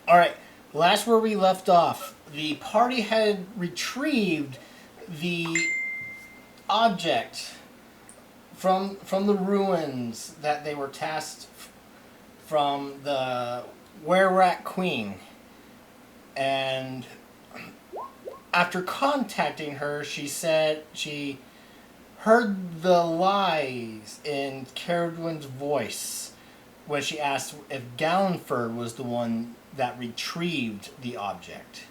All right. Last where we left off, the party had retrieved the object from the ruins that they were tasked from the Were Rat Queen, and after contacting her, she said she heard the lies in Carradwin's voice when she asked if Gallonford was the one that retrieved the object.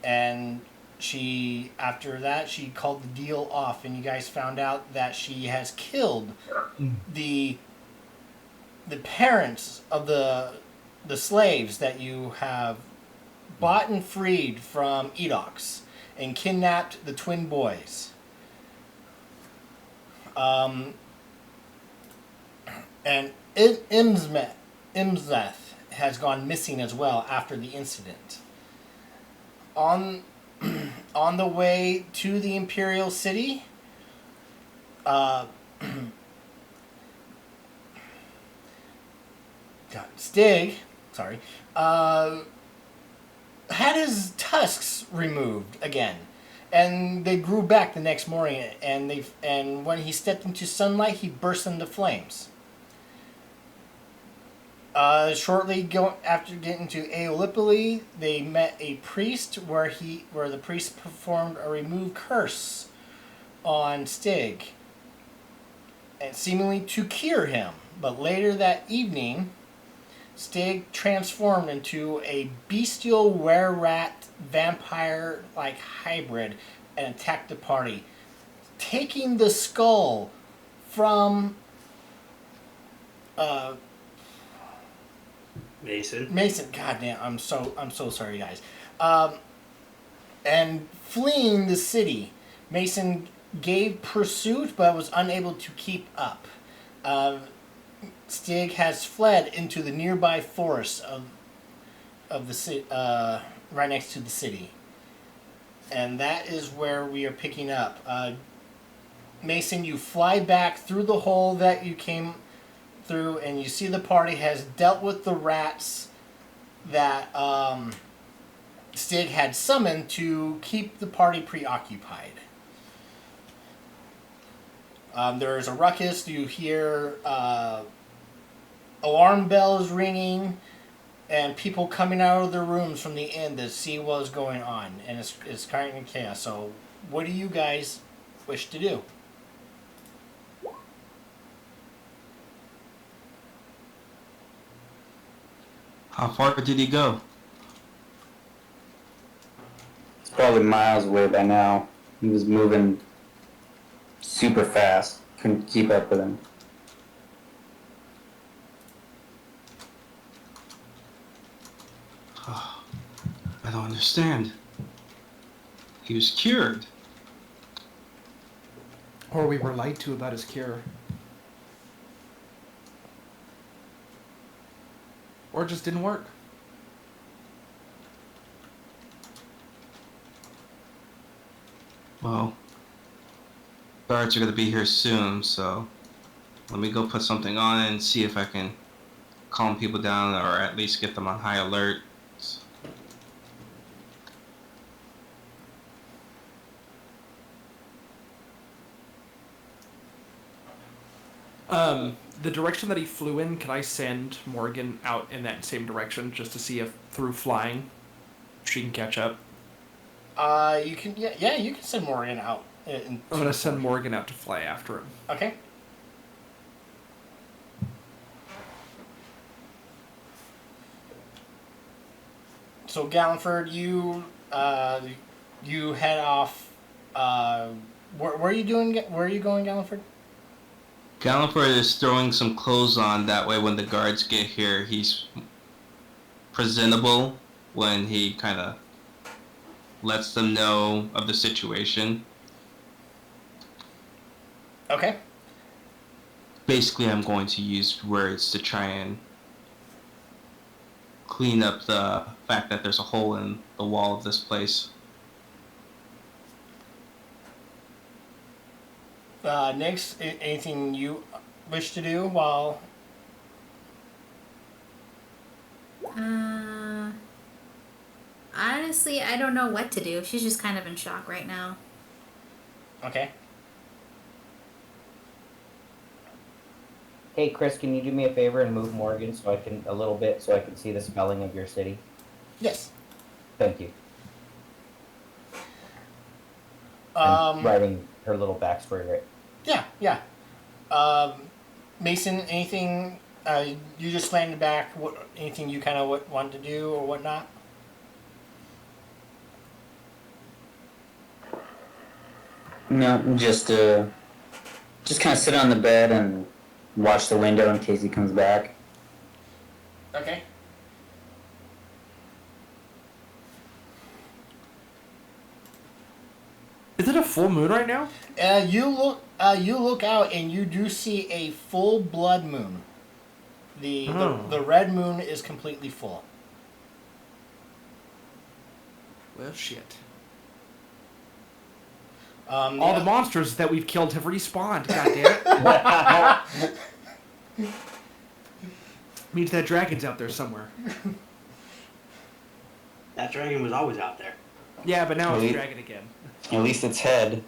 And she, after that, she called the deal off, and you guys found out that she has killed the parents of the slaves that you have bought and freed from Edox and kidnapped the twin boys. And Imzeth has gone missing as well after the incident. On the way to the Imperial City, Stig, sorry, had his tusks removed again, and they grew back the next morning. And when he stepped into sunlight, he burst into flames. Shortly after getting to Aeolipoli, they met a priest where the priest performed a remove curse on Stig, and seemingly to cure him. But later that evening, Stig transformed into a bestial were-rat vampire-like hybrid and attacked the party, taking the skull from Mason, goddamn, I'm so sorry, guys. And fleeing the city, Mason gave pursuit but was unable to keep up. Stig has fled into the nearby forest of the city, right next to the city, and that is where we are picking up. Mason, you fly back through the hole that you came through, and you see the party has dealt with the rats that Stig had summoned to keep the party preoccupied. There's a ruckus. You hear alarm bells ringing and people coming out of their rooms from the inn to see what's going on, and it's kind of chaos. So what do you guys wish to do? How far did he go? It's probably miles away by now. He was moving super fast. Couldn't keep up with him. I don't understand. He was cured. Or we were lied to about his cure. Or it just didn't work. Well, guards are going to be here soon, so let me go put something on and see if I can calm people down or at least get them on high alert. The direction that he flew in, can I send Morgan out in that same direction just to see if through flying she can catch up? You can you can send Morgan out. I'm gonna send Morgan out to fly after him. Okay. So Gallonford, you head off. Where are you doing? Where are you going, Gallonford? Galliford is throwing some clothes on, that way when the guards get here, he's presentable when he kind of lets them know of the situation. Okay. Basically, I'm going to use words to try and clean up the fact that there's a hole in the wall of this place. Next, anything you wish to do while... honestly, I don't know what to do. She's just kind of in shock right now. Okay. Hey, Chris, can you do me a favor and move Morgan so I can see the spelling of your city? Yes. Thank you. I'm writing her little backstory right. Yeah. Mason, anything? You just landed back. What? Anything you kind of want to do or whatnot? No, just kind of sit on the bed and watch the window in case he comes back. Okay. Is it a full moon right now? You look out and you do see a full blood moon. The red moon is completely full. Well, shit. All the monsters that we've killed have respawned. God damn it! Means that dragon's out there somewhere. That dragon was always out there. Yeah, but now it's Really? a dragon again. At least its head.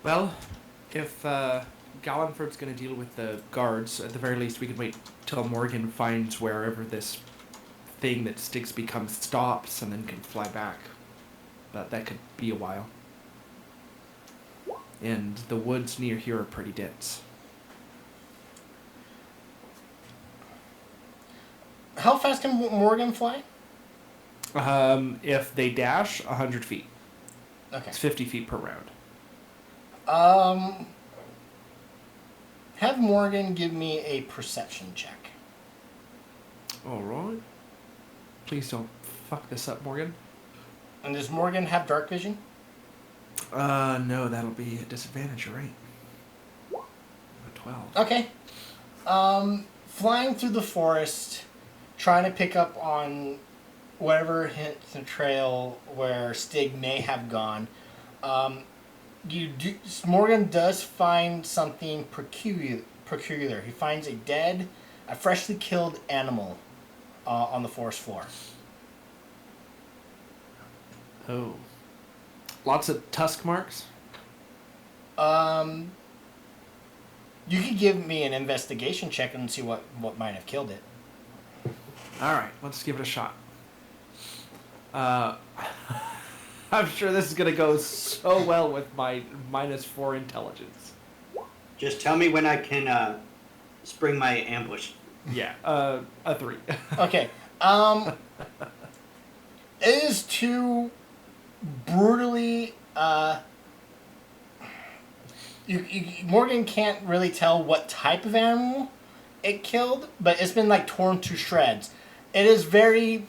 Well, if Gallenford's going to deal with the guards, at the very least we can wait till Morgan finds wherever this thing that Styx becomes stops and then can fly back. But that could be a while. And the woods near here are pretty dense. How fast can Morgan fly? If they dash, 100 feet. Okay. It's 50 feet per round. Have Morgan give me a perception check. Alright. Please don't fuck this up, Morgan. And does Morgan have dark vision? No, that'll be a disadvantage, you're right. A 12. Okay. Flying through the forest, trying to pick up on whatever hits the trail where Stig may have gone. Morgan does find something peculiar. He finds a freshly killed animal on the forest floor. Oh. Lots of tusk marks? You could give me an investigation check and see what might have killed it. Alright, let's give it a shot. I'm sure this is going to go so well with my -4 intelligence. Just tell me when I can spring my ambush. Yeah, a 3. Okay. It is too brutally. Morgan can't really tell what type of animal it killed, but it's been like torn to shreds. It is very.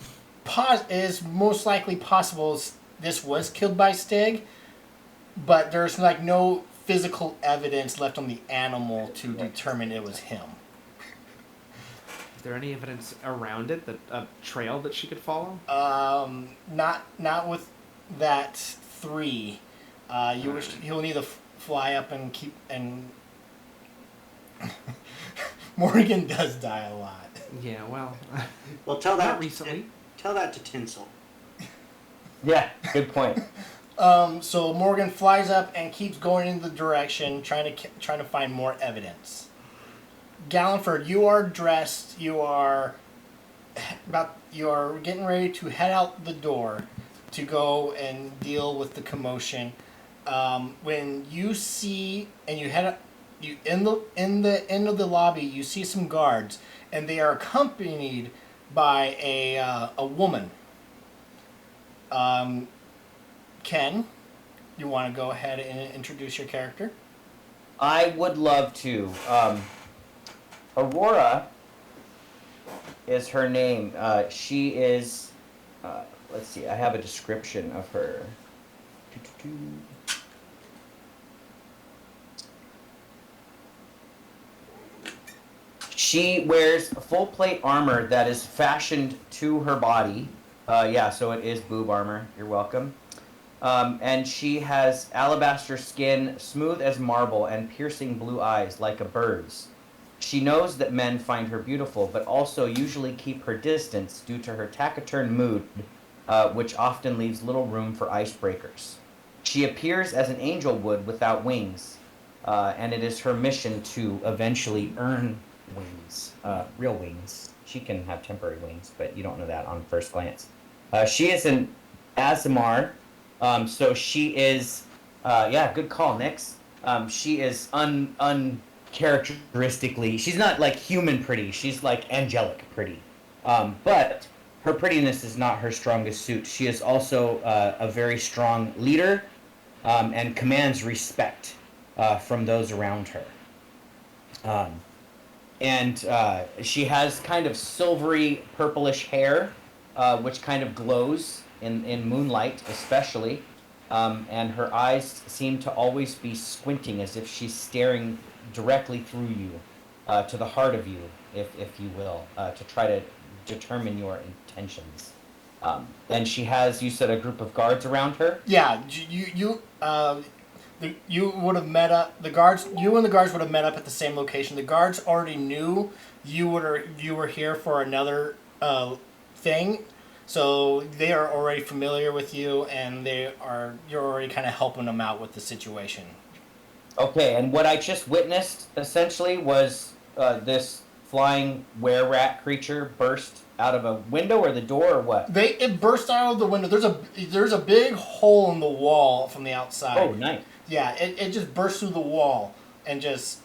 It is most likely possible this was killed by Stig, but there's like no physical evidence left on the animal to determine it was him. Is there any evidence around it, a trail that she could follow? Not with that 3. He'll need to fly up and keep and. Morgan does die a lot. Yeah, well, Well, tell that not recently. Tell that to Tinsel. Yeah, good point. So Morgan flies up and keeps going in the direction, trying to find more evidence. Gallenford, you are dressed. You are getting ready to head out the door to go and deal with the commotion. When you see and you head up, in the end of the lobby, you see some guards, and they are accompanied by a woman. Ken, you want to go ahead and introduce your character? I would love to. Aurora is her name. She is. Let's see. I have a description of her. She wears full plate armor that is fashioned to her body. Yeah, so it is boob armor. You're welcome. And she has alabaster skin, smooth as marble, and piercing blue eyes like a bird's. She knows that men find her beautiful, but also usually keep her distance due to her taciturn mood, which often leaves little room for icebreakers. She appears as an angel would without wings, and it is her mission to eventually earn wings, real wings. She can have temporary wings, but you don't know that on first glance. She is an Azamar, so she is, yeah, good call, Nix. She is uncharacteristically, she's not like human pretty, she's like angelic pretty. But her prettiness is not her strongest suit. She is also a very strong leader, and commands respect from those around her. And she has kind of silvery purplish hair, which kind of glows in moonlight, especially. And her eyes seem to always be squinting as if she's staring directly through you, to the heart of you, if you will, to try to determine your intentions. And she has, you said, a group of guards around her? Yeah, you would have met up. The guards, you and the guards would have met up at the same location. The guards already knew you were here for another thing, so they are already familiar with you, and you're already kind of helping them out with the situation. Okay, and what I just witnessed essentially was this flying were-rat creature burst out of a window or the door or what? It burst out of the window. There's a big hole in the wall from the outside. Oh, nice. Yeah, it just burst through the wall and just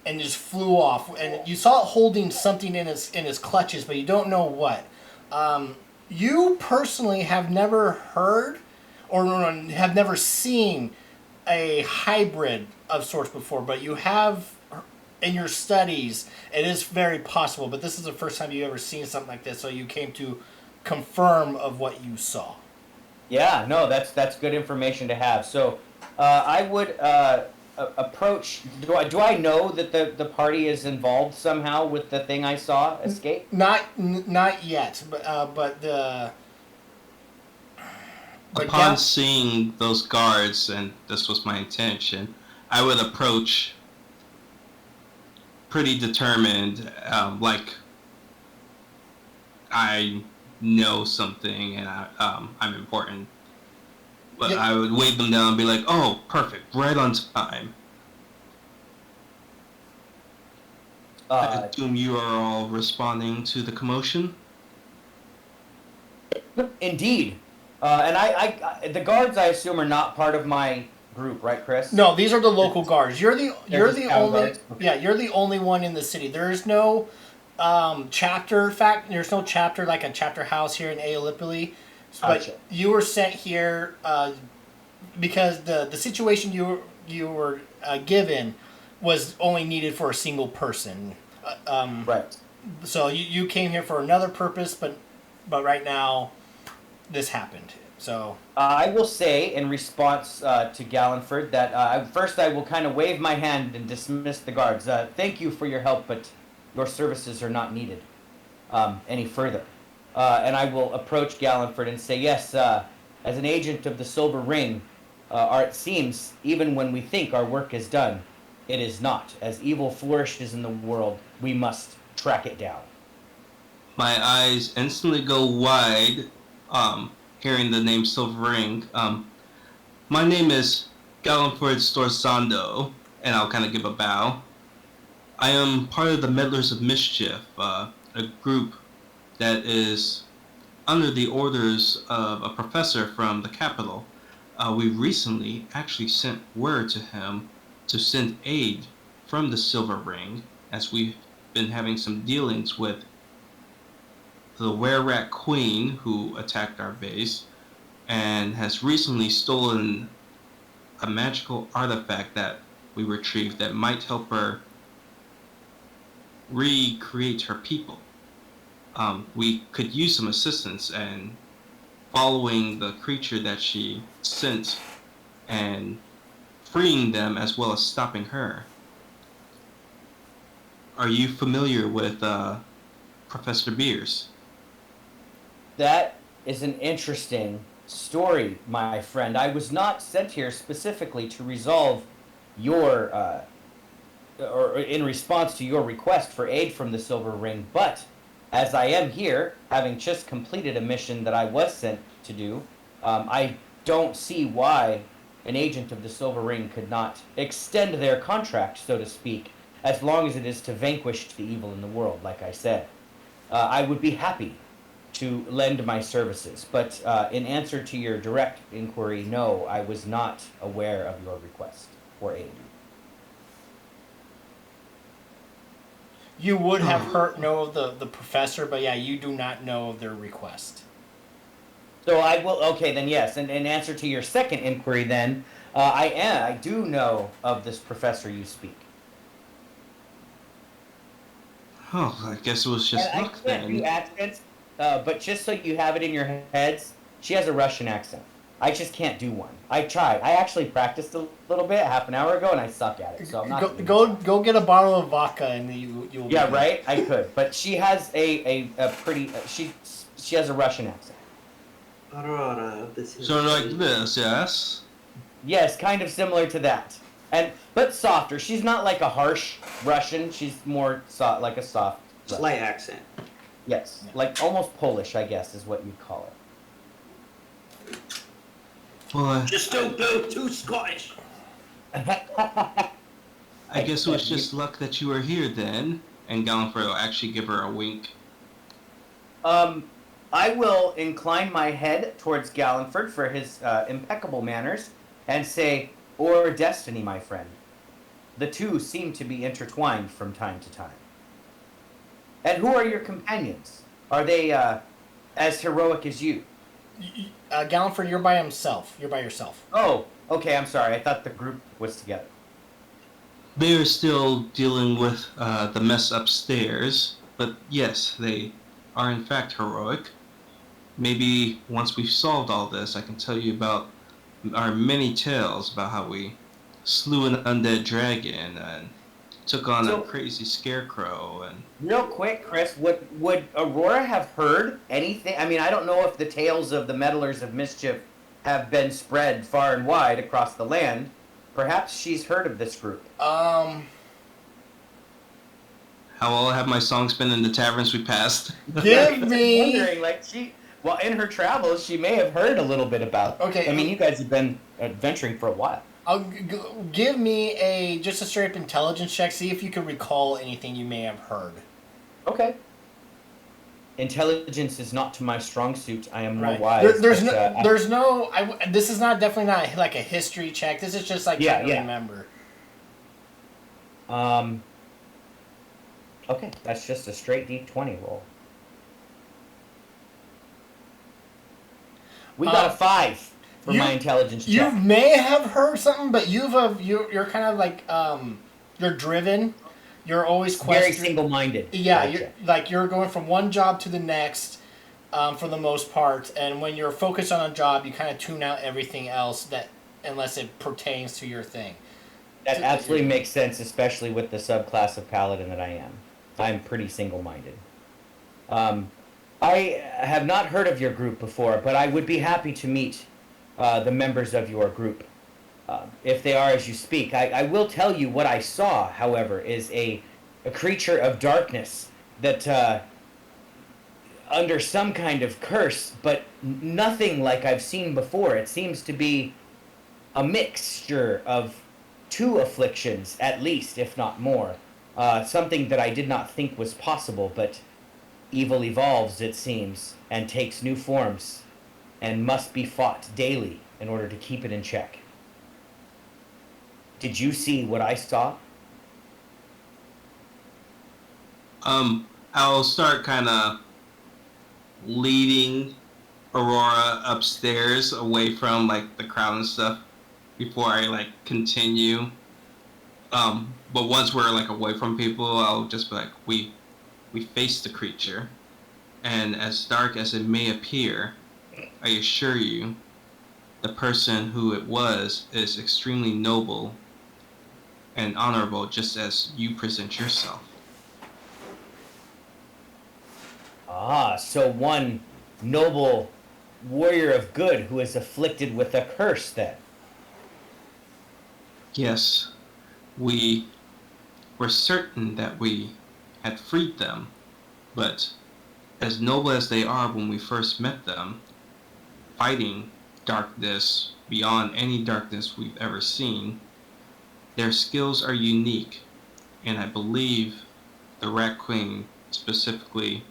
flew off. And you saw it holding something in its clutches, but you don't know what. You personally have never heard or have never seen a hybrid of sorts before, but you have in your studies. It is very possible, but this is the first time you ever seen something like this, so you came to confirm of what you saw. Yeah, no, that's good information to have. So, I would approach. Do I know that the party is involved somehow with the thing I saw escape? Not yet, but Upon seeing those guards, and this was my intention, I would approach pretty determined, like I know something and I'm important. But Yeah. I would wave them down and be like, "Oh, perfect, right on time." I assume you are all responding to the commotion. Indeed, and I the guards I assume are not part of my group, right, Chris? No, these are the local guards. You're the just town only guards? Okay. yeah, you're the only one in the city. There is no chapter there's no chapter like a chapter house here in Aeolipoli. Gotcha. But you were sent here because the situation you were given was only needed for a single person. Right. So you came here for another purpose, but right now this happened. So I will say in response to Gallenford that first I will kind of wave my hand and dismiss the guards. Thank you for your help, but your services are not needed any further. And I will approach Gallenford and say, yes, as an agent of the Silver Ring, it seems, even when we think our work is done, it is not. As evil flourishes in the world, we must track it down. My eyes instantly go wide, hearing the name Silver Ring. My name is Gallenford Storsando, and I'll kind of give a bow. I am part of the Meddlers of Mischief, a group that is under the orders of a professor from the capital. We recently actually sent word to him to send aid from the Silver Ring, as we've been having some dealings with the Were-Rat Queen, who attacked our base, and has recently stolen a magical artifact that we retrieved that might help her recreate her people. We could use some assistance in following the creature that she sent and freeing them, as well as stopping her. Are you familiar with Professor Beers? That is an interesting story, my friend. I was not sent here specifically to resolve your, or in response to your request for aid from the Silver Ring, but as I am here, having just completed a mission that I was sent to do, I don't see why an agent of the Silver Ring could not extend their contract, so to speak, as long as it is to vanquish the evil in the world, like I said. I would be happy to lend my services, but in answer to your direct inquiry, no, I was not aware of your request for aid. You would have know of the professor, but yeah, you do not know of their request. So I will. Okay, then yes. And in answer to your second inquiry, then I do know of this professor you speak. Oh, I guess it was just And I luck can't do then. accents, but just so you have it in your heads, she has a Russian accent. I just can't do one. I tried. I actually practiced a little bit half an hour ago, and I suck at it. So I'm not. Go get a bottle of vodka, and you'll. Yeah, right. I could, but she has a pretty. She has a Russian accent. Aurora, this is Sort of like this, yes? Yes, kind of similar to that, but softer. She's not like a harsh Russian. She's more like a soft. slight accent. Yes, Yeah. like almost Polish, I guess, is what you'd call it. Well, Just don't go too Scottish. I guess it was just luck that you were here then. And Gallifrey will actually give her a wink. I will incline my head towards Gallenford for his impeccable manners and say, "Or destiny, my friend. The two seem to be intertwined from time to time." And who are your companions? Are they as heroic as you? Gallifrey, you're by himself. You're by yourself. Oh, okay, I'm sorry. I thought the group was together. They're still dealing with the mess upstairs, but yes, they are in fact heroic. Maybe once we've solved all this, I can tell you about our many tales about how we slew an undead dragon and took on a crazy scarecrow and... Real quick, Chris, would Aurora have heard anything? I mean, I don't know if the tales of the Meddlers of Mischief have been spread far and wide across the land. Perhaps she's heard of this group. How well have my songs been in the taverns we passed? Give me. Wondering, like well, in her travels, she may have heard a little bit about. Okay. I mean, you guys have been adventuring for a while. Give me just a straight up intelligence check. See if you can recall anything you may have heard. Okay. Intelligence is not to my strong suit. I am more Right. wise. There's but, no. This is definitely not like a history check. This is just like trying to remember. Okay, that's just a straight D20 roll. We got a 5 for my intelligence check. You may have heard something, but you're kind of like you're driven. You're always very questioning. single-minded. Yeah, Gotcha. you're going from one job to the next, for the most part. And when you're focused on a job, you kind of tune out everything else unless it pertains to your thing. That absolutely makes sense, especially with the subclass of paladin that I am. I'm pretty single-minded. I have not heard of your group before, but I would be happy to meet the members of your group, if they are as you speak. I will tell you what I saw, however, is a creature of darkness that, under some kind of curse, but nothing like I've seen before. It seems to be a mixture of 2 afflictions, at least, if not more. Something that I did not think was possible, but evil evolves, it seems, and takes new forms, and must be fought daily in order to keep it in check. Did you see what I saw? I'll start kind of leading Aurora upstairs away from like the crowd and stuff before I like continue. But once we're like away from people, I'll just be like, we faced the creature, and as dark as it may appear, I assure you, the person who it was is extremely noble and honorable, just as you present yourself. Ah, so one noble warrior of good who is afflicted with a curse, then? Yes, we were certain that we had freed them, but as noble as they are when we first met them, fighting darkness beyond any darkness we've ever seen, their skills are unique, and I believe the Rat Queen specifically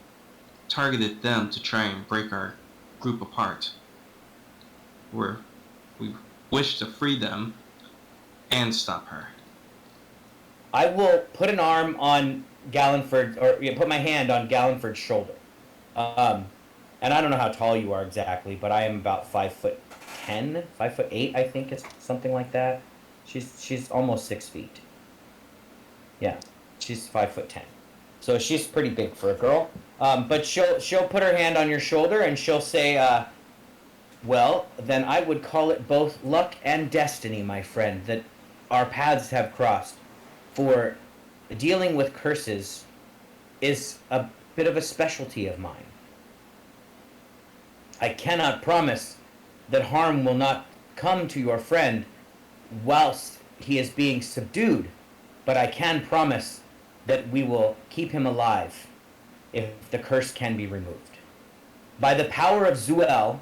targeted them to try and break our group apart. We wish to free them and stop her. I will put an arm on Gallenford, or put my hand on Gallenford's shoulder. And I don't know how tall you are exactly, but I am about 5'10", 5'8", I think, it's something like that. She's almost 6 feet. Yeah, she's 5'10". So she's pretty big for a girl. But she'll put her hand on your shoulder and she'll say, well, then I would call it both luck and destiny, my friend, that our paths have crossed. For dealing with curses is a bit of a specialty of mine. I cannot promise that harm will not come to your friend whilst he is being subdued, but I can promise that we will keep him alive if the curse can be removed. By the power of Zuel,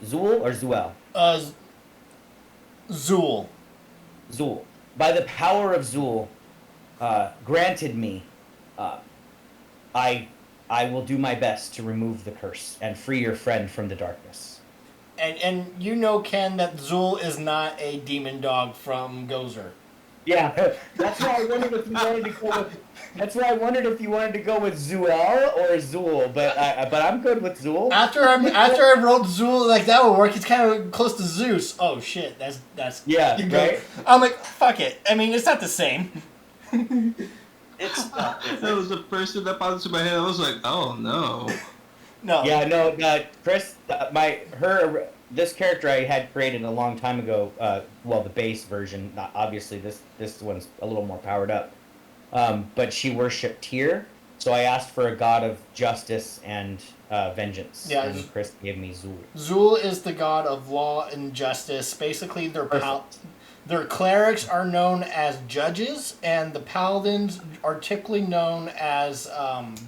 Zul or Zuel? Zool. Zul. By the power of Zul, granted me, I will do my best to remove the curse and free your friend from the darkness. And you know, Ken, that Zool is not a demon dog from Gozer. Yeah, that's why I wondered if you wanted to go with. That's why I wondered if you wanted to go with Zuel or Zool, but I'm good with Zool. After I wrote Zool, like that would work. It's kind of close to Zeus. Oh shit, that's Yeah, you go. right? I'm like, fuck it. I mean, it's not the same. It's not. That was the first thing that popped into my head. I was like, oh no. No. Yeah, no, Chris, this character I had created a long time ago. Well, the base version. Obviously, this one's a little more powered up. But she worshipped Tyr, so I asked for a god of justice and vengeance. Yeah, and Chris gave me Zul. Zool is the god of law and justice. Basically, their clerics are known as judges, and the paladins are typically known as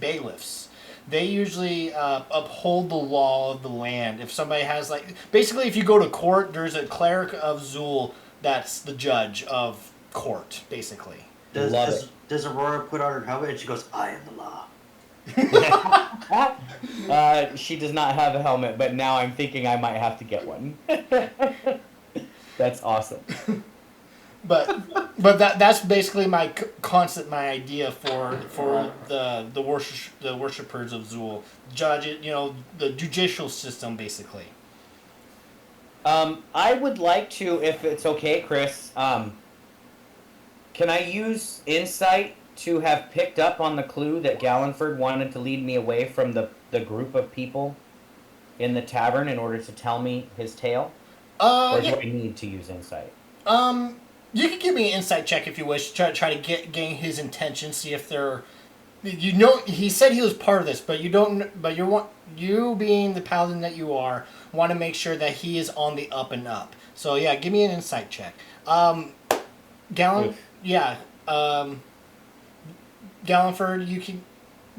bailiffs. They usually uphold the law of the land. If somebody has, like... Basically, if you go to court, there's a cleric of Zool that's the judge of court, basically. Does Aurora put on her helmet and she goes, I am the law? She does not have a helmet, but now I'm thinking I might have to get one. That's awesome. But that's basically my idea for the worshippers of Zool, judge it, the judicial system basically. I would like to, if it's okay, Chris. Can I use insight to have picked up on the clue that Gallenford wanted to lead me away from the group of people in the tavern in order to tell me his tale? Or do I need to use insight? You can give me an insight check if you wish. Try to gain his intention. See if they're, he said he was part of this, but you don't. But you being the paladin that you are, want to make sure that he is on the up and up. So yeah, give me an insight check. Gallenford, you can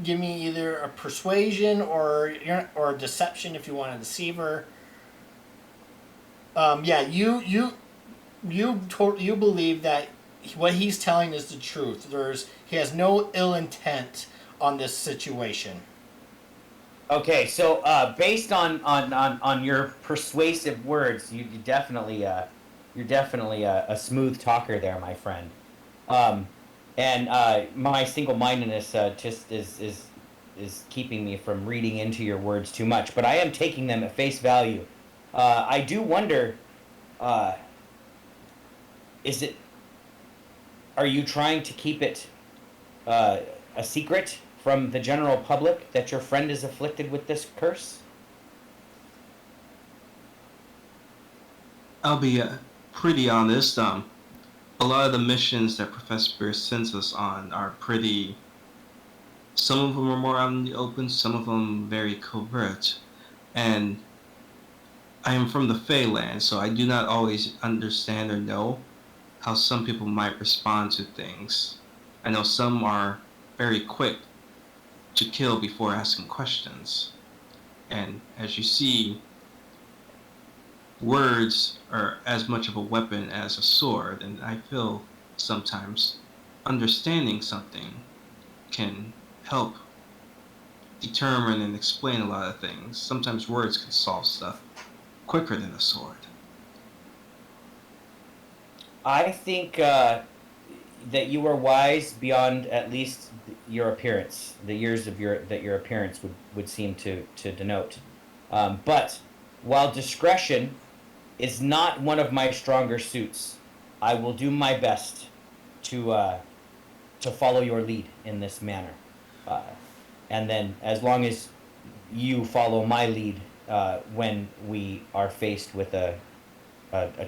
give me either a persuasion or a deception if you want to deceive her. You believe that what he's telling is the truth. He has no ill intent on this situation. Okay, so based on your persuasive words, you're definitely a smooth talker there, my friend. And my single-mindedness just is keeping me from reading into your words too much. But I am taking them at face value. I do wonder. Are you trying to keep it a secret from the general public that your friend is afflicted with this curse? I'll be pretty honest. A lot of the missions that Professor Spears sends us on are pretty... Some of them are more out in the open, some of them very covert. And I am from the Feyland, so I do not always understand or know how some people might respond to things. I know some are very quick to kill before asking questions. And as you see, words are as much of a weapon as a sword, and I feel sometimes understanding something can help determine and explain a lot of things. Sometimes words can solve stuff quicker than a sword. I think that you are wise beyond at least your appearance, the years of your appearance would seem to denote. But while discretion is not one of my stronger suits, I will do my best to follow your lead in this manner. Uh, and then, as long as you follow my lead when we are faced with a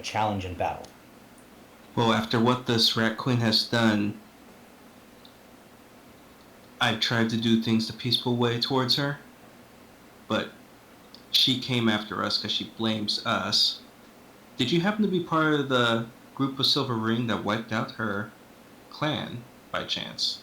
challenge in battle. Well, after what this Rat Queen has done, I've tried to do things the peaceful way towards her, but she came after us because she blames us. Did you happen to be part of the group of Silver Ring that wiped out her clan by chance?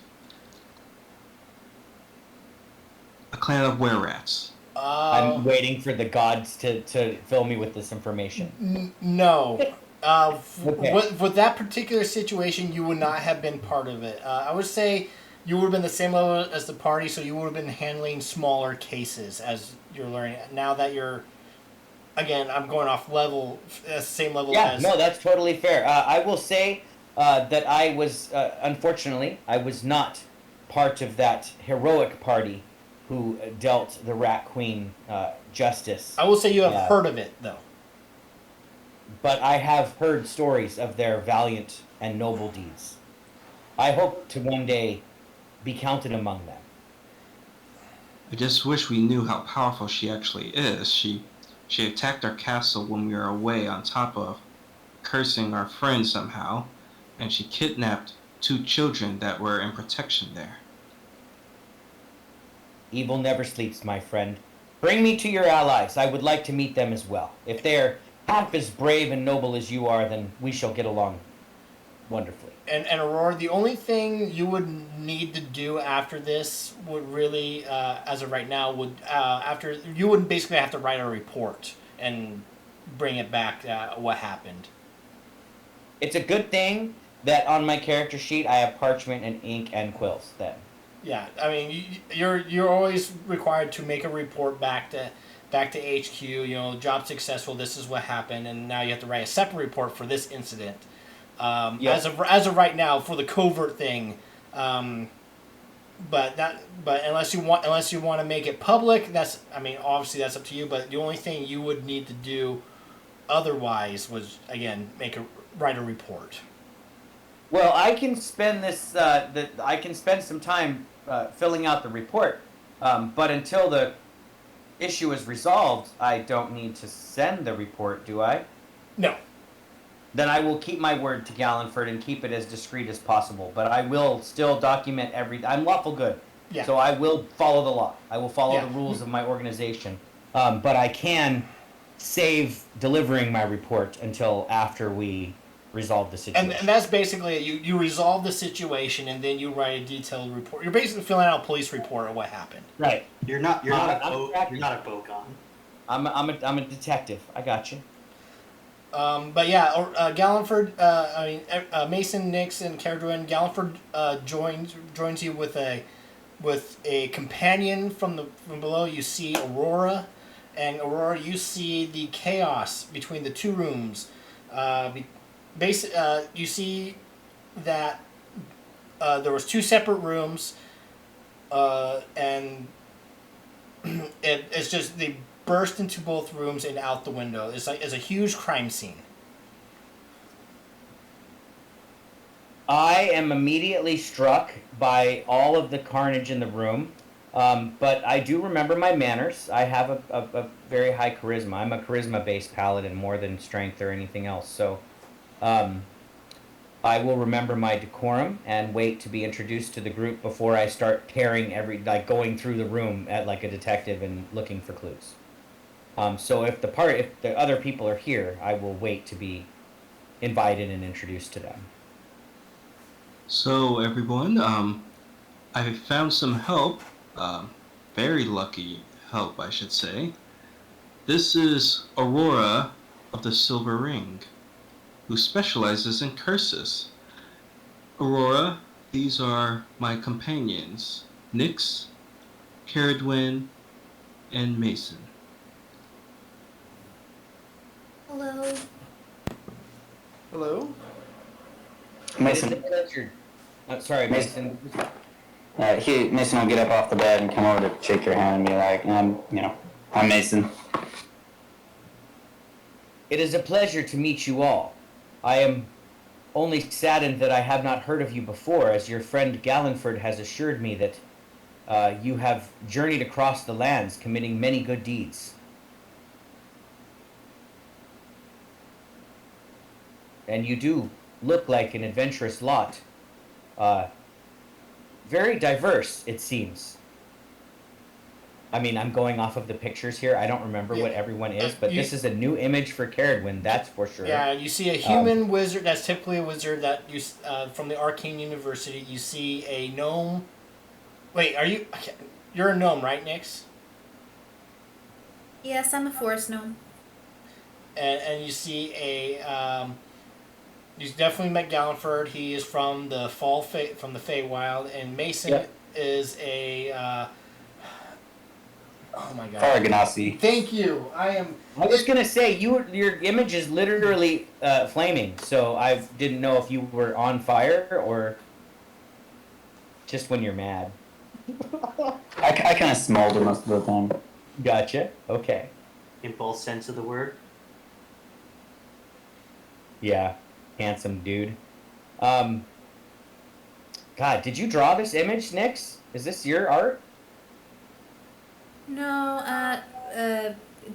A clan of were-rats. I'm waiting for the gods to fill me with this information. No. Okay. With that particular situation, you would not have been part of it. I would say you would have been the same level as the party, so you would have been handling smaller cases as you're learning. Now that you're, again, I'm going off level, same level Yeah, as. no, that's totally fair. I will say that I was, unfortunately, I was not part of that heroic party who dealt the Rat Queen justice. I will say you have Yeah. heard of it, though. But I have heard stories of their valiant and noble deeds. I hope to one day be counted among them. I just wish we knew how powerful she actually is. She attacked our castle when we were away on top of cursing our friend somehow, and she kidnapped 2 children that were in protection there. Evil never sleeps, my friend. Bring me to your allies. I would like to meet them as well. If they're half as brave and noble as you are, then we shall get along wonderfully. And Aurora, the only thing you would need to do after this would really, as of right now, would after you would basically have to write a report and bring it back what happened. It's a good thing that on my character sheet I have parchment and ink and quills then. Yeah, I mean you're always required to make a report back to HQ. You know, job successful. This is what happened, and now you have to write a separate report for this incident. Yep. As of right now, for the covert thing, but unless you want to make it public, obviously that's up to you. But the only thing you would need to do, otherwise, was again write a report. Well, I can spend I can spend some time filling out the report, but until the issue is resolved, I don't need to send the report, do I? No. Then I will keep my word to Gallenford and keep it as discreet as possible. But I will still document I'm lawful good, Yeah. so I will follow the law. I will follow Yeah. the rules of my organization. But I can save delivering my report until after we resolve the situation. And that's basically it. You resolve the situation and then you write a detailed report. You're basically filling out a police report of what happened. Right. You're not I'm you're not a Bogon. I'm a detective. I got you. But yeah, Gallenford. Mason, Nix, and Caradwin. Gallenford joins you with a companion from below. You see Aurora, and Aurora, you see the chaos between the 2 rooms. You see that there was 2 separate rooms, and it's just they burst into both rooms and out the window. It's a huge crime scene. I am immediately struck by all of the carnage in the room, but I do remember my manners. I have a very high charisma. I'm a charisma-based paladin more than strength or anything else. So I will remember my decorum and wait to be introduced to the group before I start going through the room like a detective and looking for clues. So if the other people are here, I will wait to be invited and introduced to them. So everyone, I found some help. Very lucky help, I should say. This is Aurora of the Silver Ring, who specializes in curses. Aurora, these are my companions, Nyx, Caradwyn, and Mason. Hello. Hello? Mason, It is a pleasure. Sorry, Mason. Mason will get up off the bed and come over to shake your hand and be like, I'm Mason. It is a pleasure to meet you all. I am only saddened that I have not heard of you before, as your friend Gallenford has assured me that you have journeyed across the lands, committing many good deeds. And you do look like an adventurous lot. Very diverse, it seems. I mean, I'm going off of the pictures here. I don't remember what everyone is, but this is a new image for Caradwyn, that's for sure. Yeah, you see a human wizard. That's typically a wizard that you from the Arcane University. You see a gnome. Wait, are you? You're a gnome, right, Nyx? Yes, I'm a forest gnome. And you see a. You definitely met Gallenford. He is from the from the Feywild, and Mason is a. Oh my god. Farganasi. Thank you. I was gonna say your image is literally flaming, so I didn't know if you were on fire or just when you're mad. I kind of smolder most of the time. Gotcha. Okay. In both sense of the word. Yeah. Handsome dude. God, did you draw this image, Nyx? Is this your art? No,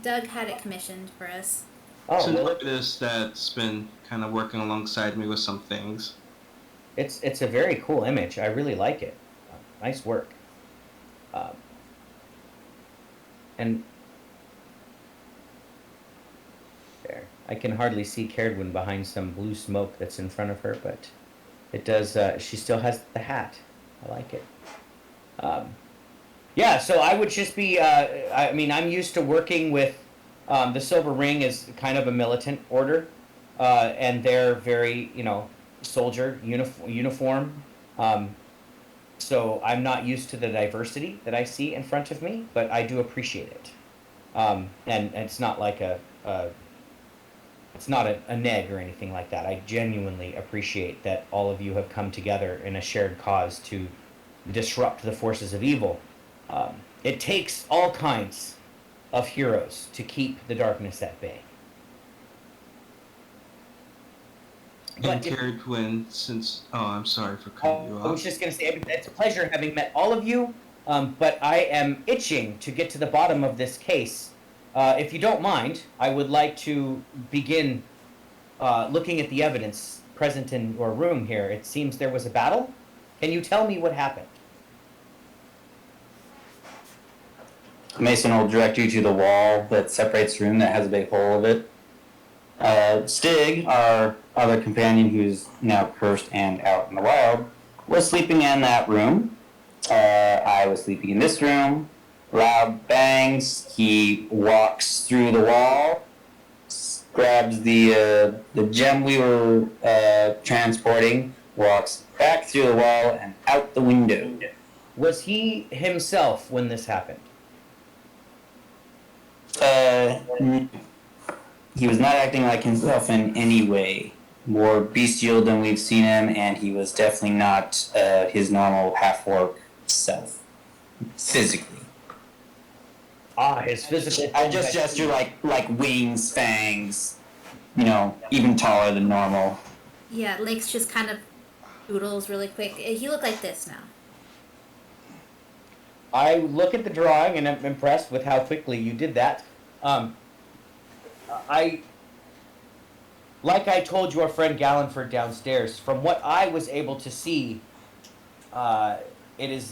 Doug had it commissioned for us. It's Oh, an well, artist that's been kind of working alongside me with some things. it's a very cool image. I really like it. Nice work. And there, I can hardly see Caradwyn behind some blue smoke that's in front of her, but it does. She still has the hat. I like it. Yeah, so I would just be. I mean, I'm used to working with. The Silver Ring is kind of a militant order, and they're very, soldier uniform. So I'm not used to the diversity that I see in front of me, but I do appreciate it. And it's not like it's not a neg or anything like that. I genuinely appreciate that all of you have come together in a shared cause to disrupt the forces of evil. It takes all kinds of heroes to keep the darkness at bay. And Caradwyn, since I'm sorry for cutting you I was off. just going to say it's a pleasure having met all of you, but I am itching to get to the bottom of this case. If you don't mind, I would like to begin looking at the evidence present in your room here. It seems there was a battle. Can you tell me what happened? Mason will direct you to the wall that separates the room that has a big hole of it. Stig, our other companion who's now cursed and out in the wild, was sleeping in that room. I was sleeping in this room. Loud bangs. He walks through the wall, grabs the gem we were transporting, walks back through the wall and out the window. Was he himself when this happened? He was not acting like himself in any way. More bestial than we've seen him, and he was definitely not his normal half-orc self, physically. Ah, his physical. I just gesture like wings, fangs, even taller than normal. Yeah, Lake's just kind of doodles really quick. He looked like this now. I look at the drawing and I'm impressed with how quickly you did that. Like I told your friend Gallenford downstairs, from what I was able to see, it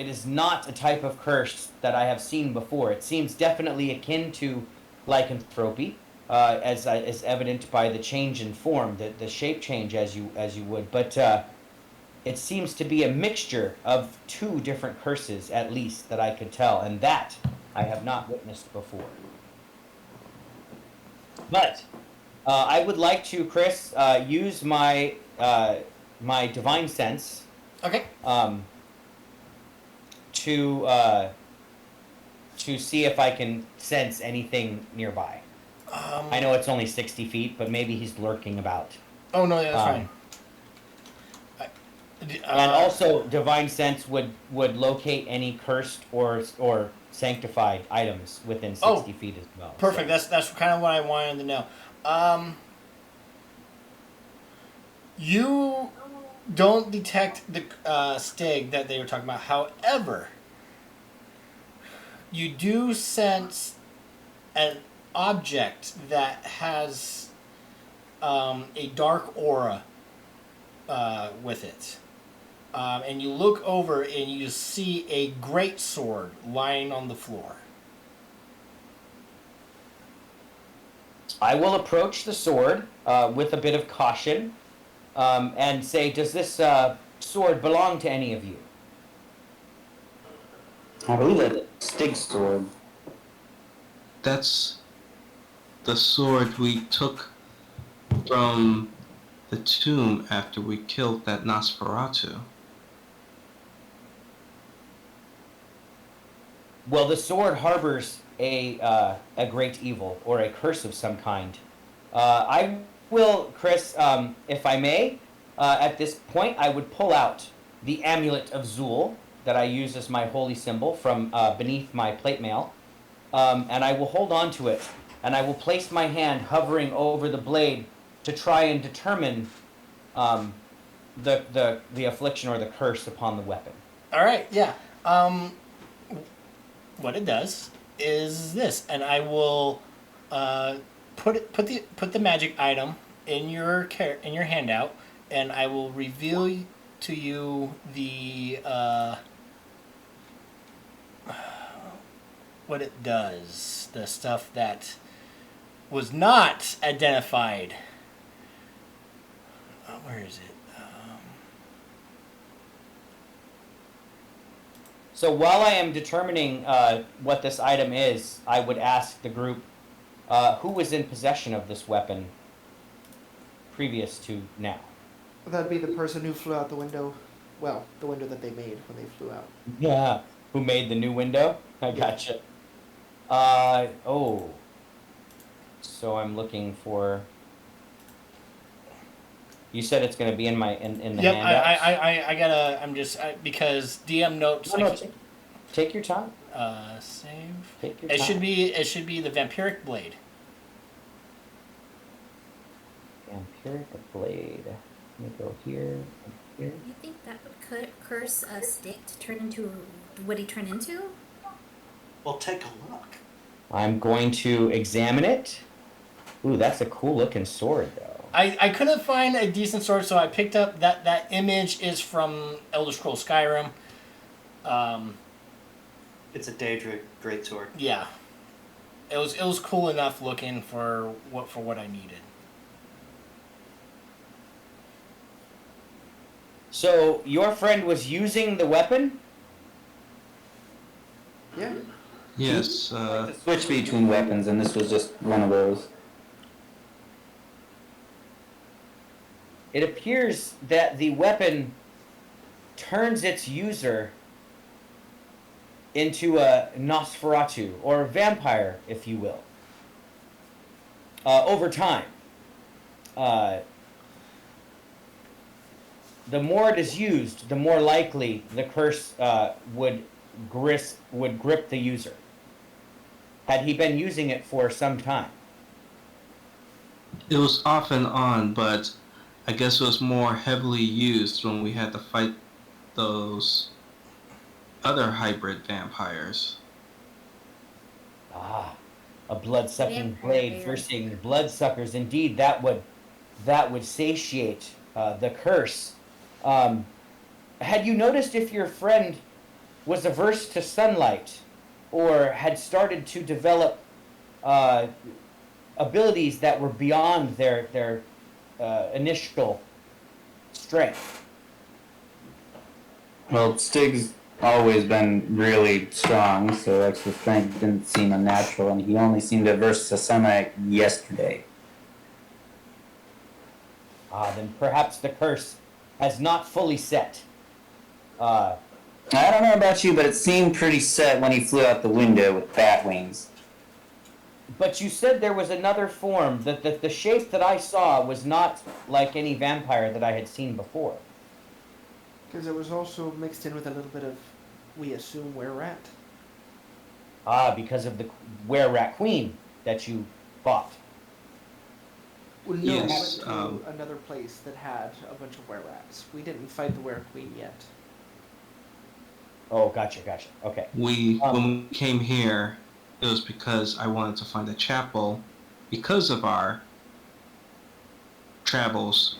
is not a type of curse that I have seen before. It seems definitely akin to lycanthropy, as evident by the change in form, the shape change as you would. But it seems to be a mixture of two different curses, at least, that I could tell, and that I have not witnessed before. But I would like to, Chris, use my my divine sense Okay. To see if I can sense anything nearby. I know it's only 60 feet, but maybe he's lurking about. Oh no, yeah, that's fine. And also, divine sense would locate any cursed or sanctified items within 60 feet as well. Perfect. So. That's kind of what I wanted to know. You don't detect the stig that they were talking about. However, you do sense an object that has a dark aura with it. And you look over and you see a great sword lying on the floor. I will approach the sword with a bit of caution and say, does this sword belong to any of you? I believe that's Stig's sword. That's the sword we took from the tomb after we killed that Nosferatu. Well, the sword harbors a great evil or a curse of some kind. I will, Chris, if I may, at this point, I would pull out the amulet of Zul that I use as my holy symbol from beneath my plate mail, and I will hold on to it, and I will place my hand hovering over the blade to try and determine the affliction or the curse upon the weapon. All right, yeah. What it does is this, and I will put the magic item in your handout, and I will reveal to you the what it does, the stuff that was not identified. Where is it? So while I am determining what this item is, I would ask the group who was in possession of this weapon previous to now. That'd be the person who flew out the window. Well, the window that they made when they flew out. Yeah. Who made the new window? I gotcha. Oh. So I'm looking for. You said it's going to be in my in the Yep, handouts. I gotta. I'm just because DM notes. No, take your time. Save. Take your It time. should be the vampiric blade. Vampiric blade. Let me go here. Here. You think that would curse a stick to turn into what he turned into? Well, take a look. I'm going to examine it. Ooh, that's a cool looking sword, though. I couldn't find a decent sword, so I picked up that image is from Elder Scrolls Skyrim. It's a Daedric greatsword. Yeah, it was cool enough looking for what I needed. So your friend was using the weapon? Yeah. Yes, Switch between weapons, and this was just one of those. It appears that the weapon turns its user into a Nosferatu, or a vampire, if you will. Over time. The more it is used, the more likely the curse would grip the user. Had he been using it for some time? it was off and on, but I guess it was more heavily used when we had to fight those other hybrid vampires. Ah, a blood-sucking Vampire blade bears. versing bloodsuckers. Indeed, that would satiate the curse. Had you noticed if your friend was averse to sunlight or had started to develop abilities that were beyond their initial strength. Well, Stig's always been really strong, so extra strength didn't seem unnatural, and he only seemed averse to sunlight yesterday. Then perhaps the curse has not fully set. I don't know about you, but it seemed pretty set when he flew out the window with bat wings. But you said there was another form, that the shape that I saw was not like any vampire that I had seen before. Because it was also mixed in with a little bit of, we assume, were-rat. Because of the were-rat queen that you fought. Well, no, Yes, we went to another place that had a bunch of were-rats. We didn't fight the were-queen yet. Oh, gotcha. Okay. When we came here, it was because I wanted to find a chapel because of our travels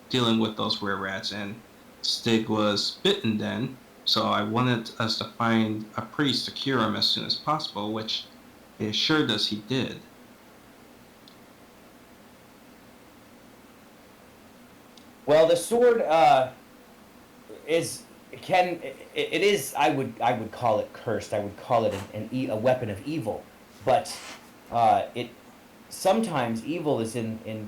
dealing with those rare rats, and Stig was bitten then, so I wanted us to find a priest to cure him as soon as possible, which they assured us he did. Well, the sword is I would call it cursed. I would call it a weapon of evil, but it sometimes evil is in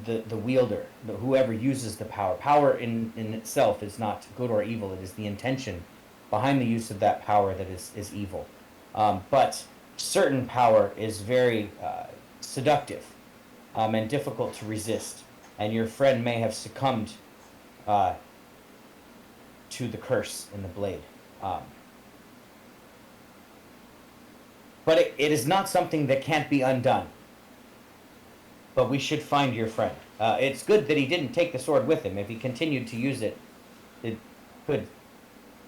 the wielder, whoever uses the power. Power in itself is not good or evil. It is the intention behind the use of that power that is evil. But certain power is very seductive and difficult to resist. And your friend may have succumbed to the curse in the blade. But it is not something that can't be undone. But we should find your friend. It's good that he didn't take the sword with him. If he continued to use it, it could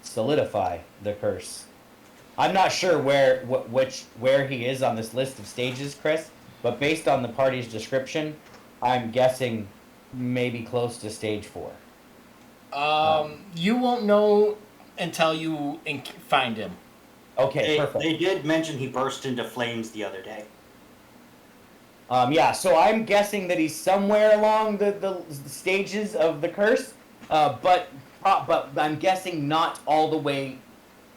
solidify the curse. I'm not sure where he is on this list of stages, Chris, but based on the party's description, I'm guessing maybe close to stage 4. You won't know until you find him. Okay, perfect. They did mention he burst into flames the other day. Yeah, so I'm guessing that he's somewhere along the stages of the curse, but I'm guessing not all the way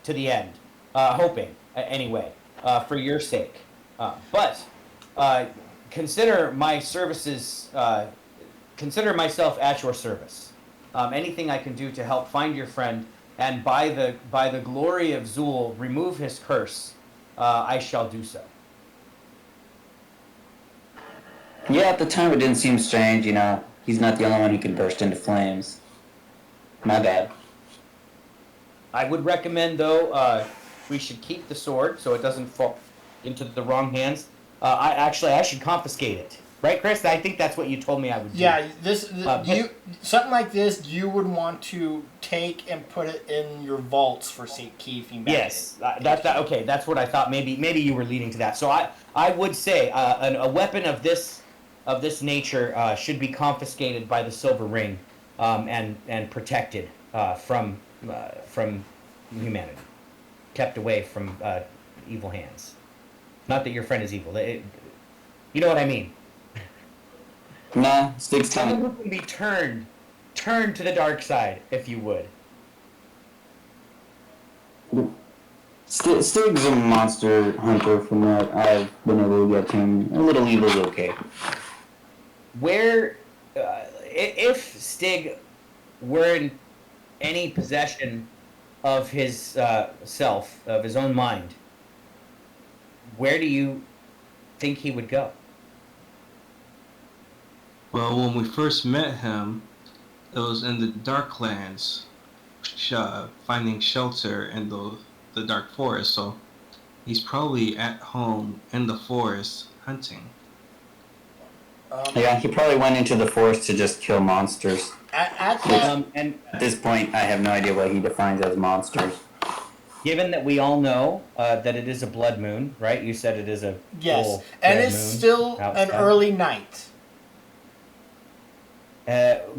to the end. Hoping, anyway, for your sake. But consider my services. Consider myself at your service. Anything I can do to help find your friend and by the glory of Zul remove his curse, I shall do so. Yeah, at the time it didn't seem strange, he's not the only one who can burst into flames. My bad. I would recommend, though, we should keep the sword so it doesn't fall into the wrong hands. I should confiscate it. Right, Chris? I think that's what you told me I would do. Yeah, something like this, you would want to take and put it in your vaults for keeping back. Yes, okay. That's what I thought. Maybe you were leading to that. So I would say a weapon of this nature should be confiscated by the Silver Ring, and protected from humanity, kept away from evil hands. Not that your friend is evil. You know what I mean. Nah, Stig's Someone time. who can be turned to the dark side, if you would. Stig's a monster hunter from what I've been able to get him. A little evil's okay. Where, if Stig were in any possession of his self, of his own mind, where do you think he would go? Well, when we first met him, it was in the Darklands, finding shelter in the dark forest, so he's probably at home in the forest hunting. Yeah, he probably went into the forest to just kill monsters. And At this point, I have no idea what he defines as monsters. given that we all know that it is a blood moon, right? You said it is a Yes, full and red it's moon still outside. an early night.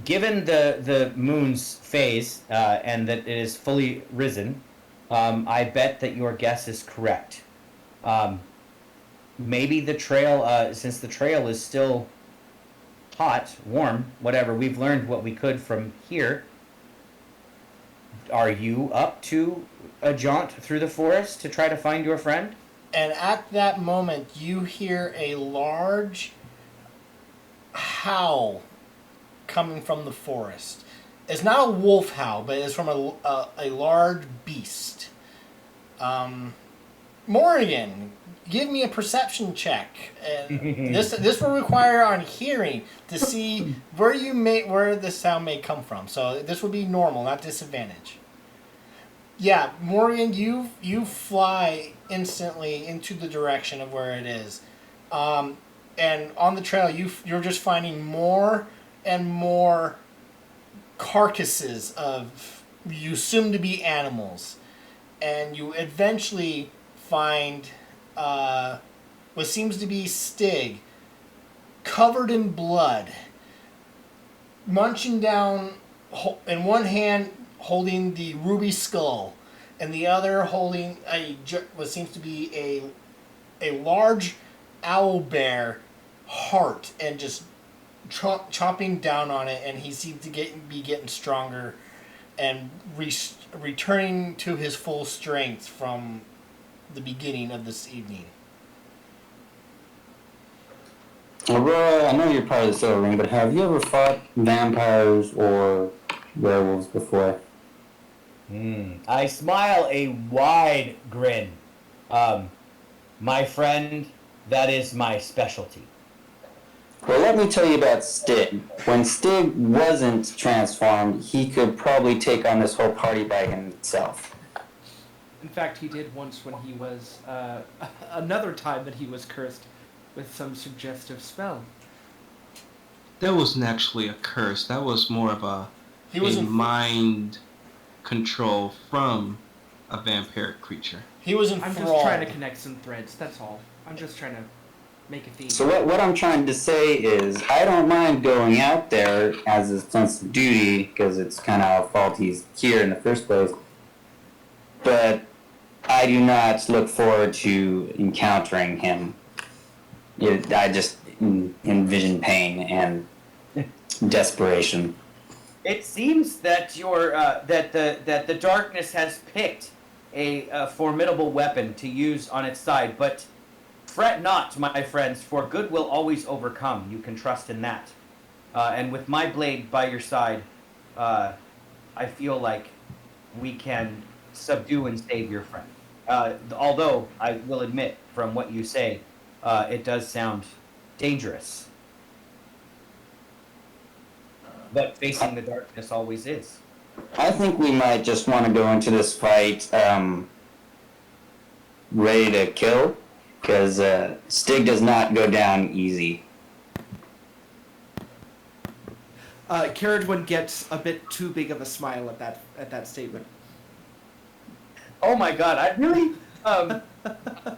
Given the moon's phase and that it is fully risen, I bet that your guess is correct. Maybe the trail, since the trail is still hot, warm, whatever, we've learned what we could from here. Are you up to a jaunt through the forest to try to find your friend? And at that moment, you hear a large howl coming from the forest. It's not a wolf howl, but it's from a large beast. Morgan, give me a perception check. And this will require on hearing to see where the sound may come from. So this would be normal, not disadvantage. Yeah, Morgan, you fly instantly into the direction of where it is, and on the trail you're just finding more and more carcasses of you assume to be animals, and you eventually find what seems to be Stig, covered in blood, munching down, in one hand holding the ruby skull, and the other holding what seems to be a large owl bear heart, and just chomping down on it. And he seems to be getting stronger and returning to his full strength from the beginning of this evening. Aurora, I know you're part of the Silver Ring, but have you ever fought vampires or werewolves before? I smile a wide grin. My friend, that is my specialty. Well, let me tell you about Stig. When Stig wasn't transformed, he could probably take on this whole party by himself. In fact, he did once when he was another time that he was cursed with some suggestive spell. That wasn't actually a curse. That was more of a mind control from a vampiric creature. He was I'm enthralled. just trying to connect some threads, that's all. I'm just trying to make a theme. So what I'm trying to say is, I don't mind going out there as a sense of duty, because it's kind of our fault he's here in the first place. But I do not look forward to encountering him. I just envision pain and desperation. It seems that that the darkness has picked a formidable weapon to use on its side, but fret not, my friends, for good will always overcome. You can trust in that. And with my blade by your side, I feel like we can subdue and save your friend. Although, I will admit, from what you say, it does sound dangerous. But facing the darkness always is. I think we might just want to go into this fight ready to kill, because Stig does not go down easy. Caradwin gets a bit too big of a smile at that statement. Oh my god, I really I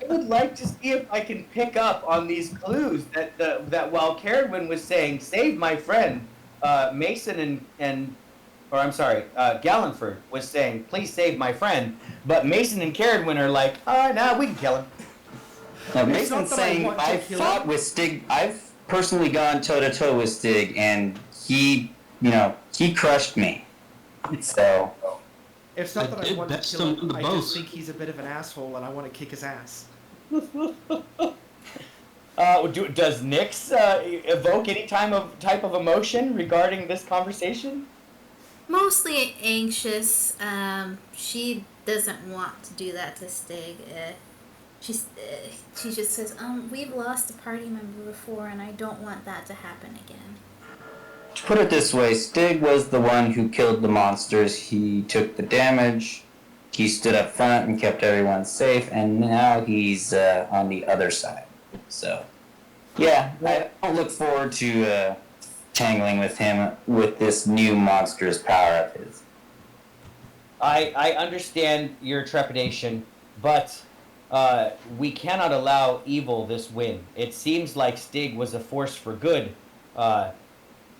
would like to see if I can pick up on these clues that while Caradwin was saying, save my friend, Mason Gallenford was saying, please save my friend, but Mason and Caradwin are like, nah, we can kill him. Now, It's Mason's not that I saying, want to I've kill fought him. with Stig, I've personally gone toe-to-toe with Stig, and he crushed me. So, It's not that I It want to best kill of him, the I both. just think he's a bit of an asshole and I want to kick his ass. Does Nyx evoke any type of emotion regarding this conversation? Mostly anxious. She doesn't want to do that to Stig. She just says, we've lost a party member before, and I don't want that to happen again. to put it this way, Stig was the one who killed the monsters. He took the damage, he stood up front and kept everyone safe, and now he's on the other side. So, yeah, I don't look forward to tangling with him with this new monstrous power of his. I understand your trepidation, but we cannot allow evil this win. It seems like Stig was a force for good,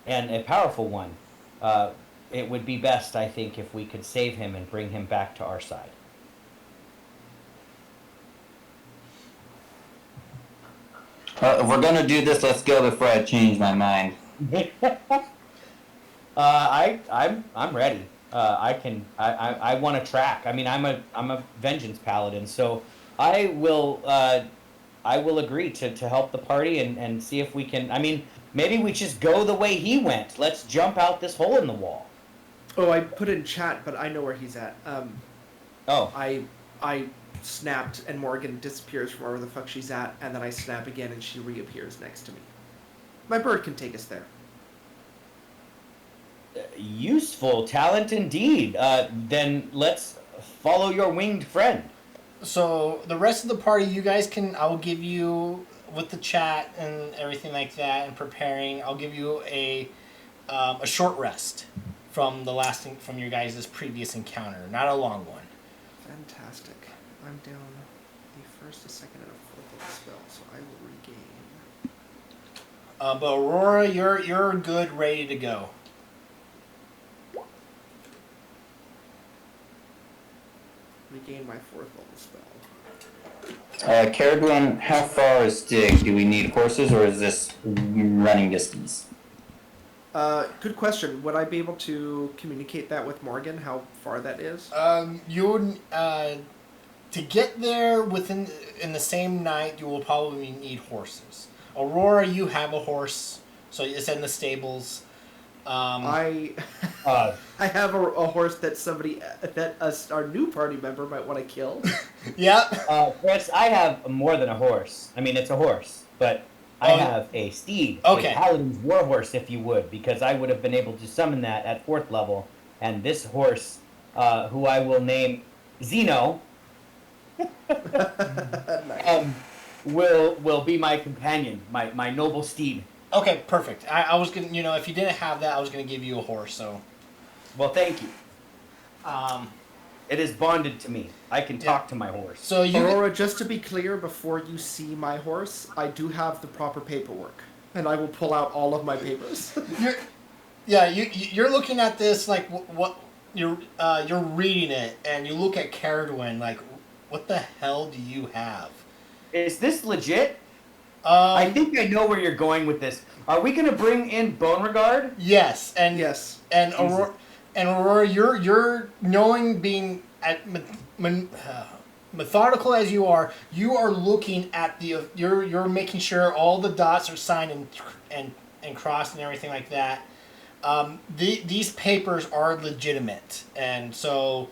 and a powerful one. It would be best, I think, if we could save him and bring him back to our side. If we're gonna do this, let's go before I change my mind. I'm ready. I want to track. I mean, I'm a vengeance paladin, so I will agree to help the party and see if we can. I mean, maybe we just go the way he went. Let's jump out this hole in the wall. Oh, I put in chat, but I know where he's at. Oh, I snapped, and Morgan disappears from wherever the fuck she's at, and then I snap again, and she reappears next to me. My bird can take us there. useful talent indeed. Then let's follow your winged friend. So the rest of the party, you guys can. I will give you with the chat and everything like that, and preparing. I'll give you a short rest from from your guys' previous encounter, not a long one. Fantastic. I'm down the first, a second, and a fourth of the spell, so I will regain. But Aurora, you're good, ready to go. Regain my fourth level spell. Caradwin, how far is Stig? Do we need horses, or is this running distance? Good question. Would I be able to communicate that with Morgan, how far that is? You to get there in the same night, you will probably need horses. Aurora, you have a horse, so it's in the stables. I have a horse that our new party member might want to kill. Yep. Chris, I have more than a horse. I mean, it's a horse, but I have a steed. Okay. A paladin's warhorse, if you would, because I would have been able to summon that at 4th level. And this horse, who I will name Zeno, Nice. will be my companion, my noble steed. Okay, perfect. I was gonna, if you didn't have that, I was gonna give you a horse. So, Well, thank you. It is bonded to me. I can talk to my horse. so you. Aurora, just to be clear, before you see my horse, I do have the proper paperwork, and I will pull out all of my papers. You're looking at this like what you're reading it, and you look at Caradwin like, what the hell do you have? Is this legit? I think I know where you're going with this. Are we going to bring in Beauregard? Yes, and Yes. and Aurora, you're knowing being methodical as you are looking at you're making sure all the dots are signed and crossed and everything like that. These papers are legitimate, and so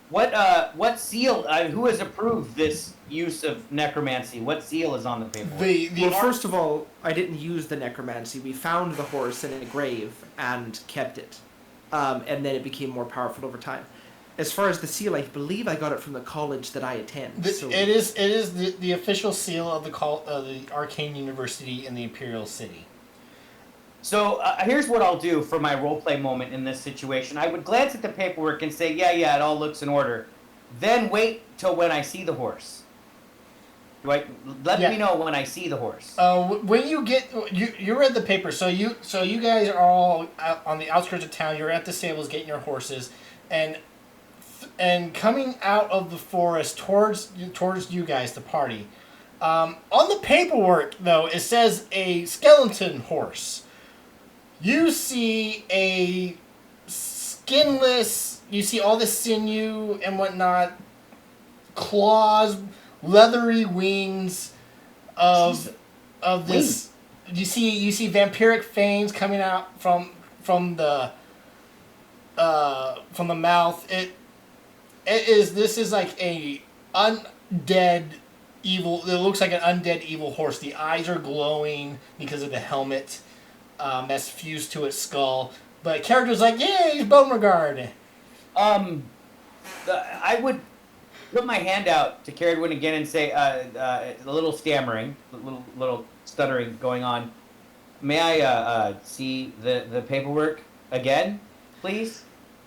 What seal? Who has approved this use of necromancy? What seal is on the paper? Well, first of all, I didn't use the necromancy. We found the horse in a grave and kept it. And then it became more powerful over time. As far as the seal, I believe I got it from the college that I attend. It is the official seal of the Arcane University in the Imperial City. So here's what I'll do for my roleplay moment in this situation. I would glance at the paperwork and say, yeah, it all looks in order. Then wait till when I see the horse. Let me know when I see the horse. When you get you read the paper, so you guys are all out on the outskirts of town. You're at the stables getting your horses, and coming out of the forest towards you guys, the party. On the paperwork, though, it says a skeleton horse. You see a skinless. You see all the sinew and whatnot, claws, leathery wings of this. You see vampiric fangs coming out from the mouth. This is like a undead evil. It looks like an undead evil horse. The eyes are glowing because of the helmet that's fused to its skull. But character's like, yeah, he's Beauregard. I would put my hand out to Caradwin again and say, a little stammering, a little stuttering going on. May I see the paperwork again, please?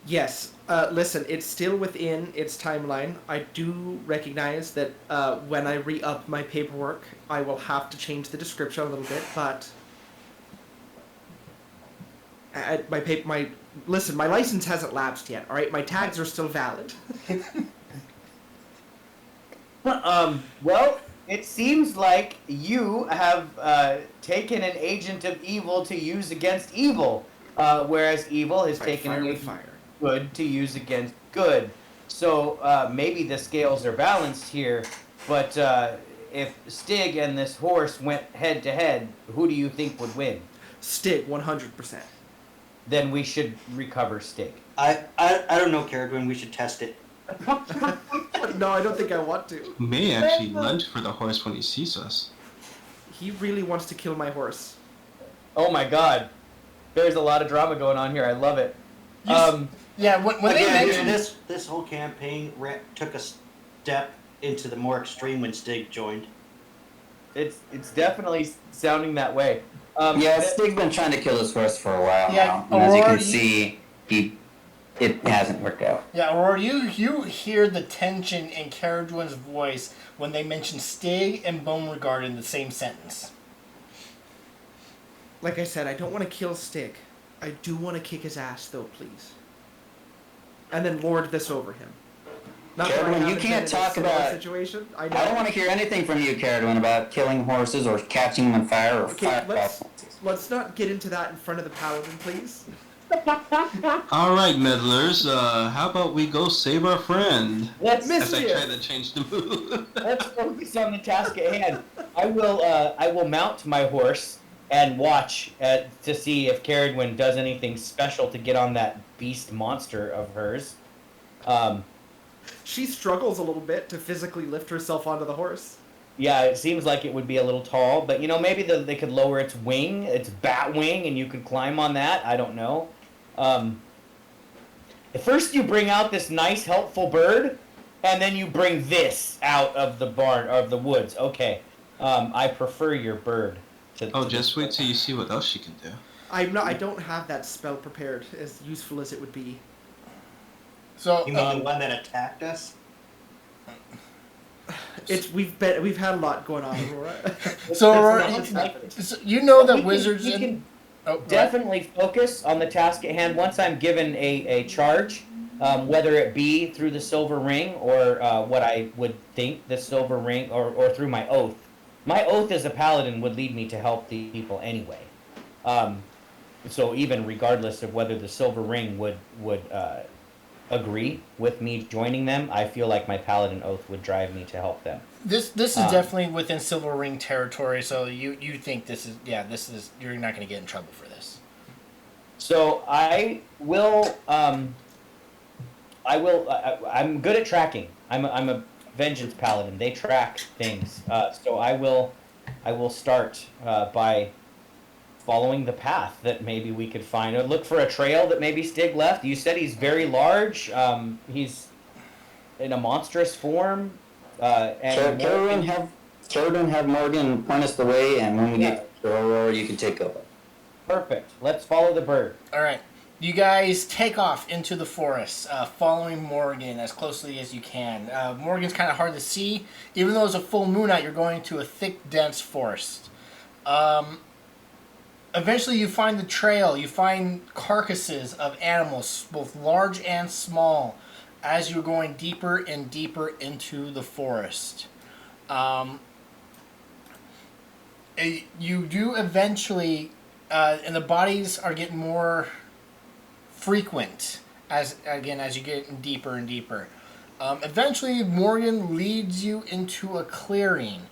Yes. Listen, it's still within its timeline. I do recognize that when I re-up my paperwork, I will have to change the description a little bit, but my license hasn't lapsed yet, all right? My tags are still valid. Well, It seems like you have taken an agent of evil to use against evil, whereas evil has Fight taken fire an with agent fire. of good to use against good. So maybe the scales are balanced here, but if Stig and this horse went head to head, who do you think would win? Stig, 100%. Then we should recover Stig. I don't know, Carradine. We should test it. No, I don't think I want to. He may actually lunge for the horse when he sees us. He really wants to kill my horse. Oh my god. There's a lot of drama going on here. I love it. Yeah, when they Again, mentioned this whole campaign took a step into the more extreme when Stig joined. It's definitely sounding that way. Yeah, Stig's been trying to kill this horse for a while Yeah, now, and as you Aurora, can see, it hasn't worked out. Yeah, Aurora, you hear the tension in Carradwine's voice when they mention Stig and Beauregard in the same sentence. Like I said, I don't want to kill Stig. I do want to kick his ass, though, please. And then lord this over him. Not that I Carradine, you haven't can't been in a talk similar about- situation. I know. I don't want to hear anything from you, Carradine, about killing horses or catching them on fire or Okay, let's not get into that in front of the paladin, please. Alright, meddlers, how about we go save our friend? Let's As I Mischief! try to change the mood. let's focus on the task at hand. I will mount my horse and watch to see if Carradine does anything special to get on that beast monster of hers. She struggles a little bit to physically lift herself onto the horse. Yeah, it seems like it would be a little tall, but maybe they could lower its wing, its bat wing, and you could climb on that. I don't know. First you bring out this nice, helpful bird, and then you bring this out of the barn, or of the woods. Okay. I prefer your bird. Oh, just wait till you see what else she can do. I don't have that spell prepared, as useful as it would be. So You mean the one that attacked us? We've had a lot going on, Aurora. So, That's Aurora, not what's happening. you know that We can- wizards we and can oh, go ahead. definitely focus on the task at hand once I'm given a charge, whether it be through the silver ring or what I would think the silver ring, or through my oath. My oath as a paladin would lead me to help the people anyway. So even regardless of whether the silver ring would agree with me joining them, I feel like my paladin oath would drive me to help them. This is definitely within Silver Ring territory. So you think this is you're not going to get in trouble for this. So I will. I'm good at tracking. I'm a vengeance paladin. They track things. So I will start by following the path that maybe we could find, or look for a trail that maybe Stig left. You said he's very large. He's in a monstrous form. And Carradine have Morgan point us the way, and when we get to Aurora, you can take over. perfect. Let's follow the bird. All right, you guys take off into the forest, following Morgan as closely as you can. Morgan's kind of hard to see, even though it's a full moon out. You're going to a thick, dense forest. Eventually, you find the trail. You find carcasses of animals, both large and small, as you're going deeper and deeper into the forest. You do eventually, and the bodies are getting more frequent as you get deeper and deeper. Eventually, Morgan leads you into a clearing.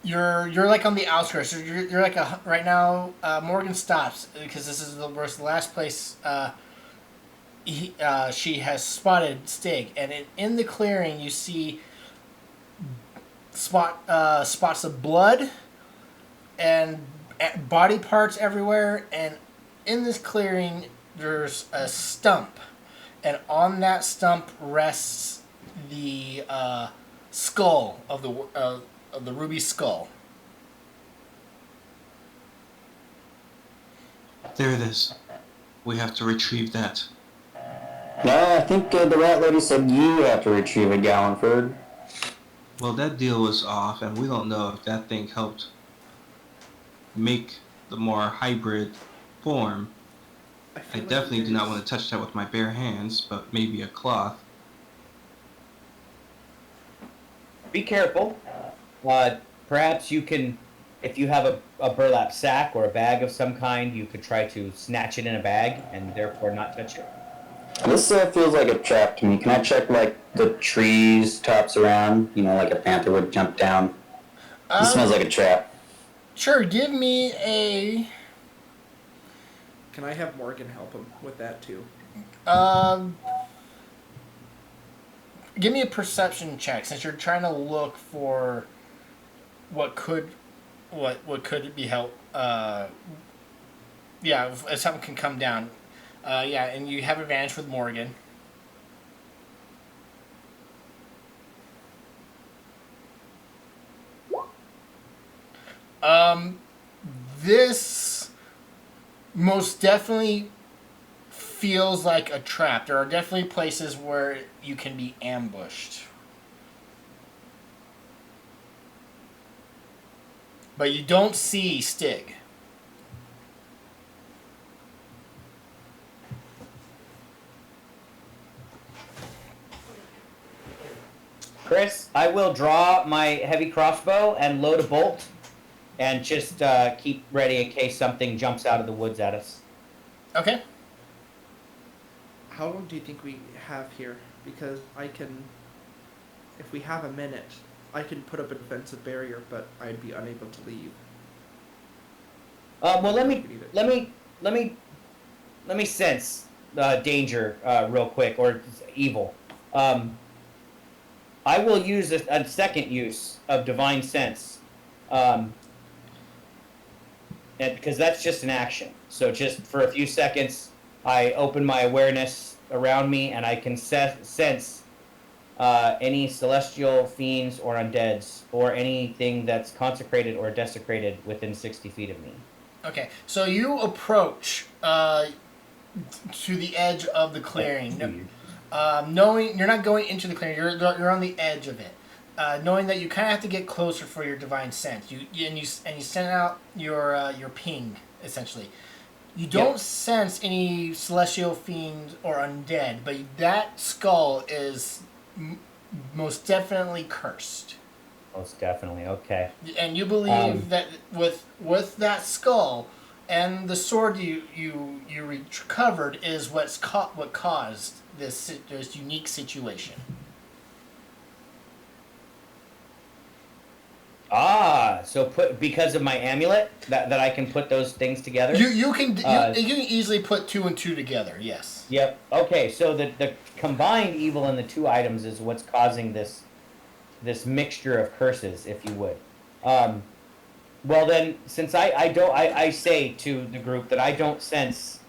You're like on the outskirts. You're like right now. Morgan stops because this is the last place she has spotted Stig, and in the clearing you see spots of blood and body parts everywhere. And in this clearing there's a stump, and on that stump rests the skull of the ruby skull. There it is. We have to retrieve that. No, I think the rat lady said you have to retrieve a Gallenford. Well, that deal was off, and we don't know if that thing helped make the more hybrid form. I definitely do not want to touch that with my bare hands, but maybe a cloth. be careful. Perhaps you can, if you have a burlap sack or a bag of some kind, you could try to snatch it in a bag and therefore not touch it. This feels like a trap to me. Can I check like the trees, tops around? You know, like a panther would jump down. This smells like a trap. Sure, give me a. Can I have Morgan help him with that too? Give me a perception check since you're trying to look for what could be help. Yeah, if something can come down. Yeah, and you have advantage with Morgan. This most definitely feels like a trap. There are definitely places where you can be ambushed. But you don't see Stig. Chris, I will draw my heavy crossbow and load a bolt, and just keep ready in case something jumps out of the woods at us. Okay. How long do you think we have here? Because I can, if we have a minute, I can put up a defensive barrier, but I'd be unable to leave. Well, let me sense danger real quick, or evil. I will use a second use of divine sense, because that's just an action. So just for a few seconds, I open my awareness around me, and I can sense any celestial fiends or undeads, or anything that's consecrated or desecrated within 60 feet of me. Okay, so you approach to the edge of the clearing, knowing you're not going into the clearing. You're on the edge of it, knowing that you kind of have to get closer for your divine sense. You send out your ping essentially. You don't sense any celestial fiends or undead, but that skull is most definitely cursed. Most definitely, okay. And you believe that with that skull and the sword you recovered is what caused this unique situation. So because of my amulet that I can put those things together. You can easily put two and two together. Yes. Yep. Okay. So the combined evil in the two items is what's causing this mixture of curses, if you would. Well then, since I say to the group that I don't sense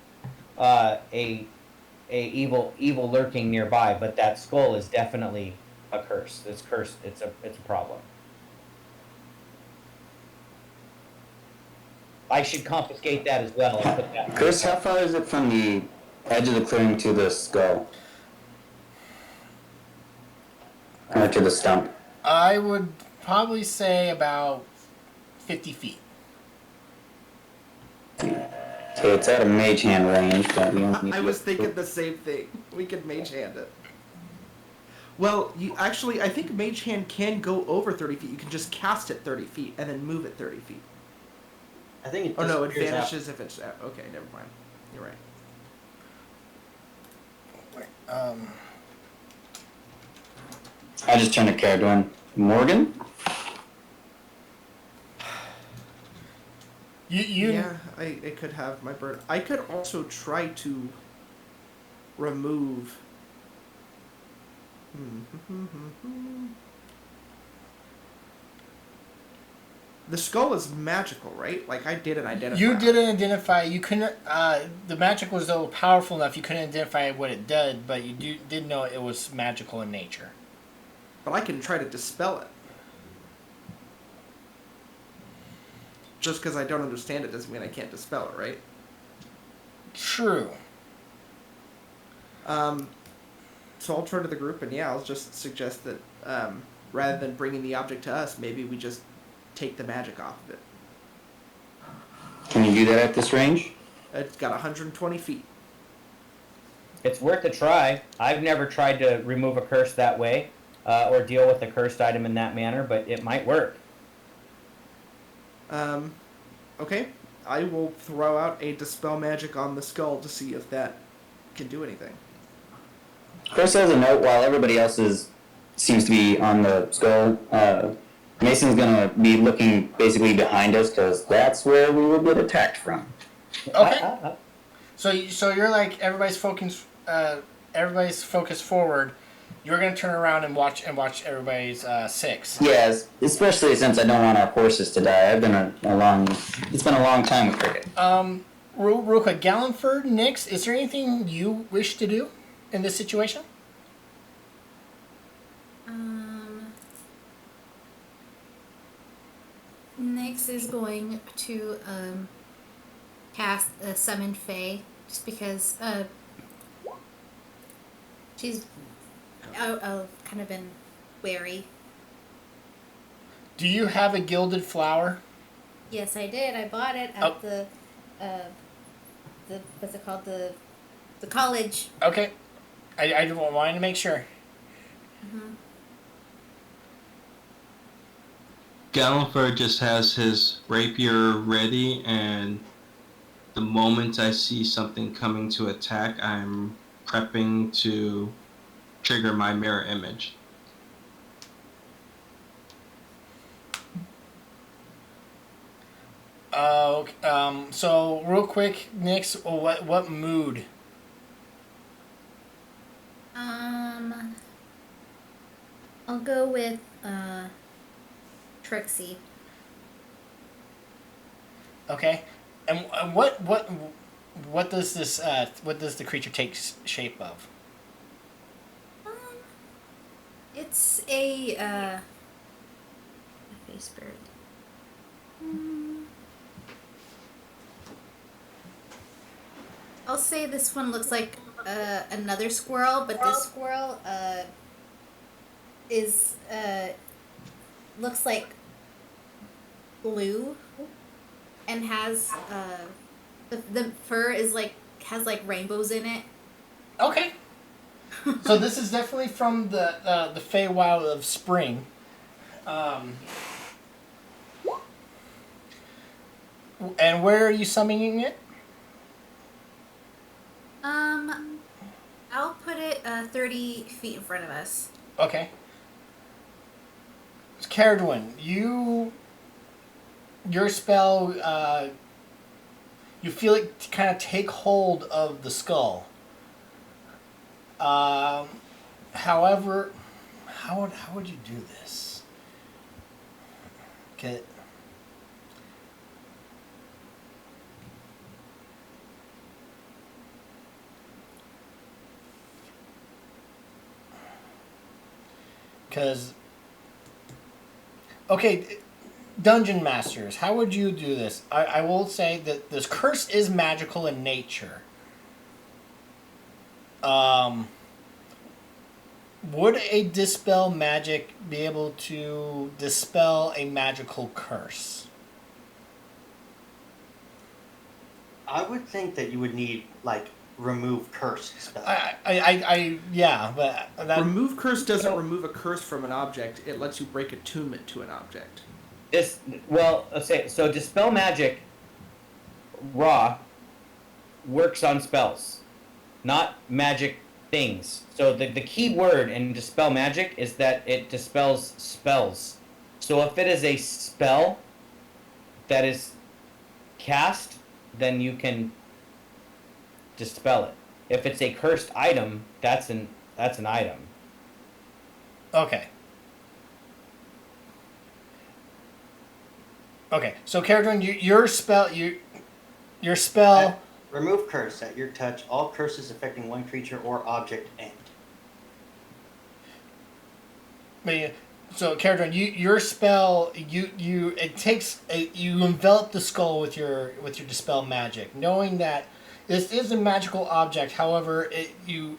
a evil lurking nearby, but that skull is definitely a curse. It's cursed. It's a problem. I should confiscate that as well. And put that. Chris, how far is it from the edge of the clearing to the skull? Or to the stump? I would probably say about 50 feet. Okay, it's out of mage hand range, but we don't need I to- was thinking the same thing. We could mage hand it. Well, I think mage hand can go over 30 feet. You can just cast it 30 feet and then move it 30 feet. I think it Oh no, it disappears out. vanishes if it's okay. Never mind. You're right. I just turned to Caradwin. Morgan? Yeah, I could have my bird. I could also try to remove. The skull is magical, right? Like I didn't identify. You didn't identify. You couldn't. The magic was though powerful enough. You couldn't identify what it did, but you did know it was magical in nature. But I can try to dispel it. Just because I don't understand it doesn't mean I can't dispel it, right? True. So I'll turn to the group and I'll just suggest that rather than bringing the object to us, maybe we just take the magic off of it. Can you do that at this range? It's got 120 feet. It's worth a try. I've never tried to remove a curse that way. or deal with a cursed item in that manner, but it might work. Okay. I will throw out a Dispel Magic on the skull to see if that can do anything. Chris has a note while everybody else seems to be on the skull. Mason's gonna be looking basically behind us because that's where we will get attacked from. Okay. So you're like everybody's focused forward. You're gonna turn around and watch everybody's six. Yes, especially since I don't want our horses to die. It's been a long time with cricket. Real quick, Gallenford, Nix, is there anything you wish to do in this situation? Nyx is going to cast a Summon Fae just because she's kind of been wary. Do you have a gilded flower? Yes, I did. I bought it at the what's it called, the college. Okay, I wanted to make sure. Mm-hmm. Gallenford just has his rapier ready, and the moment I see something coming to attack, I'm prepping to trigger my mirror image. So real quick, Nix, what mood? I'll go with Trixie. Okay, and what does this what does the creature take shape of? It's a Fae spirit. I'll say this one looks like another squirrel, but this squirrel is looks like blue and has the fur is has rainbows in it. Okay. So this is definitely from the Feywild of spring. And where are you summoning it? I'll put it 30 feet in front of us. Okay. Caradwin, your spell, you feel it kind of take hold of the skull. However, how would you do this? Okay. Because, okay, Dungeon Masters, how would you do this? I will say that this curse is magical in nature. Would a Dispel Magic be able to dispel a magical curse? I would think that you would need, remove curse spell. Yeah, but that... Remove curse doesn't remove a curse from an object. It lets you break attunement to an object. So Dispel Magic raw works on spells, not magic things. So the key word in Dispel Magic is that it dispels spells. So if it is a spell that is cast, then you can dispel it. If it's a cursed item, that's an item. Okay. Okay, so Caradwin, your spell. Remove curse. At your touch, all curses affecting one creature or object end. So Caradwin, your spell. You envelop the skull with your Dispel Magic, knowing that this is a magical object. However, your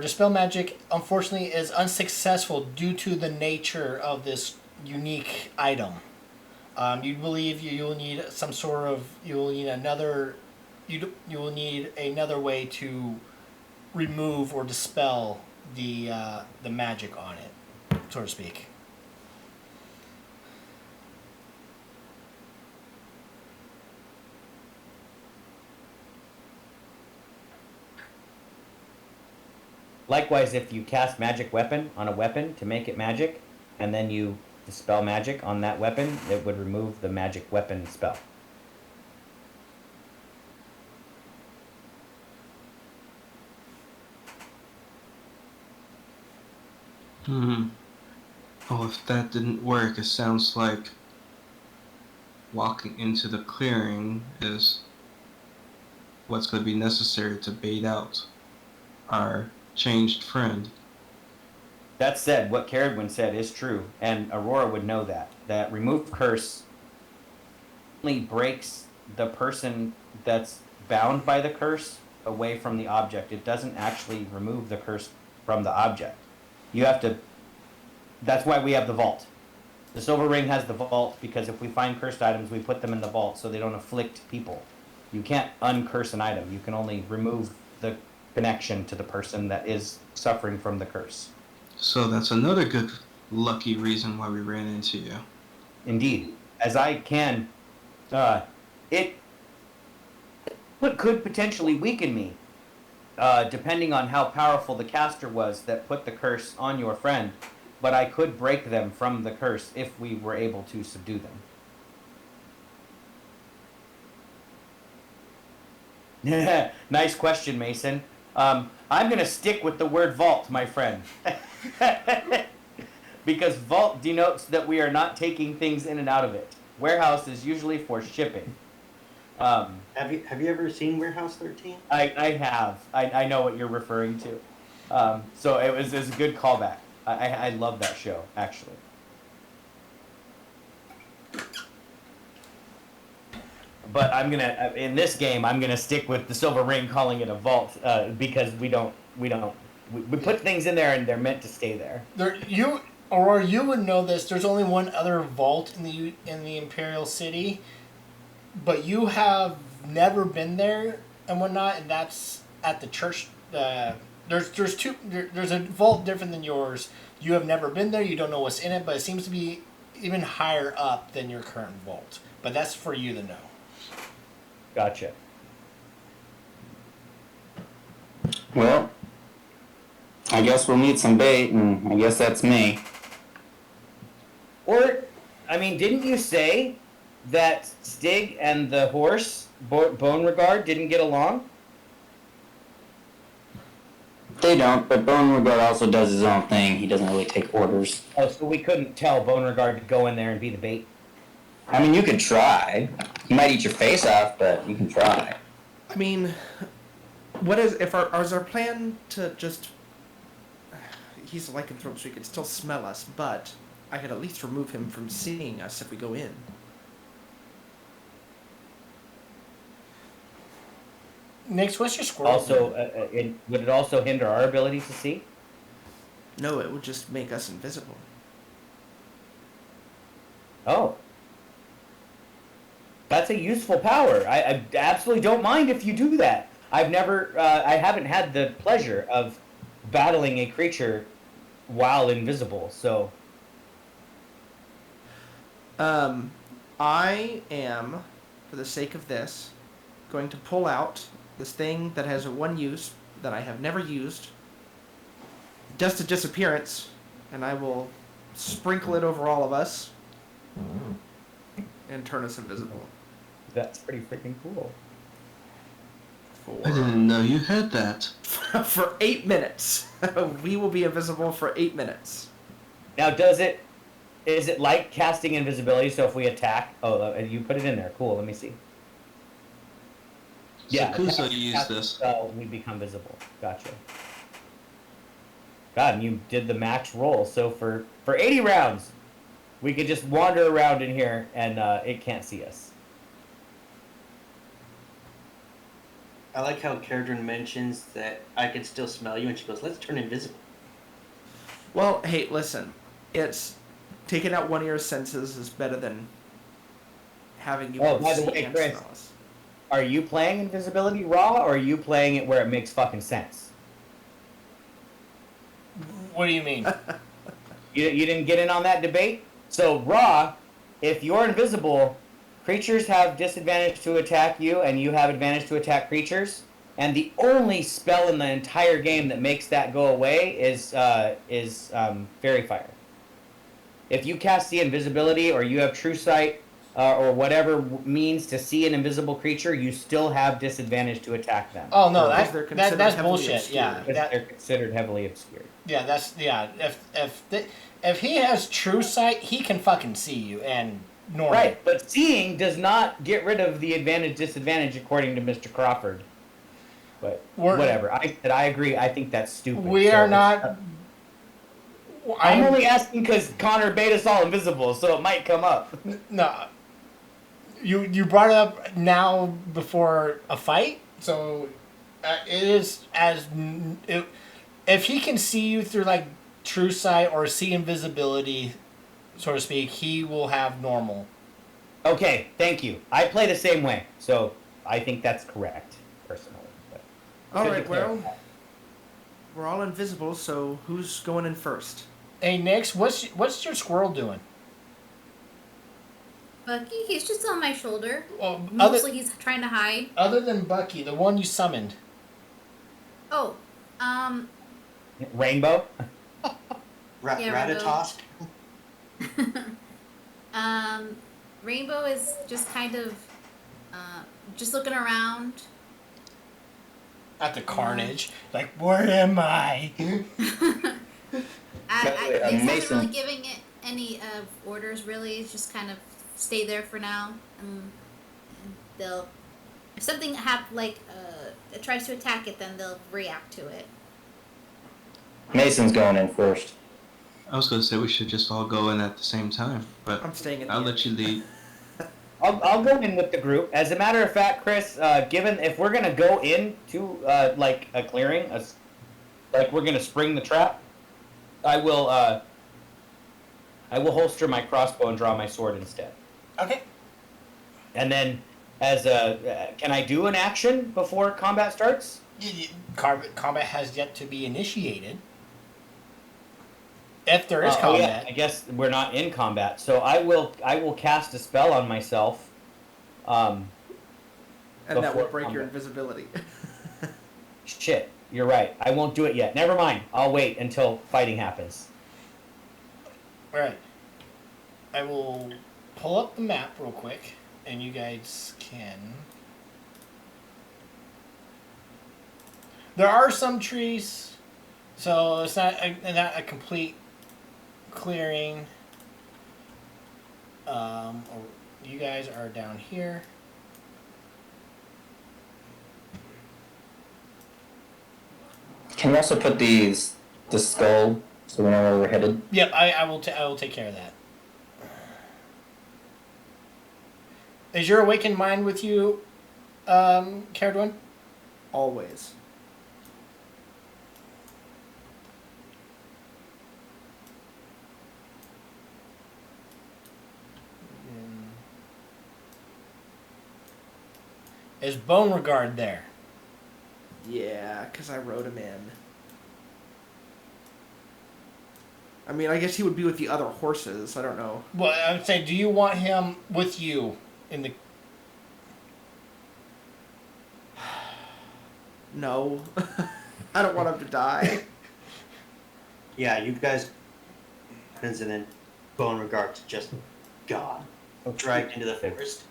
Dispel Magic, unfortunately, is unsuccessful due to the nature of this unique item. You believe you will need another way to remove or dispel the magic on it, so to speak. Likewise, if you cast magic weapon on a weapon to make it magic, and then you dispel magic on that weapon, it would remove the magic weapon spell. Oh, if that didn't work, it sounds like walking into the clearing is what's going to be necessary to bait out our changed friend. That said, what Caradwin said is true, and Aurora would know that. That remove curse only breaks the person that's bound by the curse away from the object. It doesn't actually remove the curse from the object. You have to... That's why we have the vault. The Silver Ring has the vault because if we find cursed items, we put them in the vault so they don't afflict people. You can't uncurse an item. You can only remove the connection to the person that is suffering from the curse. So that's another good lucky reason why we ran into you. Indeed. As I can... it could potentially weaken me, depending on how powerful the caster was that put the curse on your friend. But I could break them from the curse if we were able to subdue them. Nice question, Mason. I'm going to stick with the word vault, my friend. Because vault denotes that we are not taking things in and out of it. Warehouse is usually for shipping. Have you ever seen Warehouse 13? I have. I know what you're referring to. So it was a good callback. I love that show, actually. But I'm gonna in this game I'm gonna stick with the Silver Ring, calling it a vault because we put things in there and they're meant to stay there. You would know this. There's only one other vault in the Imperial City, but you have never been there and whatnot, and that's at the church. There's two. There's a vault different than yours. You have never been there. You don't know what's in it, but it seems to be even higher up than your current vault. But that's for you to know. Gotcha. Well, I guess we'll need some bait, and I guess that's me. Or, I mean, didn't you say that Stig and the horse, Beauregard, didn't get along? They don't, but Beauregard also does his own thing. He doesn't really take orders. Oh, so we couldn't tell Beauregard to go in there and be the bait? I mean, you could try. You might eat your face off, but you can try. I mean, what is our plan to just? He's a lycanthrope, so he could still smell us, but I could at least remove him from seeing us if we go in. Next, what's your squirrel? Also, would it also hinder our ability to see? No, it would just make us invisible. Oh. That's a useful power. I absolutely don't mind if you do that. I haven't had the pleasure of battling a creature while invisible, so... I am, for the sake of this, going to pull out this thing that has a one use that I have never used, Dust of Disappearance, and I will sprinkle it over all of us and turn us invisible. That's pretty freaking cool. I didn't know you had that. For 8 minutes. We will be invisible for 8 minutes. Now, is it like casting invisibility, so if we attack... Oh, you put it in there. Cool, let me see. Yeah, Sakusa used this. We become visible. Gotcha. God, and you did the max roll. So for 80 rounds, we could just wander around in here and it can't see us. I like how Caradwin mentions that I can still smell you, and she goes, "Let's turn invisible." Well, hey, listen. It's taking out one of your senses is better than having you Oh, by the see way, and Chris. smell us. Are you playing invisibility raw, or are you playing it where it makes fucking sense? What do you mean? You didn't get in on that debate? So, Raw, if you're invisible, creatures have disadvantage to attack you, and you have advantage to attack creatures. And the only spell in the entire game that makes that go away is Fairy Fire. If you cast the invisibility, or you have True Sight, or whatever means to see an invisible creature, you still have disadvantage to attack them. Oh no, Because they're considered that's heavily bullshit. obscured. Yeah, Because they're considered heavily obscured. yeah, that's yeah. If he has true sight, he can fucking see you and normal. Right, but seeing does not get rid of the advantage disadvantage according to Mr. Crawford. But whatever. I agree. I think that's stupid. We are not. I'm only asking because Connor made us all invisible, so it might come up. No. You brought it up now before a fight, so it is if he can see you through like true sight or see invisibility, so to speak, he will have normal. Okay, thank you. I play the same way, so I think that's correct, personally. But All good right, to well, clarify. we're all invisible, so who's going in first? Hey Nix, what's your squirrel doing? Bucky, he's just on my shoulder. Well, Mostly he's trying to hide. other than Bucky, the one you summoned. Oh, Rainbow? Yeah, Ratatosk? Rainbow is just kind of, just looking around. At the carnage, like where am I? Nix Mason. isn't really giving it any orders, really. It's just kind of stay there for now. And they'll, if something it tries to attack it, then they'll react to it. Mason's going in first. I was gonna say we should just all go in at the same time, but I'm staying at the I'll end. let you lead. I'll go in with the group. As a matter of fact, Chris, given if we're gonna go into like a clearing, like we're gonna spring the trap, I will holster my crossbow and draw my sword instead. Okay. And then, can I do an action before combat starts? Combat has yet to be initiated. If there is Oh, combat. yeah, I guess we're not in combat, so I will cast a spell on myself. And that will before break your combat. invisibility. Shit, you're right. I won't do it yet. Never mind. I'll wait until fighting happens. Alright. I will pull up the map real quick, and you guys can. There are some trees, so it's not a complete clearing. You guys are down here. Can you also put the skull so we know where we're headed? Yep, I will take care of that. Is your awakened mind with you, Caradwin? Always. Is Beauregard there? Yeah, because I wrote him in. I mean, I guess he would be with the other horses. I don't know. Well, I would say, do you want him with you in the? No. I don't want him to die. Yeah, you guys. And then Beauregard's just gone. Dragged into the forest.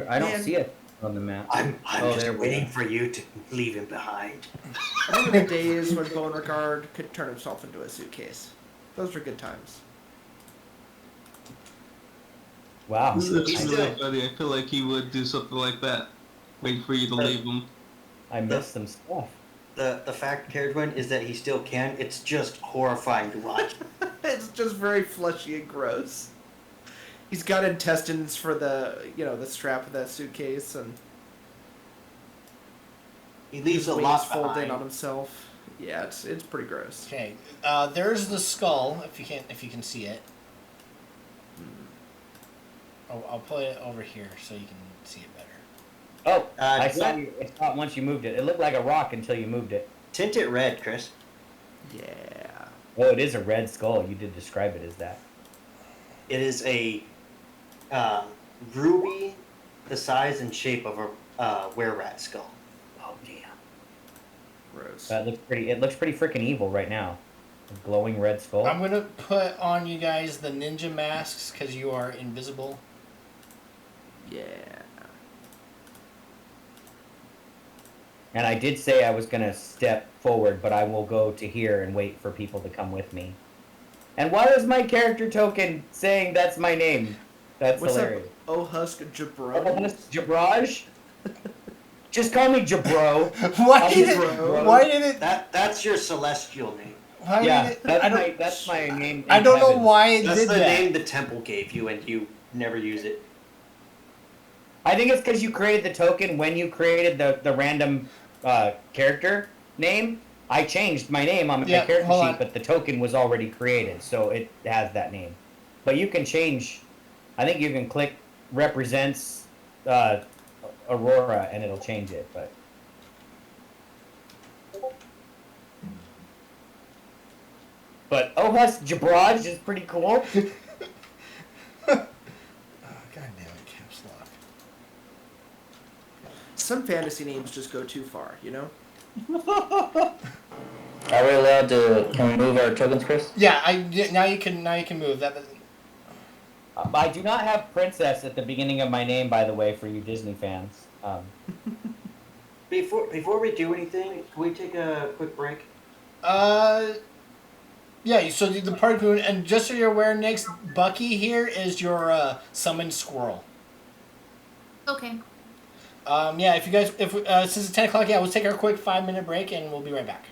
I don't Man. see it on the map. I'm Oh, just there we waiting go. for you to leave him behind. Remember the days when Beauregard could turn himself into a suitcase? Those were good times. Wow. That's He's really still- funny. I feel like he would do something like that. Wait for you to leave him. I missed some stuff. The fact, Caradwin, is that he still can. It's just horrifying to watch. It's just very fleshy and gross. He's got intestines for the strap of that suitcase, and He leaves his a wings lot fold in behind. on himself. Yeah, it's pretty gross. Okay, there's the skull. If you can see it. I'll put it over here so you can see it better. Oh, I do saw it. you. I saw it once you moved it. It looked like a rock until you moved it. Tint it red, Chris. Yeah. Oh, it is a red skull. You did describe it as that. It is a ruby, the size and shape of a were-rat skull. Oh yeah. Gross. That looks pretty. It looks pretty freaking evil right now. A glowing red skull. I'm gonna put on you guys the ninja masks because you are invisible. Yeah. And I did say I was gonna step forward, but I will go to here and wait for people to come with me. And why is my character token saying that's my name? That's What's hilarious. up, Oh Husk Jabron? Oh, this Jabraj? Just call me Jabro. Why I'll did just it? bro. Why did it? That's your celestial name. Why Yeah, did it? that's my name. I in don't know heaven. why it That's did the that. name the temple gave you, and you never use it. I think it's because you created the token when you created the random character name. I changed my name on my Yeah, character hold sheet, on. but the token was already created, so it has that name. But you can change. I think you can click represents Aurora, and it'll change it. But Ohus Jabraj is pretty cool. Oh, God damn it, caps lock. Some fantasy names just go too far, you know? Are we allowed to? Can we move our tokens, Chris? Yeah, now you can move that. I do not have princess at the beginning of my name, by the way, for you Disney fans. Before we do anything, can we take a quick break? Yeah. So the party moon, and just so you're aware, next Bucky here is your summoned squirrel. Okay. Yeah. If you guys, since it's 10 o'clock, yeah, we'll take our quick 5-minute break, and we'll be right back.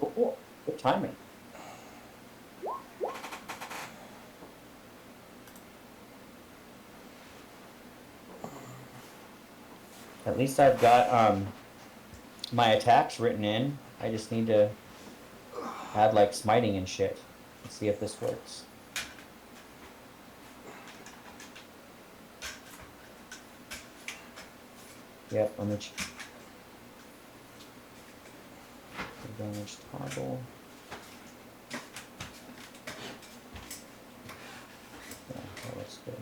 Oh, good timing. At least I've got my attacks written in. I just need to add like smiting and shit. Let's see if this works. Yep, let me advantage toggle. Yeah, that looks good.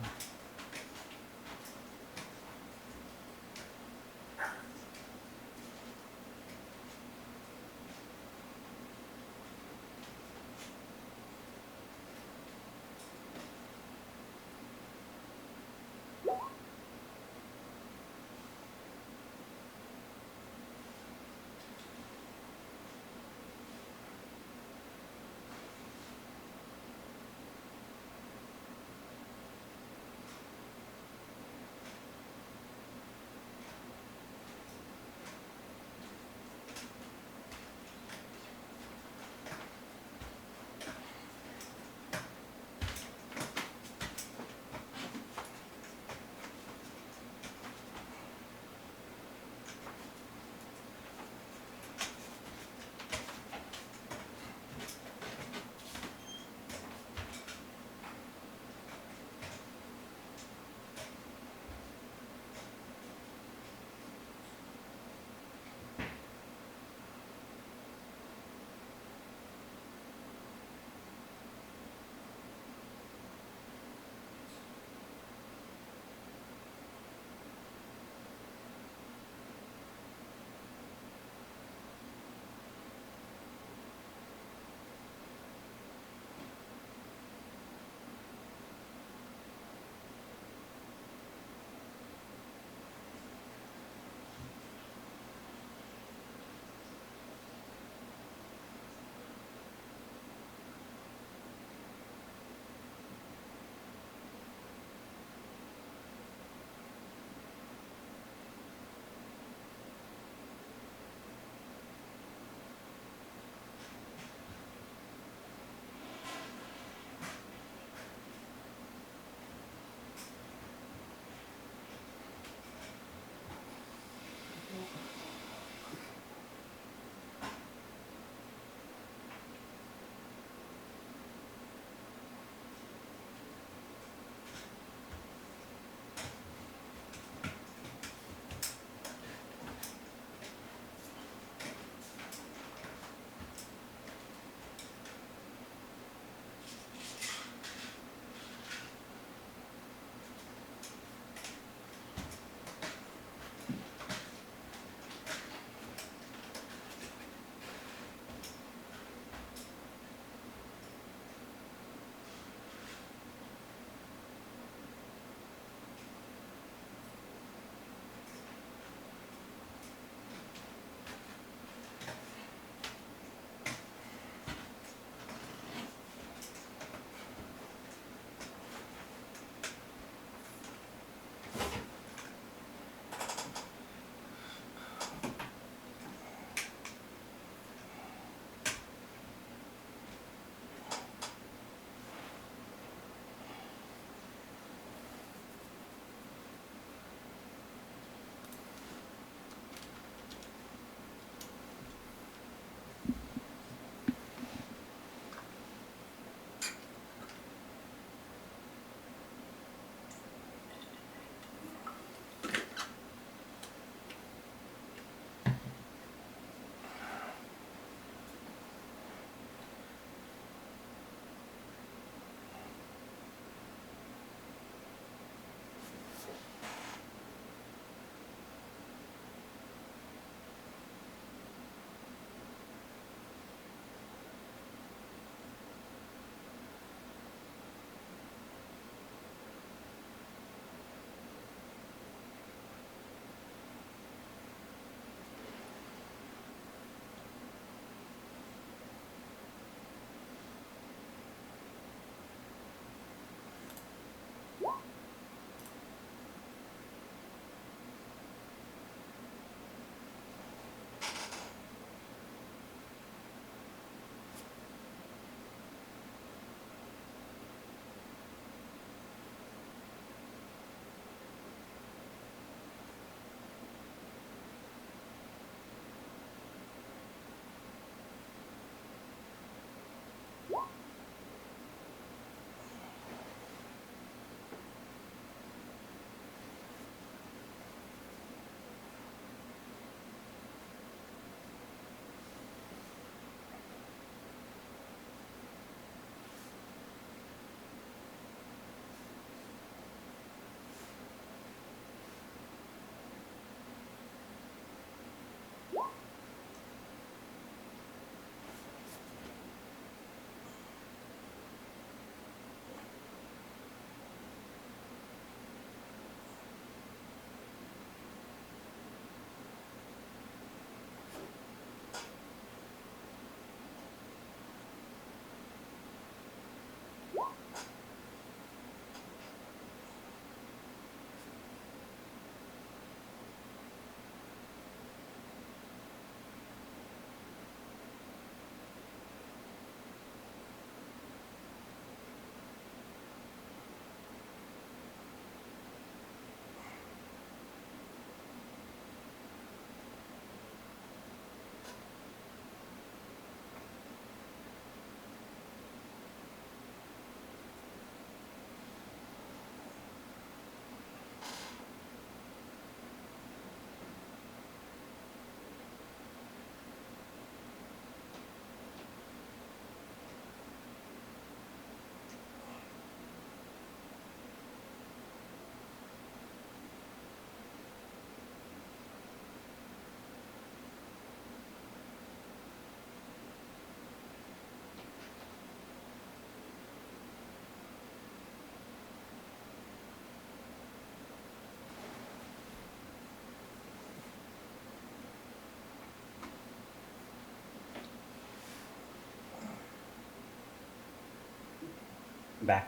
Back.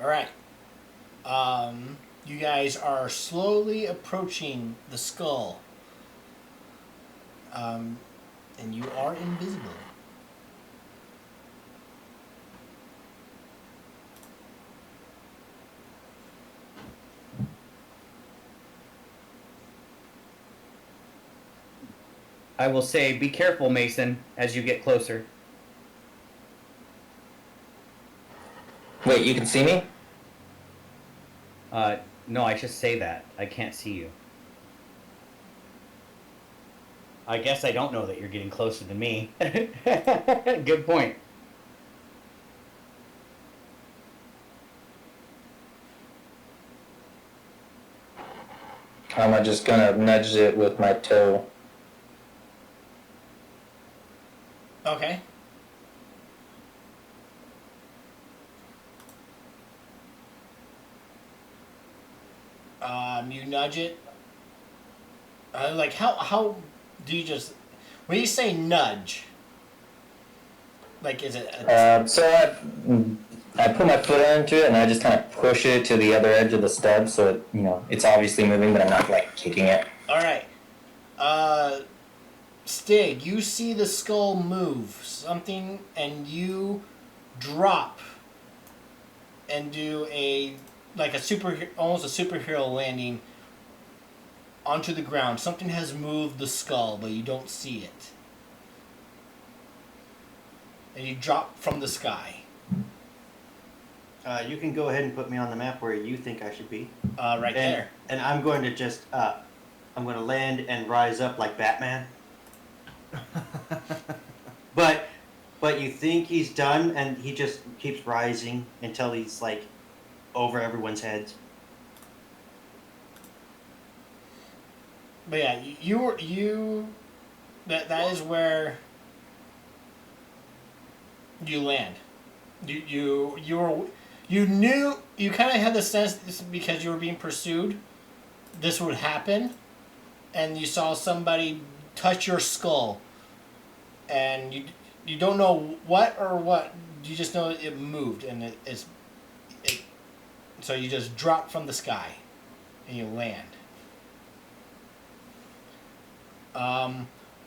All right. You guys are slowly approaching the skull. And you are invisible. I will say, be careful, Mason, as you get closer. Wait, you can see me? No, I just say that. I can't see you. I guess I don't know that you're getting closer than me. Good point. I'm just gonna nudge it with my toe. Okay. You nudge it. Like how do you just when you say nudge? Like is it? I put my foot into it and I just kind of push it to the other edge of the stub, so it, it's obviously moving, but I'm not like kicking it. All right. Stig, you see the skull move something, and you drop and do almost a superhero landing onto the ground. Something has moved the skull, but you don't see it. And you drop from the sky. You can go ahead and put me on the map where you think I should be. Right there. And I'm going to just, I'm going to land and rise up like Batman. But you think he's done, and he just keeps rising until he's like over everyone's heads. But yeah, that is where you land. You knew, you kind of had the sense because you were being pursued, this would happen, and you saw somebody touch your skull, and you don't know what or what, you just know it moved, and so you just drop from the sky, and you land.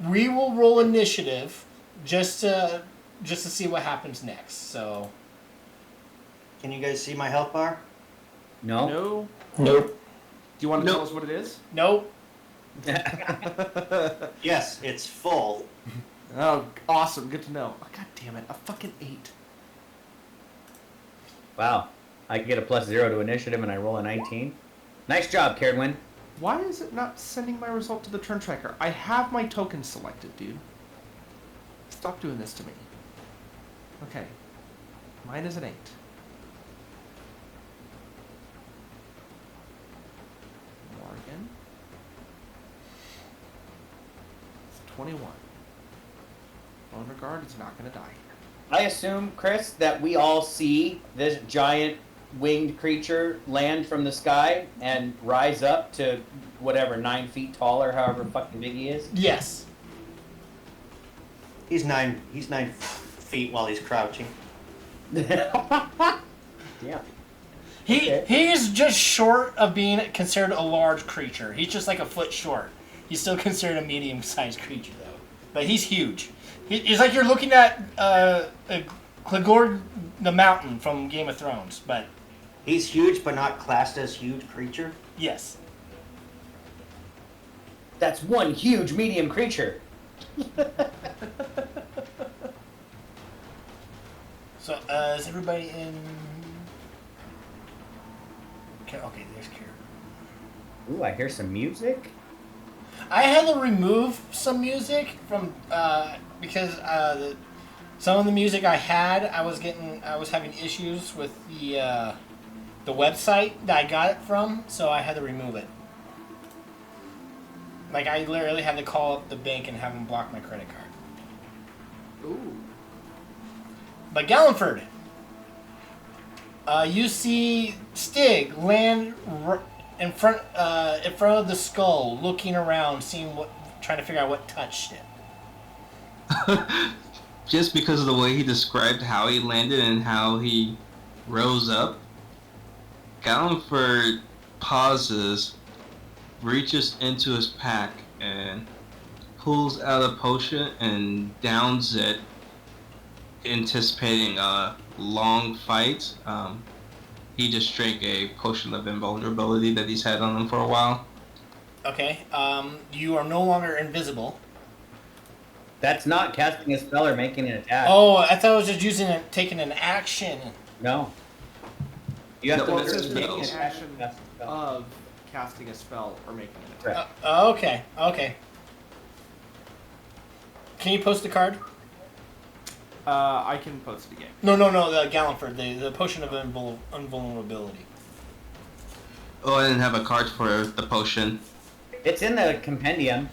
We will roll initiative just to see what happens next. So, can you guys see my health bar? No. No. Nope. Do you want to Nope. tell us what it is? nope. Yes, it's full. Oh, awesome. Good to know. Oh, God damn it. A fucking 8. Wow. I get a +0 to initiative and I roll a 19. Nice job, Caradwin. Why is it not sending my result to the turn tracker? I have my token selected, dude. Stop doing this to me. Okay. Mine is an 8. Morgan. It's 21. Bone Regard is not going to die here. I assume, Chris, that we all see this giant winged creature land from the sky and rise up to whatever, 9 feet tall or however fucking big he is. Yes. He's 9 feet while he's crouching. Yeah. He's just short of being considered a large creature. He's just like a foot short. He's still considered a medium-sized creature, though. But he's huge. It's like you're looking at Clegord the Mountain from Game of Thrones, but... He's huge, but not classed as huge creature. Yes. That's one huge medium creature. So, is everybody in... Okay, there's Kira. Ooh, I hear some music. I had to remove some music from because some of the music I had, I was having issues with the website that I got it from, so I had to remove it. Like I literally had to call up the bank and have them block my credit card. Ooh. But Gallenford, You see Stig land in front of the skull, looking around, trying to figure out what touched it. Just because of the way he described how he landed and how he rose up, Galliford pauses, reaches into his pack, and pulls out a potion and downs it, anticipating a long fight. He just drank a potion of invulnerability that he's had on him for a while. Okay. You are no longer invisible. That's not casting a spell or making an attack. Oh, I thought I was just taking an action. No. You have No, to it's It's just make taking an an action. action Cast a spell. of casting a spell or making an attack. Correct. Okay. Can you post the card? I can post it again. No, the Galliford, the potion of invulnerability. Oh, I didn't have a card for the potion. It's in the compendium.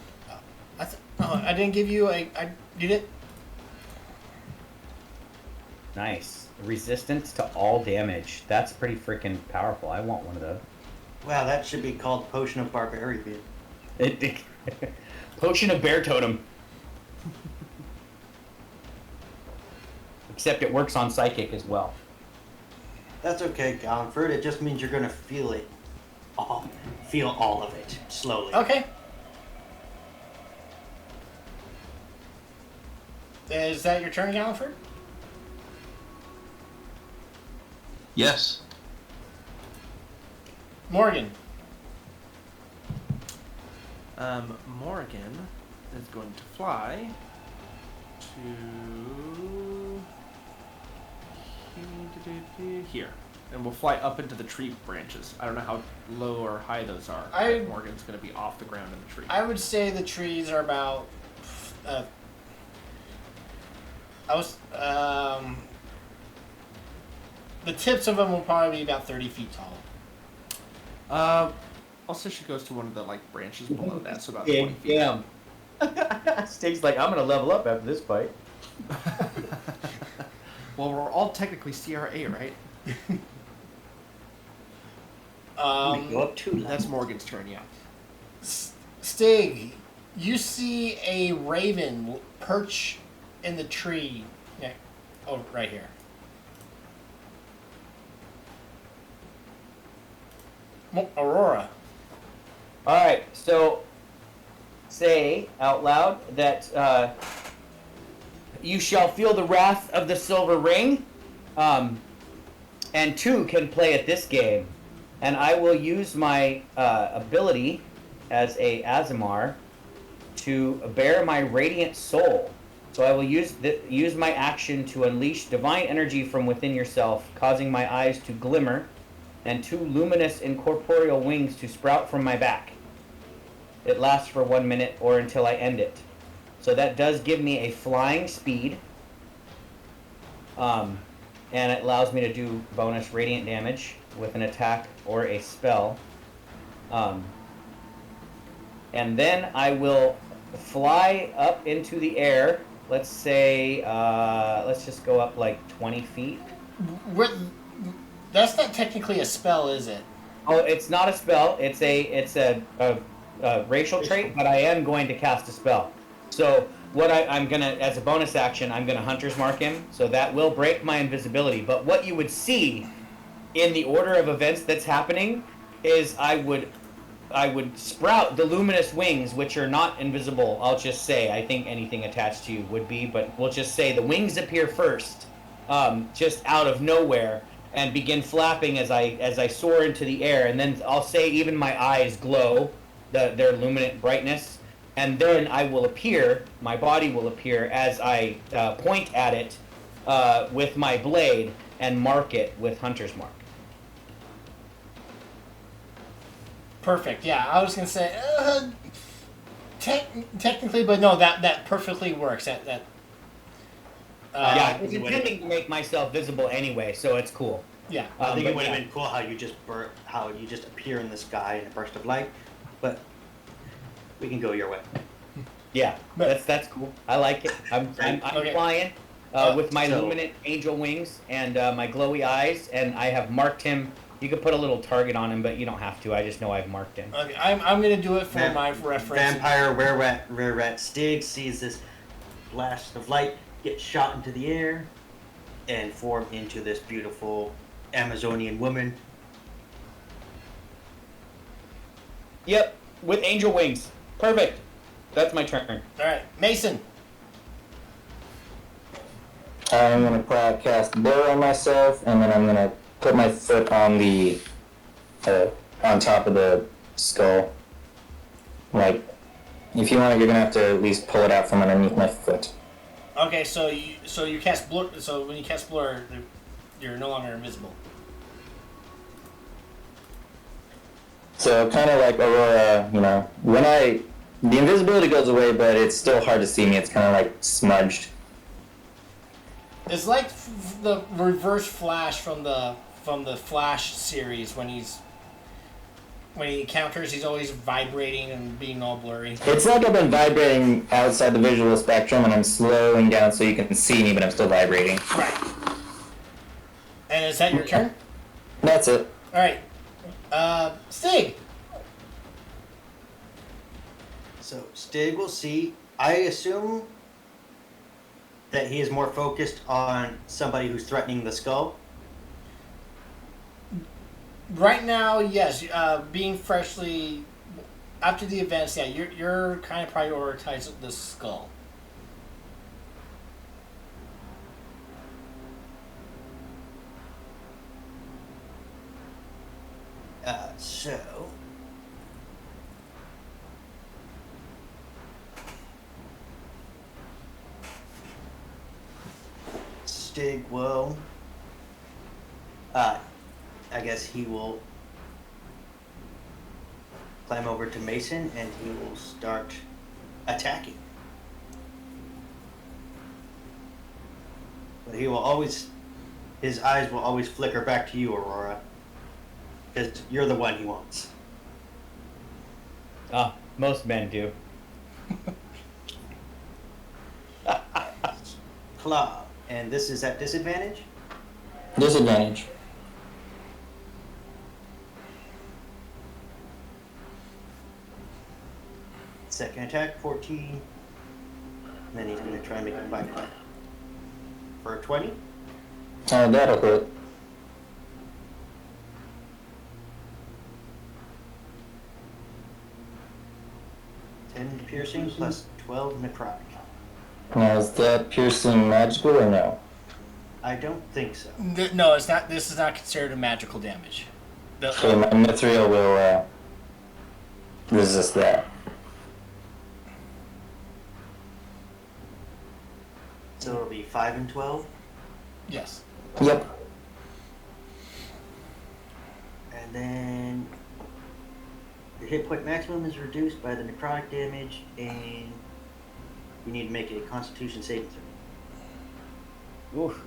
I didn't give you I did it. Nice. Resistance to all damage. That's pretty freaking powerful. I want one of those. Wow, that should be called Potion of Barbarian. Potion of Bear Totem. Except it works on psychic as well. That's okay, Galliford. It just means you're gonna feel it. Feel all of it slowly. Okay. Is that your turn, Galliford? Yes. Morgan. Morgan is going to fly to here, and we'll fly up into the tree branches. I don't know how low or high those are. But Morgan's going to be off the ground in the tree. I would say the trees are about. The tips of them will probably be about 30 feet tall. Also, she goes to one of the branches below that, so about 20 feet. Damn. Stig's like, I'm gonna level up after this fight. Well, we're all technically CRA, right? Go up 2 levels. That's Morgan's turn, yeah. Stig, you see a raven perch in the tree. Yeah. Oh, right here. Aurora. Alright, so say out loud that you shall feel the wrath of the silver ring, and 2 can play at this game. And I will use my ability as a Azamar to bear my radiant soul. So I will use my action to unleash divine energy from within yourself, causing my eyes to glimmer, and 2 luminous incorporeal wings to sprout from my back. It lasts for 1 minute or until I end it. So that does give me a flying speed, and it allows me to do bonus radiant damage with an attack or a spell. And then I will fly up into the air. Let's say, let's just go up 20 feet. That's not technically a spell, is it? Oh, it's not a spell. It's a racial trait, but I am going to cast a spell. So what I'm gonna, as a bonus action, I'm gonna Hunter's Mark him. So that will break my invisibility. But what you would see in the order of events that's happening is I would sprout the luminous wings, which are not invisible. I'll just say, I think anything attached to you would be, but we'll just say the wings appear first, just out of nowhere, and begin flapping as I soar into the air. And then I'll say even my eyes glow, their luminant brightness, and then I will appear. My body will appear as I point at it with my blade and mark it with Hunter's Mark. Perfect. Yeah, I was gonna say technically, but no, that perfectly works. Yeah, I was intending to make myself visible anyway, so it's cool. Yeah. I think it would have been cool how you just appear in the sky in a burst of light, but we can go your way. Yeah, that's cool. I like it. I'm Okay. flying. with my so- luminant angel wings and my glowy eyes, and I have marked him. You could put a little target on him, but you don't have to. I just know I've marked him. Okay, I'm gonna do it for my reference. Vampire were-rat Stig sees this blast of light get shot into the air and form into this beautiful Amazonian woman. Yep, with angel wings. Perfect. That's my turn. All right, Mason. I'm gonna cast Blur on myself, and then I'm gonna put my foot on the on top of the skull. Like, if you want it, you're gonna have to at least pull it out from underneath my foot. Okay, so you cast blur. So when you cast blur, you're no longer invisible. So kind of like Aurora, you know, the invisibility goes away, but it's still hard to see me. It's kind of like smudged. It's like the Reverse Flash from the Flash series when he encounters, he's always vibrating and being all blurry. It's like I've been vibrating outside the visual spectrum, and I'm slowing down so you can see me, but I'm still vibrating. Right. And is that your turn? That's it. All right. Stig. So Stig will see. I assume that he is more focused on somebody who's threatening the skull. Right now, yes. Being freshly after the events, yeah, you're kind of prioritizing the skull. So Stig will. I guess he will climb over to Mason and he will start attacking. But he will always, his eyes will always flicker back to you, Aurora. Because you're the one he wants. Ah, most men do. Claw. And this is at disadvantage? Disadvantage. Second attack, 14. And then he's going to try and make a bite for a 20. That'll hit. 10 piercing plus 12 necrotic. Now, is that piercing magical or no? I don't think so. No, it's not. This is not considered a magical damage. Okay, my mithril will resist that. So it'll be 5 and 12. Yes. Yep. And then your hit point maximum is reduced by the necrotic damage, and you need to make a Constitution saving throw. Oof.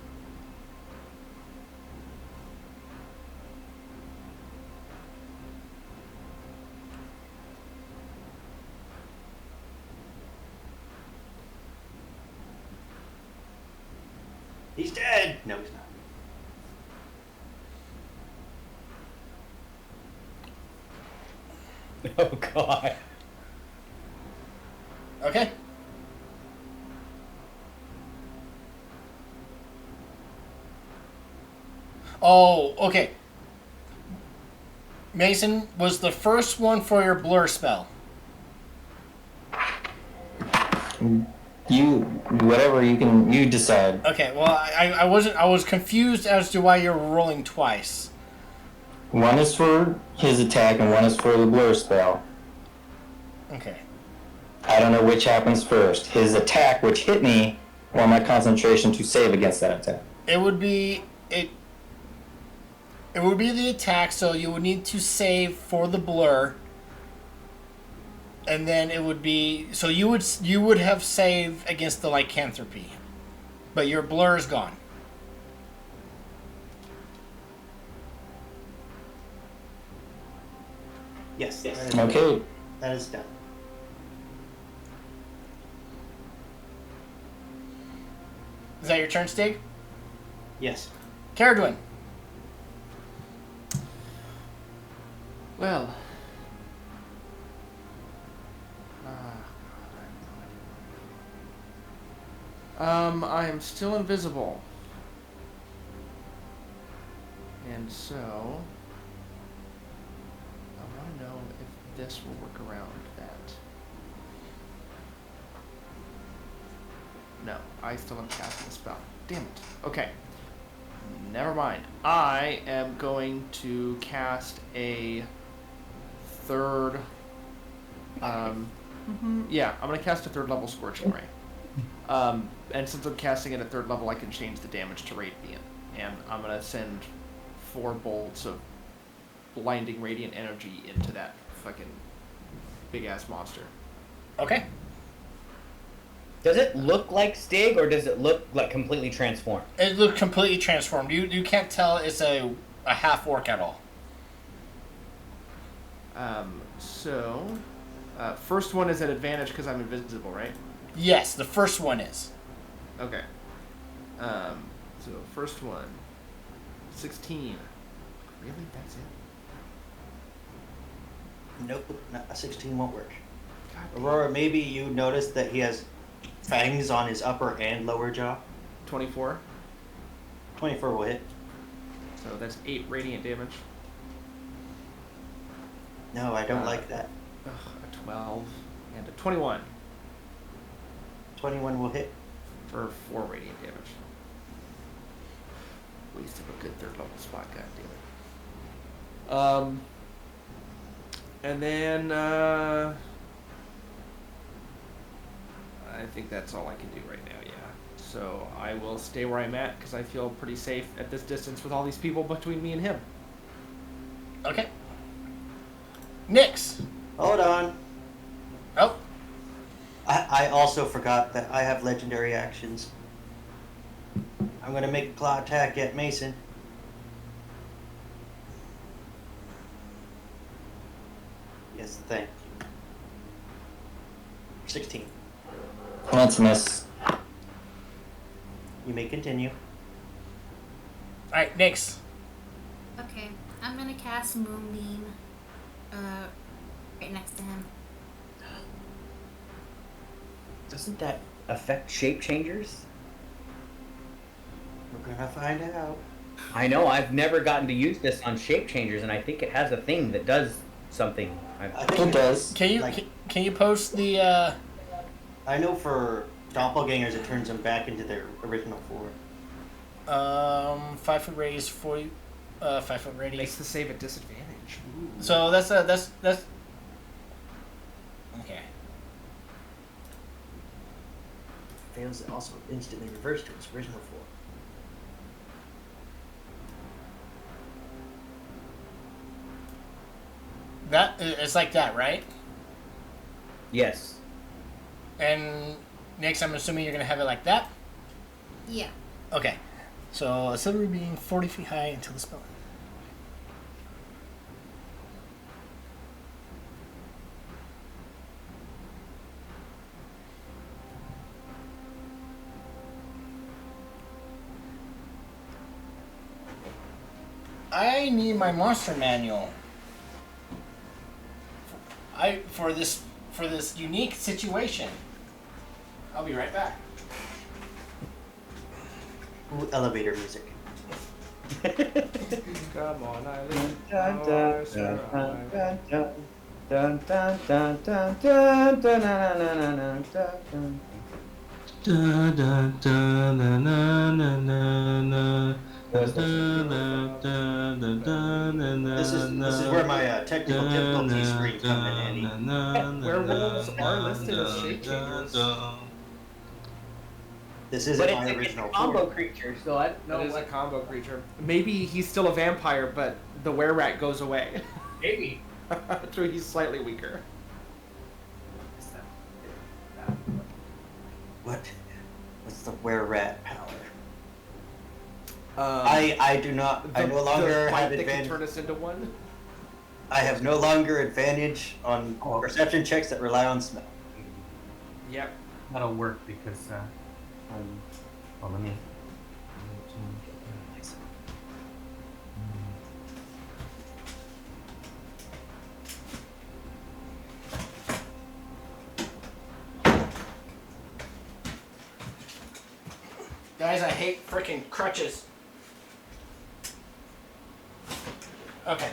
He's dead! No, he's not. Oh god. Okay. Oh, okay. Mason was the first one for your blur spell. You decide. Okay, well, I was confused as to why you're rolling twice. One is for his attack and one is for the blur spell. Okay. I don't know which happens first. His attack, which hit me, or my concentration to save against that attack. It would be the attack, so you would need to save for the blur. And then it would be so you would have saved against the lycanthropy. But your blur is gone. Yes. Okay. That is done. Is that your turn, Stig? Yes. Caradwin. Well. I am still invisible. And so, I want to know if this will work around that. No, I still am casting a spell. Damn it. Okay. Never mind. I am going to cast a third. Yeah, I'm going to cast a third level Scorching Ray. And since I'm casting it at third level, I can change the damage to Radiant. And I'm going to send 4 bolts of blinding Radiant energy into that fucking big-ass monster. Okay. Does it look like Stig, or does it look like completely transformed? It looked completely transformed. You can't tell it's a half orc at all. First one is at advantage because I'm invisible, right? Yes, the first one is. Okay. So first one, 16. Really? That's it? Nope, a 16 won't work. God damn. Aurora, maybe you noticed that he has fangs on his upper and lower jaw. 24. 24 will hit. So that's 8 radiant damage. No, I don't like that. A 12 and a 21 21 will hit. for 4 radiant damage. Waste of a good third level spot, goddammit. And then I think that's all I can do right now, yeah. So I will stay where I'm at because I feel pretty safe at this distance with all these people between me and him. Okay. Nyx. Hold on. Oh. I also forgot that I have legendary actions. I'm going to make a claw attack at Mason. Yes, thank you. 16. That's a miss. You may continue. Alright, Nyx. Okay, I'm gonna cast Moonbeam right next to him. Doesn't that affect shape changers? We're going to find out. I know, I've never gotten to use this on shape changers, and I think it has a thing that does something. I It think does. Can you Like- can you post the I know for doppelgangers it turns them back into their original form. 5 foot radius, 40 5 foot Makes radius. the save at disadvantage. Ooh. So that's okay. Fails to also instantly reverse to its original form. That it's like that, right? Yes. And Nyx, I'm assuming you're gonna have it like that. Yeah. Okay. So a silver being 40 feet high until the spell. I need my monster manual. For this unique situation. I'll be right back. Ooh, elevator music. Come on, Eileen. Dun, Oh, dun, I survive. dun, dun, dun, dun, dun, dun, dun, dun, dun, dun, dun, dun. Da da da na na na na na. Da da da da da na This is where my technical difficulty screen come in handy. Werewolves are listed as shape changers. This isn't But my it's original a combo form. creature, so I don't know It is a what. combo creature. Maybe he's still a vampire, but the were-rat goes away. Maybe. So he's slightly weaker. What's the were-rat power? Um, I do not. I no longer the fight have that can advantage. turn us into one. I have no longer advantage on perception checks that rely on smell. Yep. That'll work because Oh, let me. Guys, I hate freaking crutches. Okay.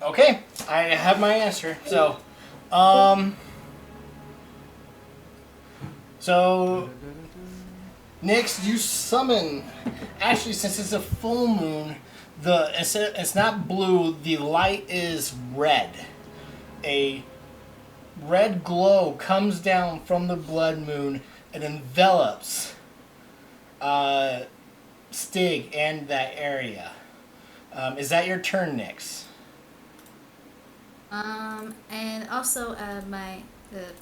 Okay, I have my answer. So, Nix, you summon. Actually, since it's a full moon, it's not blue. The light is red. A red glow comes down from the blood moon and envelops Stig and that area. Is that your turn, Nix? And also, the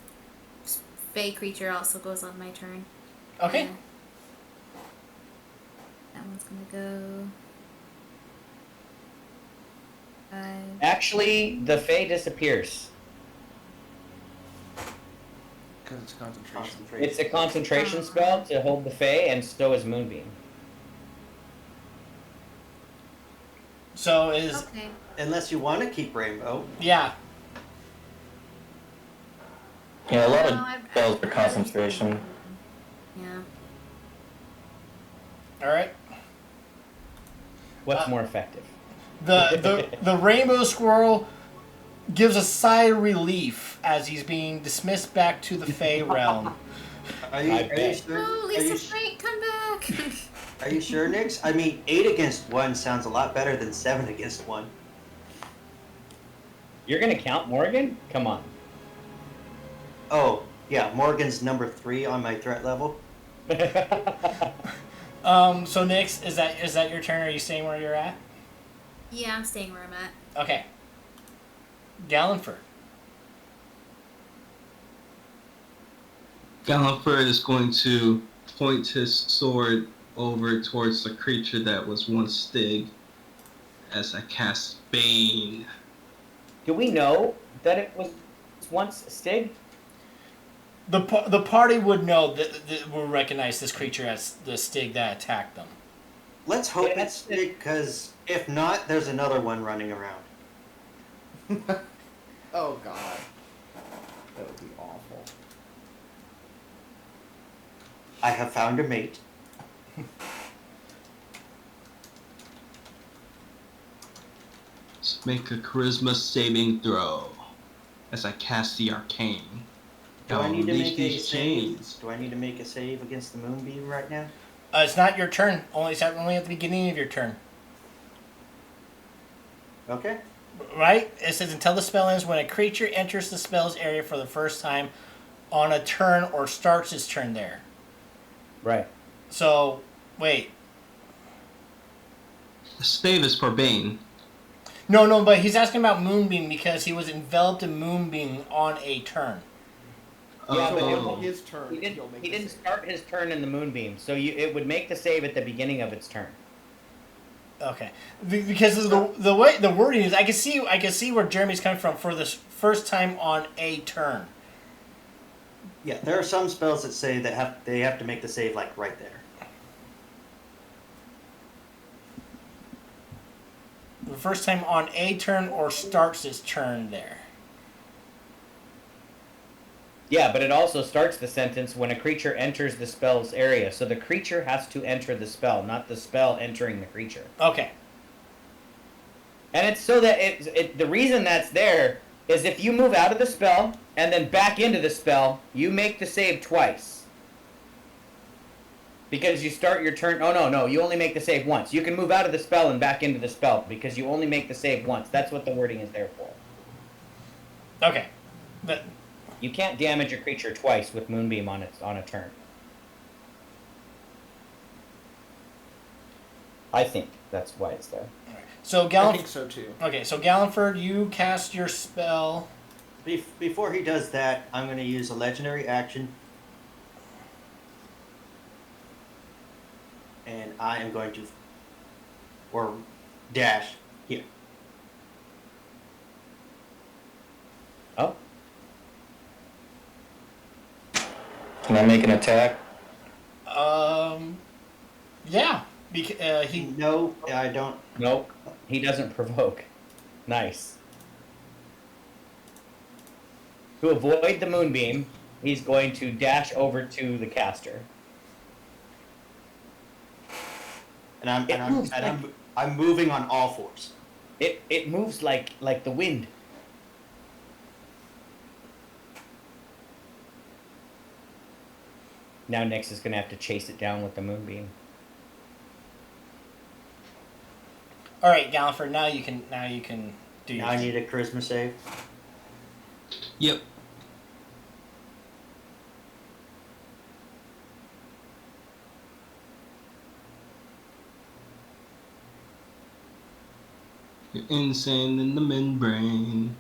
Fey creature also goes on my turn. Okay. That one's gonna go. Actually, the Fae disappears. Because it's concentration. It's a concentration spell to hold the Fae, and so is Moonbeam. So is Okay. Unless you want to keep Rainbow. yeah. Yeah, a lot No, of I've- spells for concentration. Yeah. All right. What's more effective? The rainbow squirrel gives a sigh of relief as he's being dismissed back to the Fey realm. Are you sure? Oh, Lisa Frank, come back! Are you sure, Nix? I mean, 8 against 1 sounds a lot better than 7 against 1. You're gonna count Morgan? Come on. Oh, yeah, Morgan's number 3 on my threat level. So Nix, is that your turn? Are you staying where you're at? Yeah, I'm staying where I'm at. Okay. Gallanford. Gallanford is going to point his sword over towards the creature that was once Stig as I cast Bane. Do we know that it was once Stig? The party would know that will recognize this creature as the Stig that attacked them. Let's hope Yeah, it's Stig, because if not, there's another one running around. Oh god. That would be awful. I have found a mate. Let's make a charisma saving throw as I cast the arcane. Do I need to Unleash make a these save? chains. Do I need to make a save against the Moonbeam right now? It's not your turn. It's only at the beginning of your turn. Okay. Right? It says until the spell ends, when a creature enters the spell's area for the first time on a turn or starts its turn there. Right. So, wait. The save is for Bane. No, but he's asking about Moonbeam because he was enveloped in Moonbeam on a turn. Yeah, So but on his turn, He he'll make didn't the save. start his turn in the Moonbeam, so it would make the save at the beginning of its turn. Okay, because of the way the wording is, I can see where Jeremy's coming from for this first time on a turn. Yeah, there are some spells that say that they have to make the save like right there. The first time on a turn or starts its turn there. Yeah, but it also starts the sentence when a creature enters the spell's area. So the creature has to enter the spell, not the spell entering the creature. Okay. And it's so that the reason that's there is if you move out of the spell and then back into the spell, you make the save twice. Because you start your turn. Oh, no, you only make the save once. You can move out of the spell and back into the spell because you only make the save once. That's what the wording is there for. Okay. But You can't damage a creature twice with Moonbeam on a turn. I think that's why it's there. So I think so too. Okay, so Gallenford, you cast your spell. Before he does that, I'm going to use a legendary action. And I am going to... Or dash here. Oh, Can I make an attack? Yeah. He No, I don't. nope. He doesn't provoke. Nice. To avoid the moonbeam, he's going to dash over to the caster. And I'm It moves I'm moving on all fours. It moves like the wind. Now Nyx is gonna have to chase it down with the moonbeam. All right, Gallenford. Now you can do Now your. I need a charisma save. Yep. You're insane in the membrane.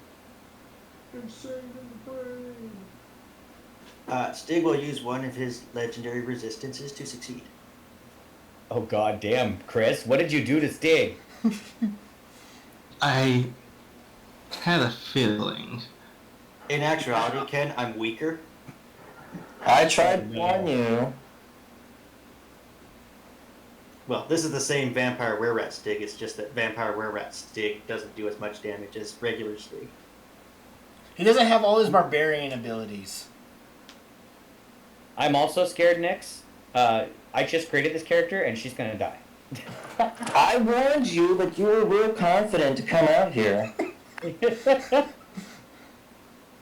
Stig will use one of his legendary resistances to succeed. Oh god damn, Chris, what did you do to Stig? I had a feeling. In actuality, Ken, I'm weaker. I tried to warn you. Well, this is the same vampire were-rat Stig. It's just that vampire were-rat Stig doesn't do as much damage as regular Stig. He doesn't have all his barbarian abilities. I'm also scared, Nyx. I just created this character and she's gonna die. I warned you, but you were real confident to come out here.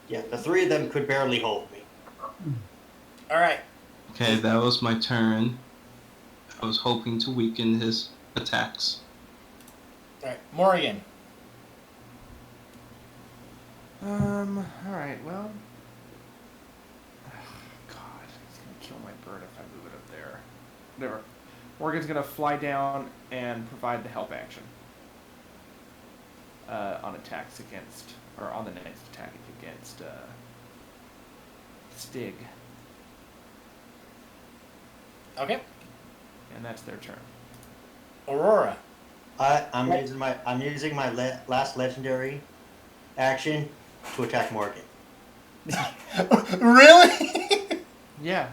Yeah, the three of them could barely hold me. All right. Okay, that was my turn. I was hoping to weaken his attacks. All right, Morgan. Alright, well. God, he's gonna kill my bird if I move it up there. Whatever. Morgan's gonna fly down and provide the help action. On attacks against, or on the next attack against, Stig. Okay. And that's their turn. Aurora. I'm using my last legendary action to attack Morgan. Really? Yeah.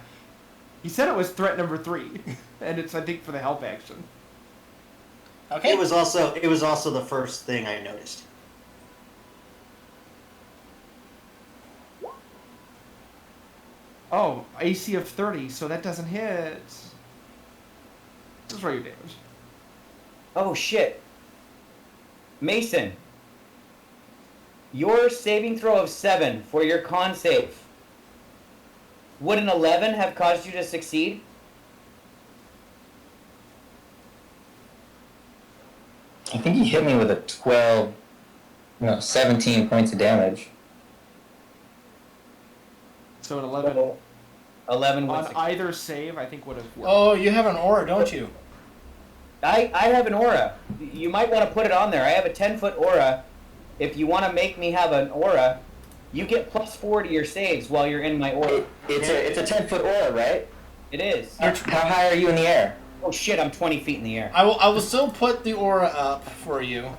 He said it was threat number 3. And it's, I think, for the help action. Okay. It was also the first thing I noticed. Oh, AC of 30, so that doesn't hit. Just roll your damage. Oh shit. Mason. Your saving throw of 7 for your con save. Would an 11 have caused you to succeed? I think he hit me with a 17 points of damage. So an 11 11 would on succeed. either save, I think would have worked. Oh, you have an aura, don't you? I have an aura. You might want to put it on there. I have a 10-foot aura. If you want to make me have an aura, you get +4 to your saves while you're in my aura. It's a 10-foot aura, right? It is. How high are you in the air? Oh shit, I'm 20 feet in the air. I will still put the aura up for you.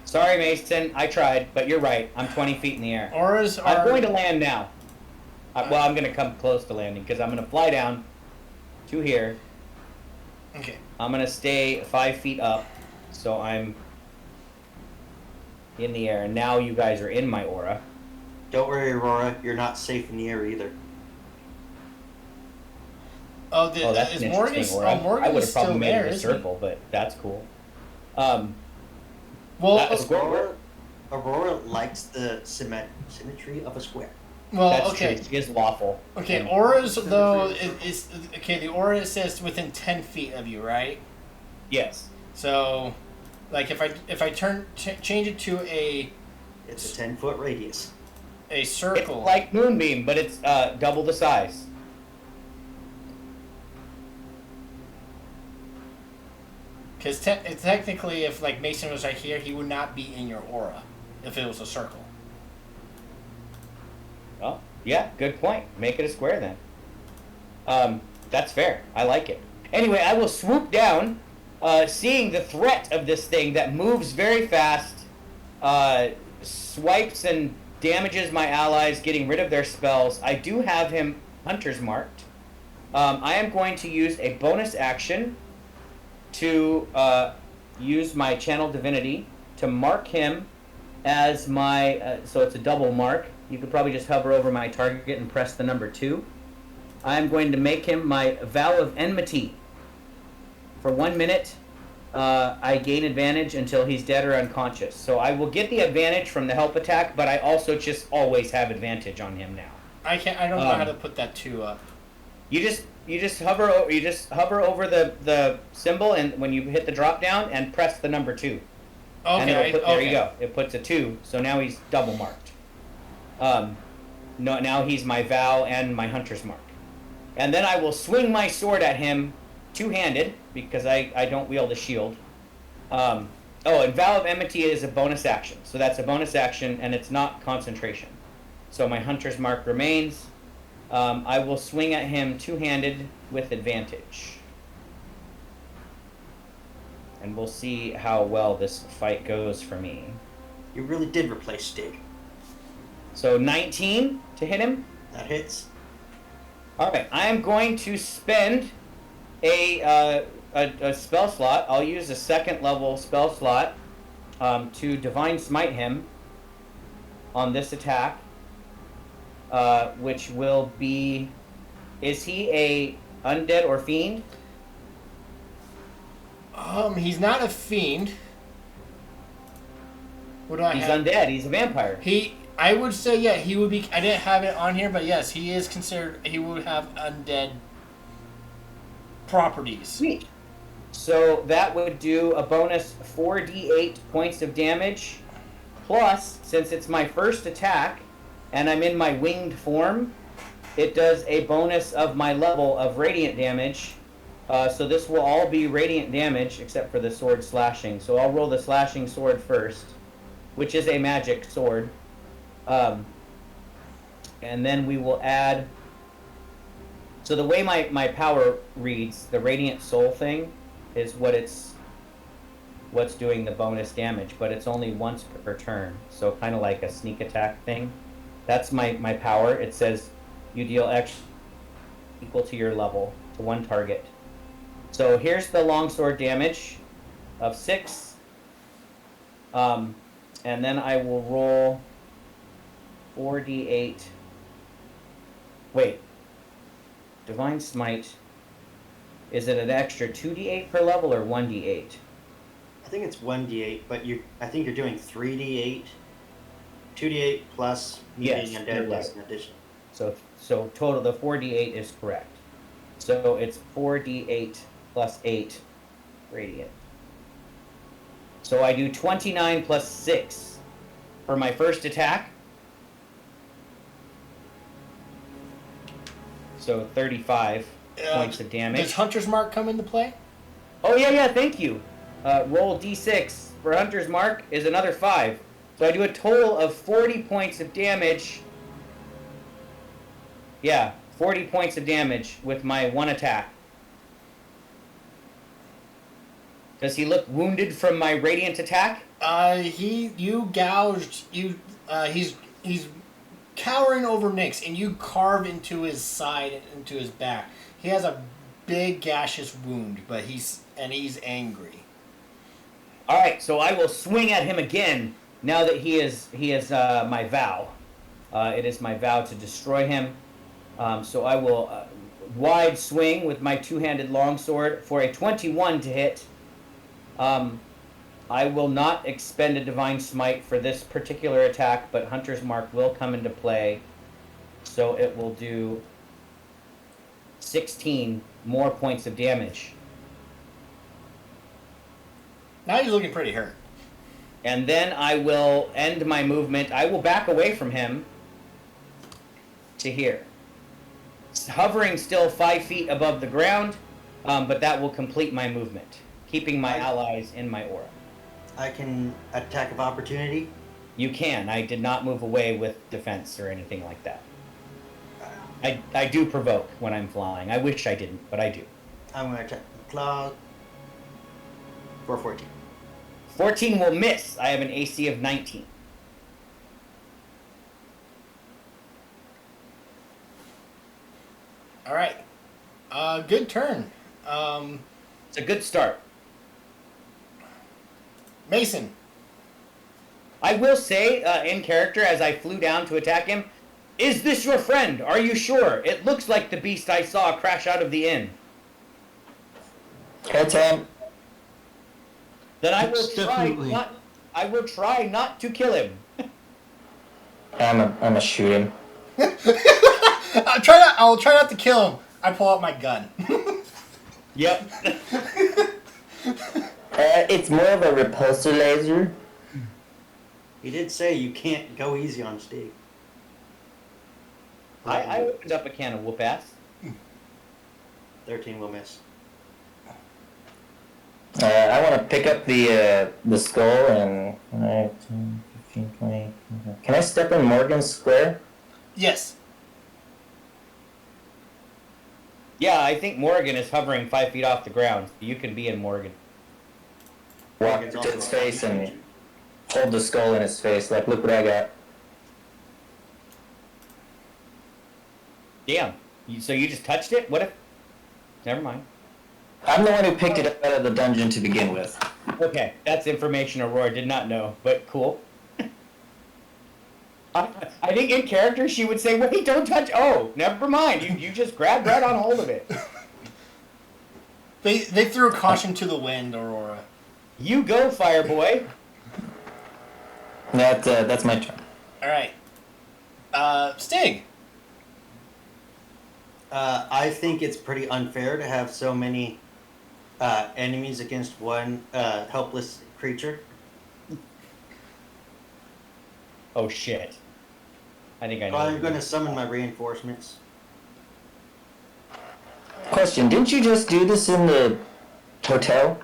Sorry, Mason. I tried, but you're right. I'm 20 feet in the air. Auras are. I'm going to land now. Well, I'm going to come close to landing because I'm going to fly down to here. Okay. I'm going to stay 5 feet up, so I'm in the air. And now you guys are in my aura. Don't worry, Aurora. You're not safe in the air either. Oh, that's is an Morgan? interesting aura. Morgan I would is have probably still made there, it a isn't he? circle, but that's cool. Well, Aurora likes the symmetry of a square. well, That's okay. true. She is lawful. Okay, And- auras though is okay. The aura says within 10 feet of you, right? Yes. So, like if I change it to It's a 10-foot radius. a It's circle. like Moonbeam, but it's double the size. Because technically, if like Mason was right here, he would not be in your aura if it was a circle. Well, yeah, good point. Make it a square then. That's fair. I like it. Anyway, I will swoop down, seeing the threat of this thing that moves very fast, swipes and damages my allies, getting rid of their spells. I do have him Hunter's marked. I am going to use a bonus action to use my Channel Divinity to mark him as my, so it's a double mark. You could probably just hover over my target and press the number 2. I'm going to make him my Vow of Enmity. For 1 minute, I gain advantage until he's dead or unconscious. So I will get the advantage from the help attack, but I also just always have advantage on him now. I don't know how to put that 2 up. You just hover over the symbol, and when you hit the drop down and press the number 2. Okay. And it'll put, there you go. It puts a 2, so now he's double marked. No, now he's my Vow and my Hunter's mark. And then I will swing my sword at him two-handed, because I don't wield a shield. And Vow of Enmity is a bonus action. So that's a bonus action, and it's not concentration. So my Hunter's mark remains. I will swing at him two-handed with advantage. And we'll see how well this fight goes for me. You really did replace Stig. So 19 to hit him. That hits. Alright, I am going to spend a spell slot. I'll use a 2nd level spell slot to Divine Smite him on this attack, which will be... Is he a undead or fiend? He's not a fiend. What do I He's have? undead. He's a vampire. I would say, yeah, he would be... I didn't have it on here, but yes, he is considered... He would have undead properties. Sweet. So that would do a bonus 4d8 points of damage. Plus, since it's my first attack, and I'm in my winged form, it does a bonus of my level of radiant damage. So this will all be radiant damage, except for the sword slashing. So I'll roll the slashing sword first, which is a magic sword. And then we will add... So the way my power reads, the Radiant Soul thing is what's doing the bonus damage, but it's only once per turn. So kind of like a sneak attack thing. That's my power. It says you deal X equal to your level to one target. So here's the longsword damage of 6. And then I will roll 4d8. Wait. Divine Smite. Is it an extra 2d8 per level or 1d8? I think it's 1d8, but I think you're doing 3d8. 2d8 plus Yes, being you're undead right. plus an addition. So total, the 4d8 is correct. So it's 4d8 plus 8 radiant. So I do 29 plus 6 for my first attack. So 35 points of damage. Does Hunter's Mark come into play? Oh, yeah, thank you. Roll d6 for Hunter's Mark is another 5. So I do a total of 40 points of damage. Yeah, 40 points of damage with my one attack. Does he look wounded from my radiant attack? You gouged, he's cowering over Nyx, and you carve into his side, into his back. He has a big gaseous wound, but he's angry. Alright, so I will swing at him again, now that he is my vow. It is my vow to destroy him. So I will wide swing with my two-handed longsword for a 21 to hit. I will not expend a Divine Smite for this particular attack, but Hunter's Mark will come into play. So it will do 16 more points of damage. Now he's looking pretty hurt. And then I will end my movement. I will back away from him to here. Hovering still 5 feet above the ground, but that will complete my movement. keeping my allies in my aura. I can attack of opportunity. You can. I did not move away with defense or anything like that. I do provoke when I'm flying. I wish I didn't, but I do. I'm going to attack Cloud for 14. 14 will miss. I have an AC of 19. All right. Good turn. It's a good start. Mason. I will say, in character, as I flew down to attack him, is this your friend? Are you sure? It looks like the beast I saw crash out of the inn. It's him. Then I will It's try definitely- not. I will try not to kill him. I'm a shoot him. I'll try not to kill him. I pull out my gun. Yep. It's more of a repulsor laser. He did say you can't go easy on Steve. I opened up a can of whoop ass. 13 will miss. I want to pick up the skull and 5, 10, 15, 20. Can I step in Morgan's square? Yes. Yeah, I think Morgan is hovering 5 feet off the ground. You can be in Morgan. Walk Morgan's to also his face and opportunity. hold the skull in his face. Like, look what I got. Damn. So you just touched it? What if? Never mind. I'm the one who picked it up out of the dungeon to begin with. Okay, that's information Aurora did not know, but cool. I think in character she would say, wait, don't touch. Oh, never mind. You just grabbed right on hold of it. They threw caution to the wind, Aurora. You go, Fireboy. That's my turn. All right. Stig. I think it's pretty unfair to have so many enemies against one helpless creature. Oh, shit. I think I know. I'm going to summon my reinforcements. Question: didn't you just do this in the hotel?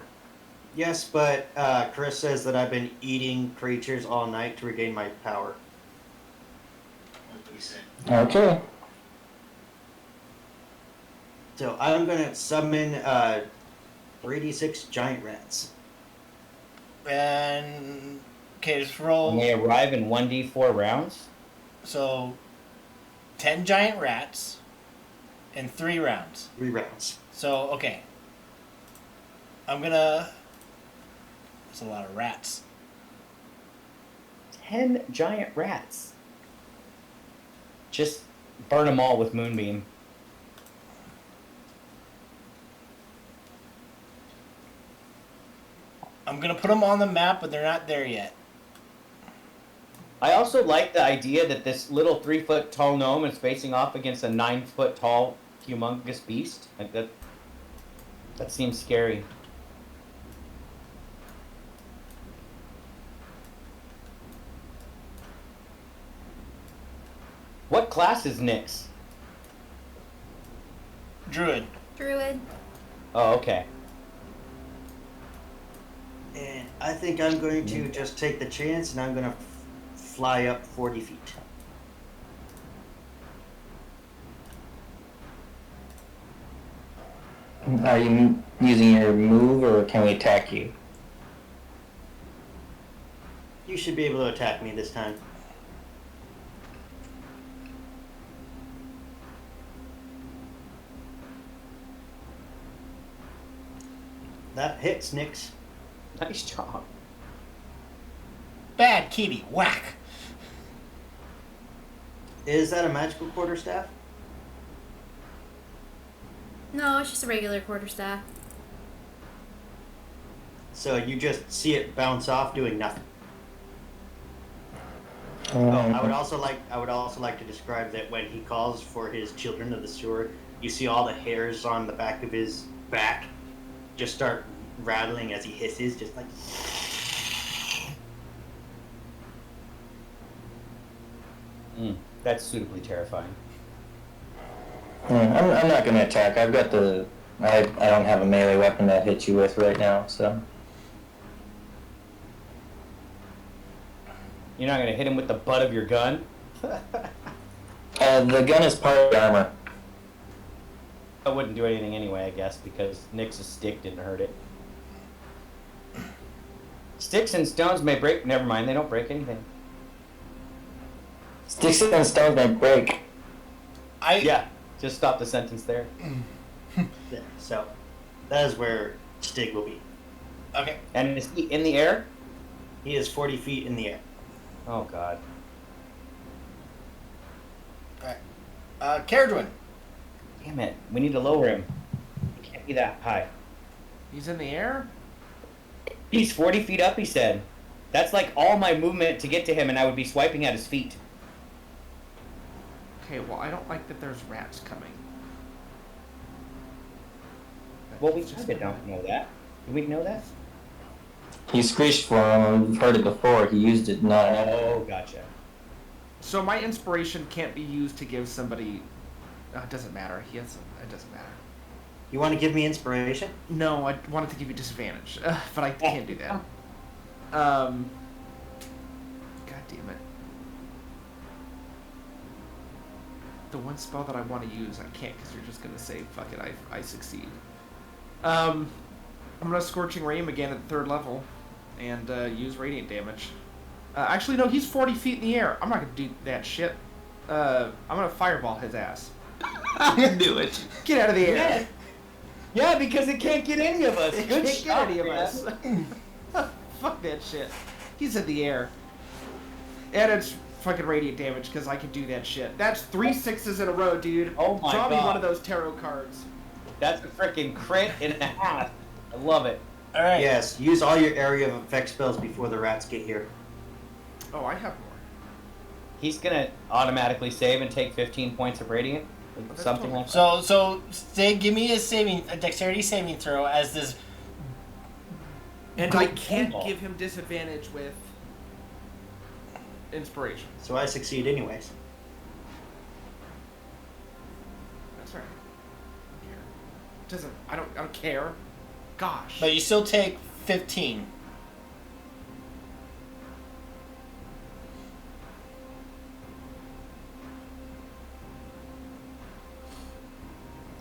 Yes, but Chris says that I've been eating creatures all night to regain my power. Okay. So I'm going to summon 3d6 giant rats. And okay, just And roll. they arrive in 1d4 rounds? So 10 giant rats in 3 rounds. 3 rounds. So okay. I'm gonna. That's a lot of rats. 10 giant rats. Just burn them all with Moonbeam. I'm gonna put them on the map, but they're not there yet. I also like the idea that this little 3-foot tall gnome is facing off against a 9-foot tall humongous beast. Like that seems scary. What class is Nyx? Druid. Druid. Oh, okay. And I think I'm going to just take the chance and I'm going to fly up 40 feet. Are you using your move, or can we attack you? You should be able to attack me this time. That hits, Nyx. Nice job. Bad kitty. Whack. Is that a magical quarterstaff? No, it's just a regular quarterstaff. So you just see it bounce off doing nothing. Oh, I would also like to describe that when he calls for his children of the sewer, you see all the hairs on the back of his back just start rattling as he hisses, just like. That's suitably terrifying. I'm not going to attack. I've got the I don't have a melee weapon that hits you with right now, so. You're not gonna hit him with the butt of your gun? The gun is part of the armor. I wouldn't do anything anyway, I guess, because Nyx's stick didn't hurt it. Sticks and stones may break. Never mind, they don't break anything. Sticks and stones may break. Yeah, just stop the sentence there. Yeah, so that is where Stig will be. Okay. And is he in the air? He is 40 feet in the air. Oh god. Caradwin. Damn it, we need to lower him. He can't be that high. He's in the air? He's 40 feet up, he said. That's like all my movement to get to him, and I would be swiping at his feet. Okay, well, I don't like that there's rats coming. Well, we It's kind of don't know that. Do we know that? He screeched for him. We've heard it before. He used it not. Oh, gotcha. So my inspiration can't be used to give somebody... it doesn't matter. It doesn't matter. You want to give me inspiration? No, I wanted to give you disadvantage, but I can't do that. God damn it. The one spell that I want to use, I can't because you're just going to say, fuck it, I succeed. I'm going to Scorching Ray him again at the 3rd level and use Radiant damage. Actually, no, he's 40 feet in the air. I'm not going to do that shit. I'm going to Fireball his ass. I knew it. Get out of the air. Yeah, because it can't get any of us. It Good can't get any of man. us. Fuck that shit. He's in the air. And it's fucking radiant damage because I can do that shit. That's 3 6s in a row, dude. Oh my Draw me God. one of those tarot cards. That's a freaking crit and a half. I love it. All right. Yes, use all your area of effect spells before the rats get here. Oh, I have more. He's gonna automatically save and take 15 points of radiant. That's Something totally like that. So Stig, give me a dexterity saving throw as this. And Go I can't ball. give him disadvantage with inspiration. So I succeed anyways. That's right. I don't care. Gosh. But you still take 15.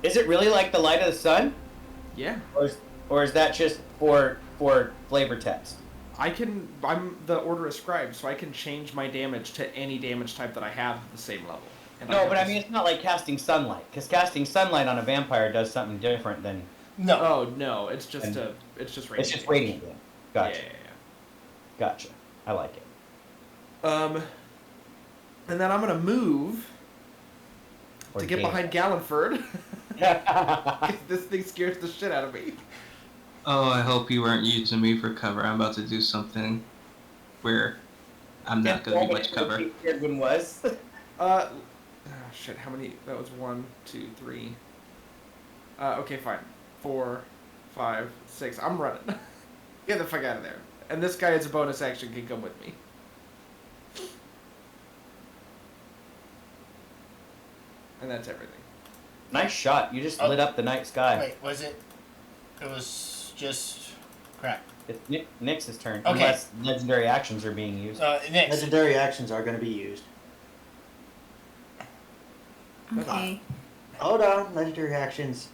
Is it really like the light of the sun, Yeah. or is that just for flavor text? I'm the Order of Scribe, so I can change my damage to any damage type that I have at the same level. And No, have but I this- mean it's not like casting sunlight, because casting sunlight on a vampire does something different than No. Oh no, it's just And- radiant. it's just damage. radiant. Then. Gotcha, Yeah. gotcha. I like it. And then I'm gonna move Or to get game. behind Gallenford. This thing scares the shit out of me. Oh, I hope you weren't using me for cover. I'm about to do something where I'm not going to be much cover. Good one was. Shit, how many? That was 1, 2, 3. Okay, fine. 4, 5, 6. I'm running. Get the fuck out of there. And this guy as a bonus action can come with me. And that's everything. Nice shot. You just lit up the night sky. Wait, was it? It was just crap. It's Nyx's turn. Okay. Unless legendary actions are being used. Next. Legendary actions are going to be used. Okay. Hold on, legendary actions.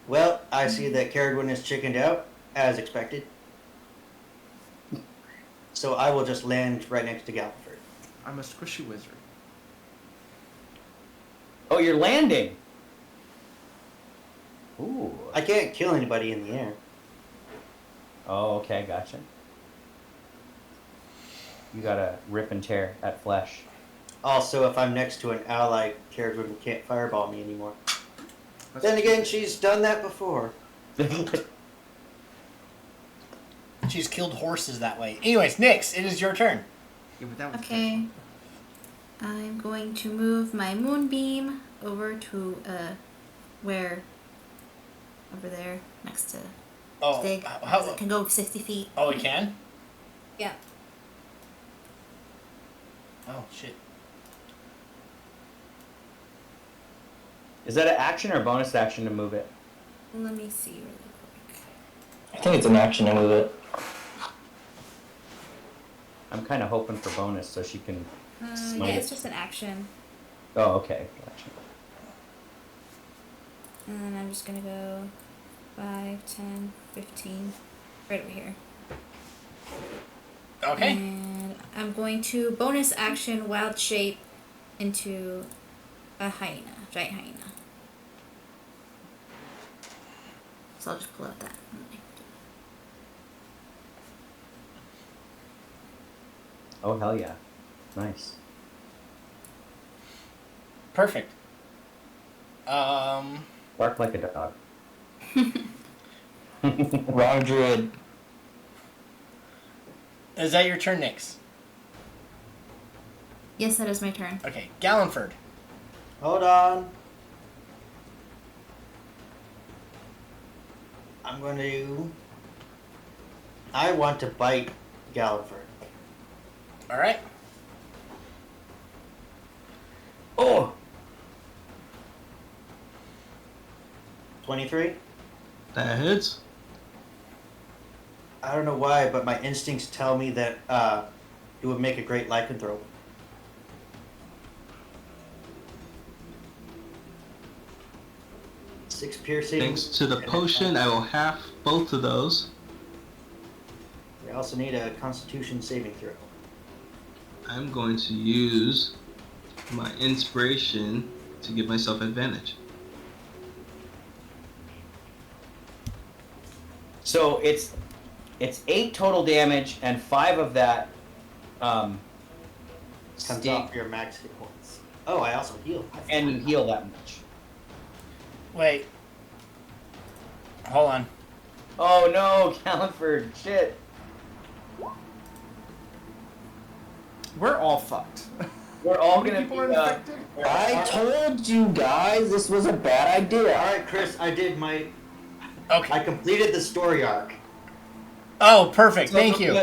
Well, I see that Caradwin is chickened out, as expected. So I will just land right next to Galliford. I'm a squishy wizard. Oh, you're landing. Ooh. I can't kill anybody in the air. Oh, okay, gotcha. You gotta rip and tear at flesh. Also, if I'm next to an ally, Caradwin can't fireball me anymore. That's Then again, she's done that before. She's killed horses that way. Anyways, Nyx, it is your turn. Yeah, but that was Okay. I'm going to move my moonbeam over to where? Over there, next to Oh, Stig. how? It can go 60 feet. Oh, we can. Yeah. Oh shit. Is that an action or a bonus action to move it? Let me see really quick. I think it's an action to move it. I'm kind of hoping for bonus so she can Yeah, smite it's it. just an action. Oh, okay. Gotcha. And then I'm just gonna go 5, 10, 15. Right over here. Okay. And I'm going to bonus action wild shape into a hyena, giant hyena. So I'll just pull out that. Oh, hell yeah. Nice. Perfect. Bark like a dog. Wrong druid. Is that your turn, Nyx? Yes, that is my turn. Okay, Gallenford. Hold on. I'm going to. I want to bite Galliford. All right. Oh! 23? That hits. I don't know why, but my instincts tell me that it would make a great lycanthrope. Six piercing. Thanks to the and potion, I will half both of those. We also need a Constitution saving throw. I'm going to use my inspiration to give myself advantage. So it's 8 total damage, and 5 of that Comes sting, off your max hit points. Oh, I also heal. and you heal that much. Wait. Hold on. Oh no, Galliford, shit. We're all fucked. We're all How many gonna people are be, infected? I told you guys this was a bad idea. Alright, Chris, I did my. Okay. I completed the story arc. Oh, perfect. So Thank you.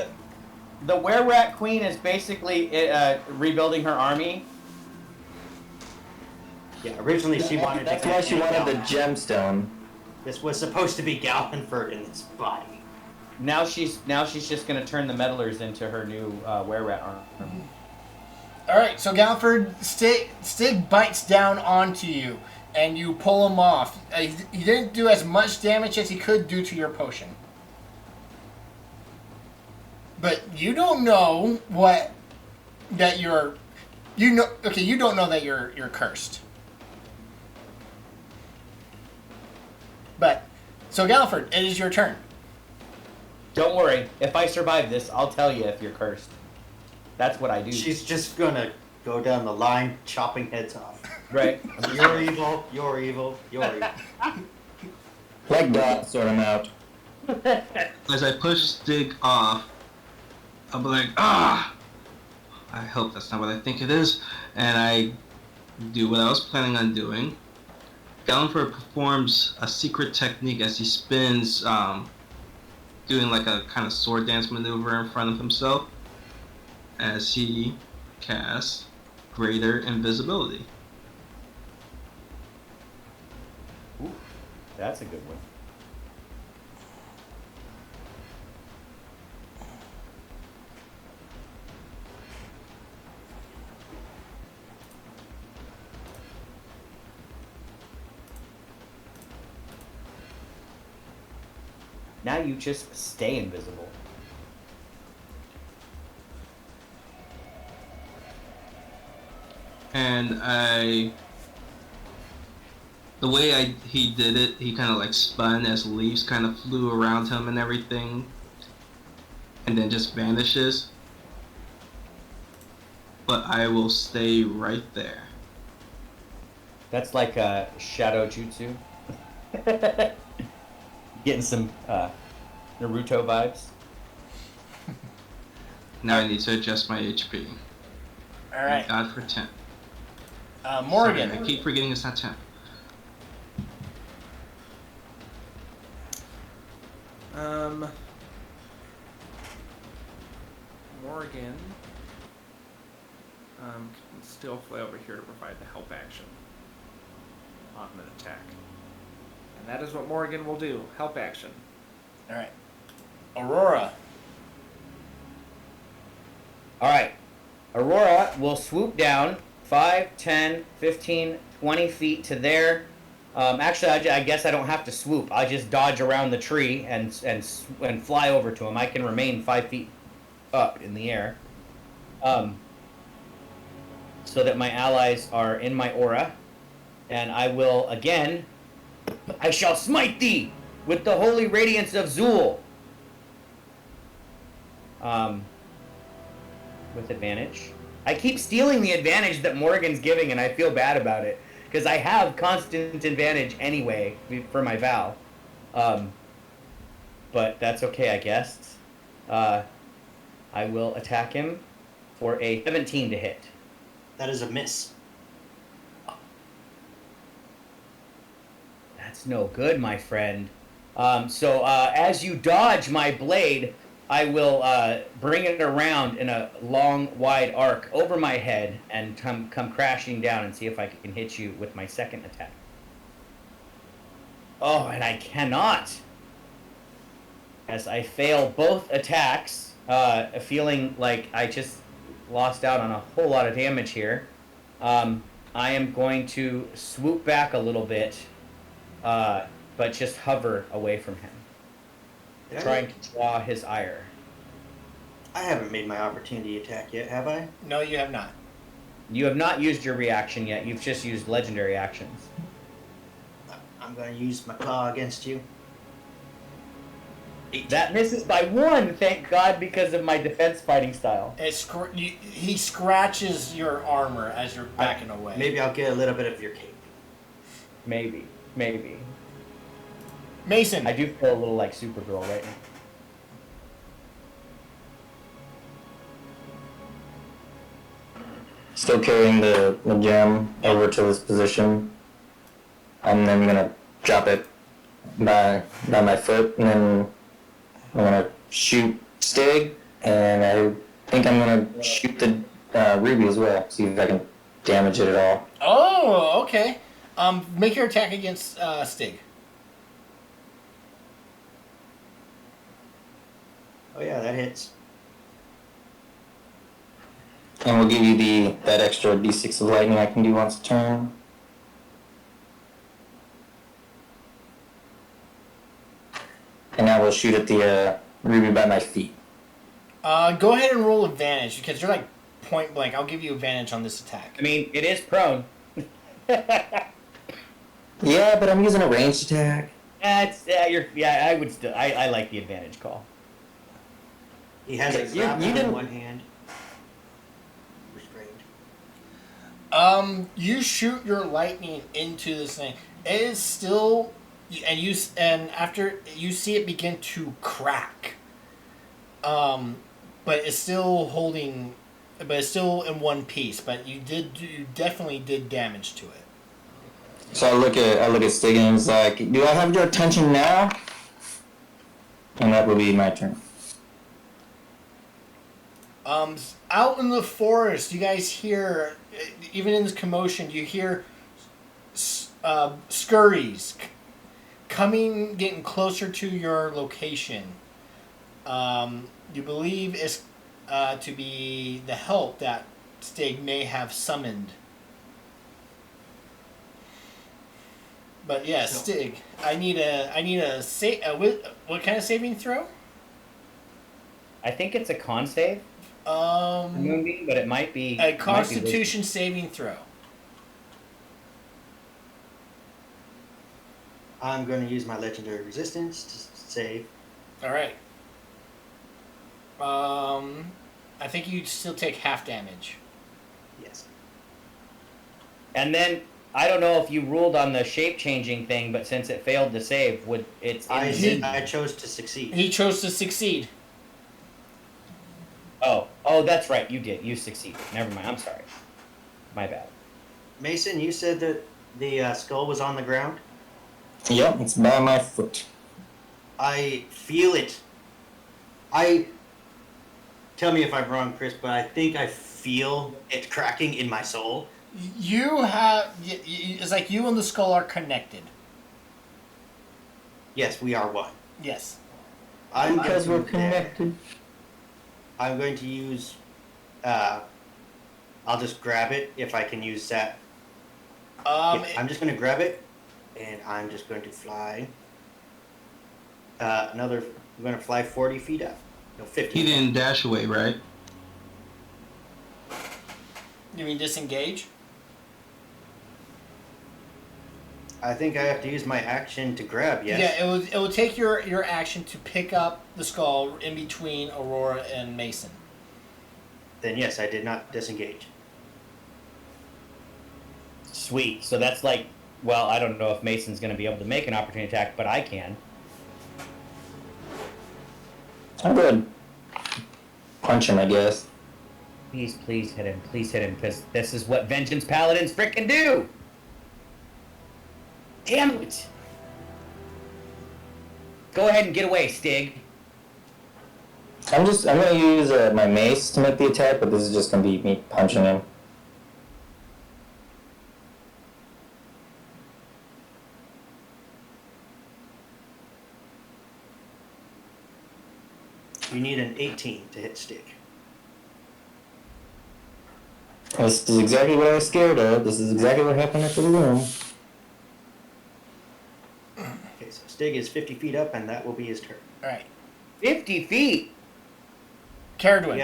The Were-Rat Queen is basically rebuilding her army. Yeah, originally she wanted That's to. why she wanted the Gal- gemstone. This was supposed to be Gallenford in this body. Now she's just gonna turn the Meddlers into her new Were-Rat army. All right, so Galford, Stig bites down onto you, and you pull him off. He didn't do as much damage as he could due to your potion. But you don't know that you're you don't know that you're cursed. But so Galford, it is your turn. Don't worry, if I survive this, I'll tell you if you're cursed. That's what I do. She's just gonna go down the line, chopping heads off. Right. You're evil. You're evil. You're evil. Like that, sort him out. As I push Stig off, I'll be like, ah! I hope that's not what I think it is. And I do what I was planning on doing. Gallenford performs a secret technique as he spins, doing like a kind of sword dance maneuver in front of himself as he casts Greater Invisibility. Ooh, that's a good one. Now you just stay invisible. And the way he did it, he kind of like spun as leaves kind of flew around him and everything, and then just vanishes. But I will stay right there. That's like a shadow jutsu. Getting some Naruto vibes. Now I need to adjust my HP. All right, God for 10. Morgan. Sorry, I keep forgetting it's not 10. Morgan can still fly over here to provide the help action. on an attack. And that is what Morgan will do. Help action. All right. Aurora. Alright. Aurora will swoop down 5, 10, 15, 20 feet to there. Actually, I guess I don't have to swoop. I just dodge around the tree and fly over to him. I can remain 5 feet up in the air. So that my allies are in my aura. And I will, again, I shall smite thee with the holy radiance of Zool. With advantage. I keep stealing the advantage that Morgan's giving, and I feel bad about it. Because I have constant advantage anyway for my Val. But that's okay, I guess. I will attack him for a 17 to hit. That is a miss. That's no good, my friend. So as you dodge my blade, I will bring it around in a long, wide arc over my head and come crashing down and see if I can hit you with my second attack. Oh, and I cannot! As I fail both attacks, feeling like I just lost out on a whole lot of damage here. I am going to swoop back a little bit, but just hover away from him. Trying to draw his ire. I haven't made my opportunity attack yet, have I? No, you have not. You have not used your reaction yet. You've just used legendary actions. I'm going to use my claw against you. 18. That misses by 1, thank God, because of my defense fighting style. He scratches your armor as you're backing away. Maybe I'll get a little bit of your cape. Maybe. Mason. I do feel a little like Supergirl right now. Still carrying the gem over to this position. And then I'm gonna drop it by my foot, and then I'm gonna shoot Stig, and I think I'm gonna shoot the Ruby as well. See if I can damage it at all. Oh, okay. Make your attack against Stig. Oh yeah, that hits. And we'll give you that extra d6 of lightning I can do once a turn. And I will shoot at the Ruby by my feet. Go ahead and roll advantage, because you're like point blank. I'll give you advantage on this attack. I mean, it is prone. Yeah, but I'm using a ranged attack. I would still. I like the advantage call. He has a You grapple in didn't- one hand. Restrained. You shoot your lightning into this thing. It is still, and after you see it begin to crack. But it's still holding, but it's still in one piece. But you definitely did damage to it. So I look at Stig and it's like, do I have your attention now? And that will be my turn. Out in the forest, you guys hear, even in this commotion, you hear scurries getting closer to your location. You believe it's to be the help that Stig may have summoned. But yeah, Stig, I need a what kind of saving throw? I think it's a con save. Moonbeam, but it might be A Constitution saving throw. I'm going to use my legendary resistance to save. All right. I think you still take half damage. Yes. And then I don't know if you ruled on the shape changing thing, but since it failed to save, I chose to succeed. He chose to succeed. Oh, that's right. You did. You succeeded. Never mind. I'm sorry. My bad. Mason, you said that the skull was on the ground? Yep, it's by my foot. I feel it. Tell me if I'm wrong, Chris, but I think I feel it cracking in my soul. You have. It's like you and the skull are connected. Yes, we are one. Yes. I'm Because we're going to move there. connected. I'm going to use. I'll just grab it if I can use that. Yeah, I'm just going to grab it, and I'm just going to fly. I'm going to fly 40 feet up. No, 50. He didn't dash away, right? You mean disengage? I think I have to use my action to grab. Yes. Yeah, it will take your action to pick up the skull in between Aurora and Mason. Then yes, I did not disengage. Sweet. So that's like, well, I don't know if Mason's going to be able to make an opportunity attack, but I can. I'm good. Punch him, I guess. Please hit him, because this is what Vengeance Paladins frickin' do! Damn it! Go ahead and get away, Stig. I'm gonna use my mace to make the attack, but this is just gonna be me punching him. You need an 18 to hit Stig. This is exactly what I was scared of. This is exactly what happened after the room. Okay, so Stig is 50 feet up, and that will be his turn. All right. 50 feet! Caradwin.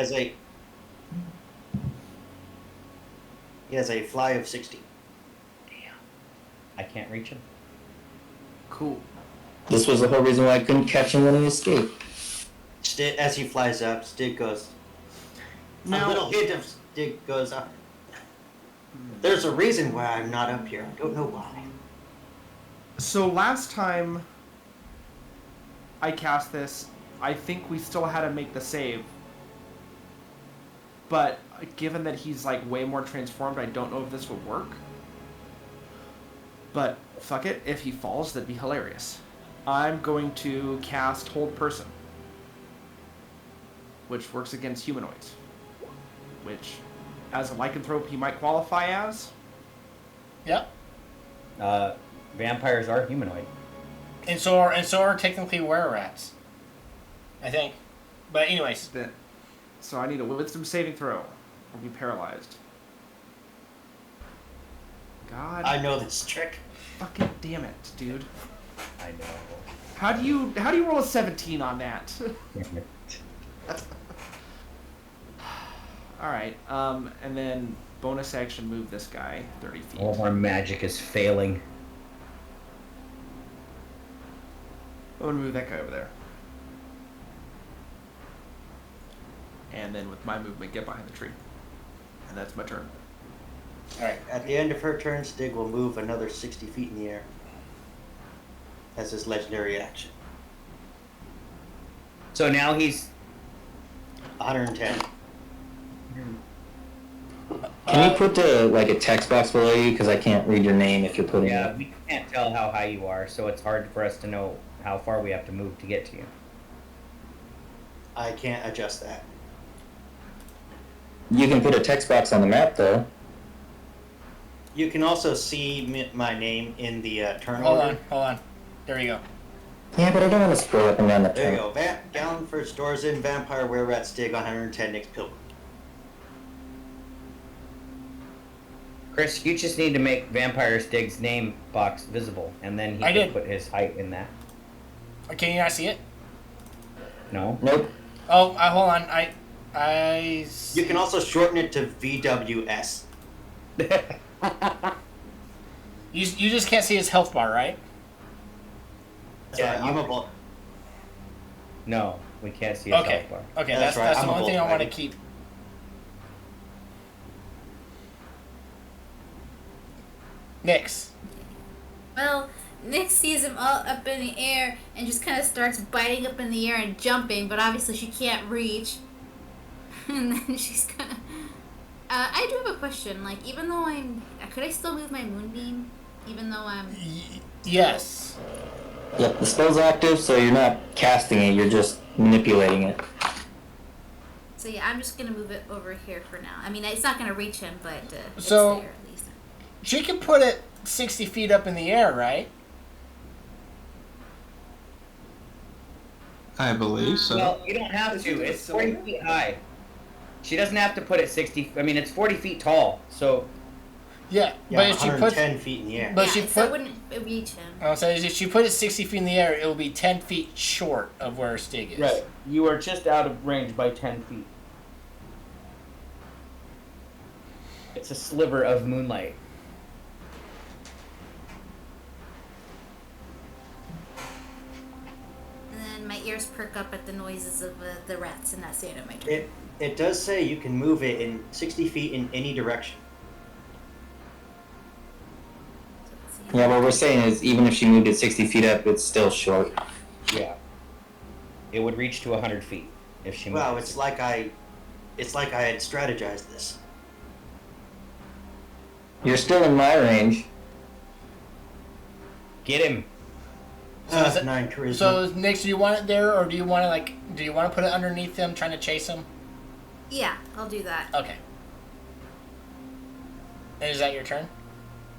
He has a fly of 60. Damn. I can't reach him. Cool. This was the whole reason why I couldn't catch him when he escaped. Stig, as he flies up, Stig goes. Now- A little hint of Stig goes up. There's a reason why I'm not up here. I don't know why. So last time I cast this, I think we still had to make the save. But given that he's like way more transformed, I don't know if this would work. But fuck it, if he falls, that'd be hilarious. I'm going to cast Hold Person, which works against humanoids. Which, as a lycanthrope, he might qualify as. Yep. Vampires are humanoid. And so are technically were-rats. I think. But anyways. So I need a Wisdom saving throw, or be paralyzed. God. I know this trick. Fucking damn it, dude. I know. How do you roll a 17 on that? Damn it. Alright, and then bonus action move this guy 30 feet. All of our magic is failing. I'm gonna move that guy over there. And then with my movement, get behind the tree. And that's my turn. Alright, at the end of her turn, Stig will move another 60 feet in the air. As his legendary action. So now he's 110. Can you put a text box below you? Because I can't read your name if you're putting yeah, it. we can't tell how high you are, so it's hard for us to know how far we have to move to get to you. I can't adjust that. You can put a text box on the map, though. You can also see my name in the turn Hold order. on. There you go. Yeah, but I don't want to scroll up and down the There you turn. go. Gallon first doors in, Vampire, Were-Rat, Stig, 110, next Pilgrim. Chris, you just need to make Vampire Stig's name box visible, and then he I can did. put his height in that. Can you not see it? No? Nope. Oh, hold on. You can also shorten it to VWS. You just can't see his health bar, right? Yeah, I'm a ball. No, we can't see his Okay. health bar. Okay, That's that's right, the I'm a only thing I bolt want to dragon. keep. Nyx. Well, Nick sees him all up in the air and just kind of starts biting up in the air and jumping, but obviously she can't reach. And then she's gonna. I do have a question. Like, even though could I still move my moonbeam? Even though I'm. Yes. Yep, the spell's active, so you're not casting it, you're just manipulating it. So yeah, I'm just gonna move it over here for now. I mean, it's not gonna reach him, but it's So- there at least. She can put it 60 feet up in the air, right? I believe so. Well, you don't have to. It's 40 feet high. She doesn't have to put it 60. I mean, it's 40 feet tall. So Yeah, Yeah, but if she puts, 110 feet in the air. but yeah, she so it put, wouldn't reach him. so if she put it 60 feet in the air, it will be 10 feet short of where Stig is. You are just out of range by 10 feet. It's a sliver of moonlight. And then my ears perk up at the noises of the rats, and that's the end of my turn. It does say you can move it in 60 feet in any direction. So let's see. Yeah, what we're saying is even if she moved it 60 feet up, it's still short. Yeah. It would reach to 100 feet if she moved. Wow, it. it's like I had strategized this. You're still in my range. Get him. So is it- 9 charisma. So Nick, do you want it there, or do you want to put it underneath them, trying to chase them? Yeah, I'll do that. Okay. And is that your turn?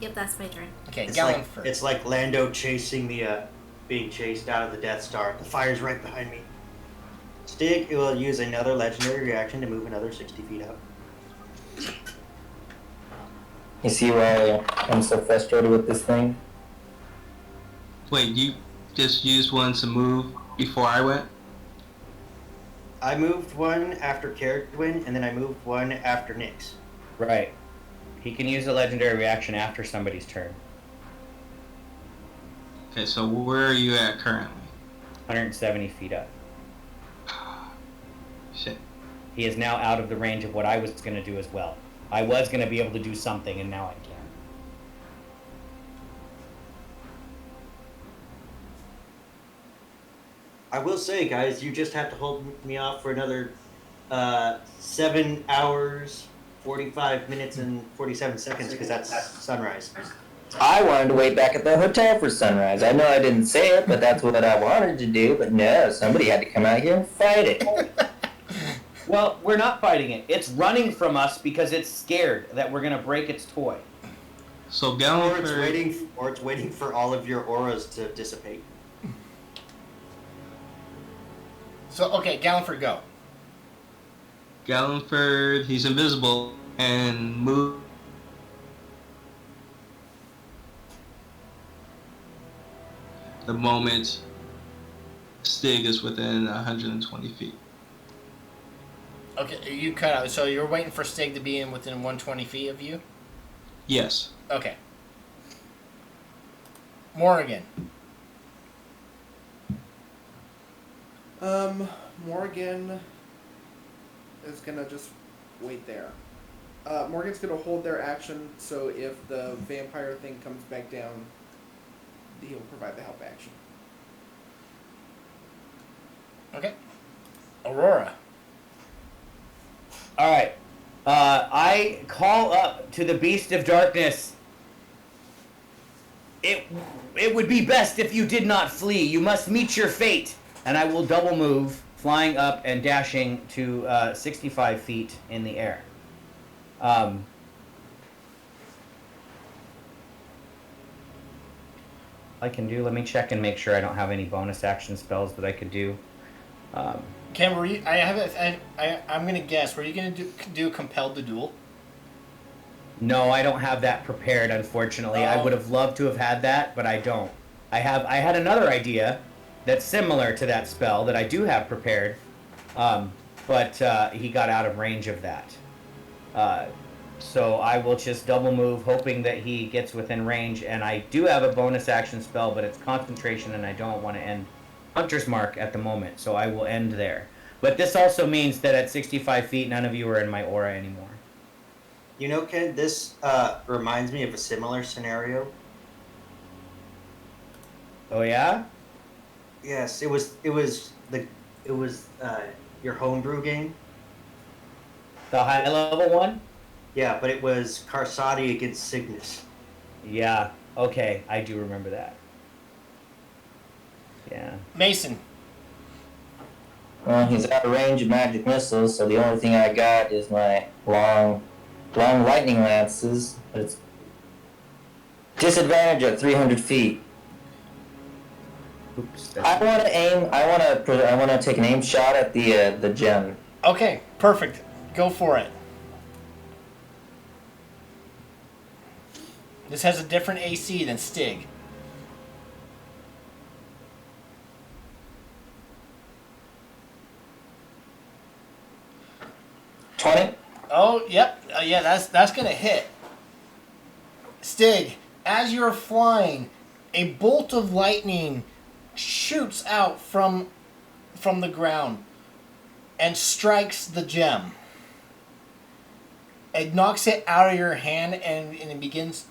Yep, that's my turn. Okay, It's Gallon like, first. it's like Lando chasing the, being chased out of the Death Star. The fire's right behind me. Stig will use another legendary reaction to move another 60 feet up. You see why I'm so frustrated with this thing? Wait, you just used one to move before I went? I moved one after character win, and then I moved one after Nick's. Right. He can use a legendary reaction after somebody's turn. Okay, so where are you at currently? 170 feet up. Shit. He is now out of the range of what I was going to do as well. I was going to be able to do something, and now I can't. I will say, guys, you just have to hold me off for another 7 hours, 45 minutes, and 47 seconds, because that's sunrise. I wanted to wait back at the hotel for sunrise. I know I didn't say it, but that's what I wanted to do. But no, somebody had to come out here and fight it. Well, we're not fighting it. It's running from us because it's scared that we're going to break its toy. So Or it's Gallon waiting for all of your auras to dissipate. So okay, Gallonford, go. Gallonford, he's invisible and move. The moment Stig is within 120 feet. Okay, you cut out. So you're waiting for Stig to be in within 120 feet of you? Yes. Okay. Morrigan. Morgan is gonna just wait there. Morgan's gonna hold their action, so if the vampire thing comes back down, he'll provide the help action. Okay. Aurora. All right. I call up to the Beast of Darkness. It would be best if you did not flee. You must meet your fate. And I will double move, flying up and dashing to 65 feet in the air. I can do. Let me check and make sure I don't have any bonus action spells that I could do. Cam, were you? I'm gonna guess. Were you gonna do compelled to duel? No, I don't have that prepared, unfortunately. I Oh. would have loved to have had that, but I don't. I had another idea that's similar to that spell that I do have prepared, but he got out of range of that. So I will just double move, hoping that he gets within range, and I do have a bonus action spell, but it's concentration, and I don't want to end Hunter's Mark at the moment, so I will end there. But this also means that at 65 feet, none of you are in my aura anymore. You know, Ken, this reminds me of a similar scenario. Oh yeah? Yes, it was your homebrew game. The high level one? Yeah, but it was Karsadi against Cygnus. Yeah, okay, I do remember that. Yeah. Mason. Well, he's out of range of magic missiles, so the only thing I got is my long lightning lances. But it's Disadvantage at 300 feet. Oops. I want to aim. I want to take an aim shot at the gem. Okay, perfect. Go for it. This has a different AC than Stig. $20. Oh, yep. Yeah, that's gonna hit. Stig, as you're flying, a bolt of lightning shoots out from the ground and strikes the gem. It knocks it out of your hand and it begins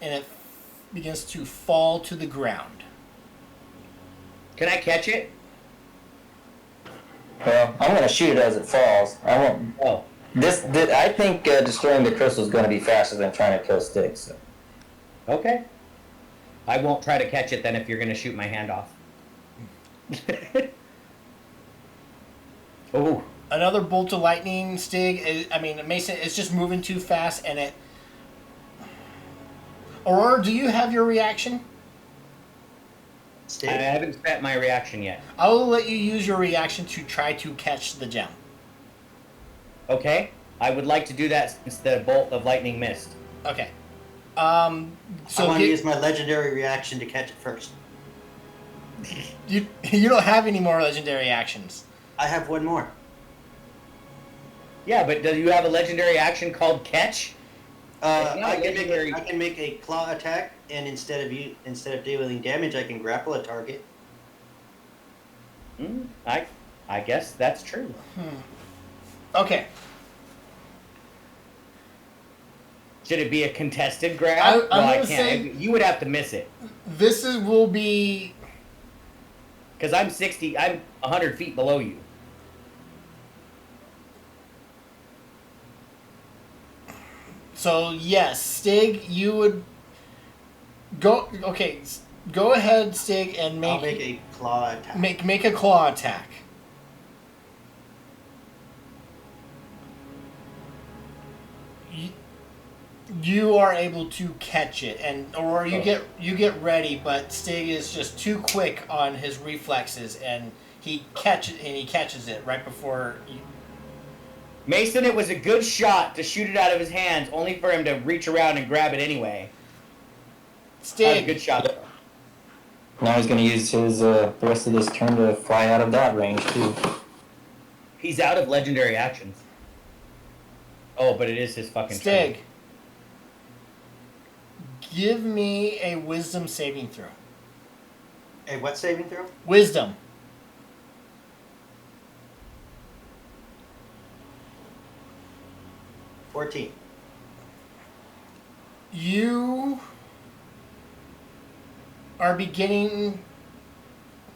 to fall to the ground. Can I catch it? Well, I'm gonna shoot it as it falls. I won't. Oh. I think destroying the crystal is going to be faster than trying to kill Stig. So. Okay. I won't try to catch it then if you're going to shoot my hand off. Oh. Another bolt of lightning, Stig. Mason, it's just moving too fast and it... Aurora, do you have your reaction? I haven't spent my reaction yet. I will let you use your reaction to try to catch the gem. Okay. I would like to do that since the bolt of lightning missed. Okay. So I want to use my legendary reaction to catch it first. you don't have any more legendary actions. I have one more. Yeah, but do you have a legendary action called catch? I can make a claw attack, and instead of dealing damage, I can grapple a target. I guess that's true. Okay. Should it be a contested grab? I can't. say you would have to miss it. Will be... Because I'm 100 feet below you. So, yes, Stig, you would... Go ahead, Stig, and I'll make a claw attack. Make a claw attack. You are able to catch it, or you get ready, but Stig is just too quick on his reflexes, and he catches it right before you. Mason, it was a good shot to shoot it out of his hands, only for him to reach around and grab it anyway. Stig. That was a good shot. Now he's going to use his the rest of this turn to fly out of that range too. He's out of legendary actions. Oh, but it is his fucking Stig. turn. Give me a wisdom saving throw. A what saving throw? Wisdom. $14. You are beginning.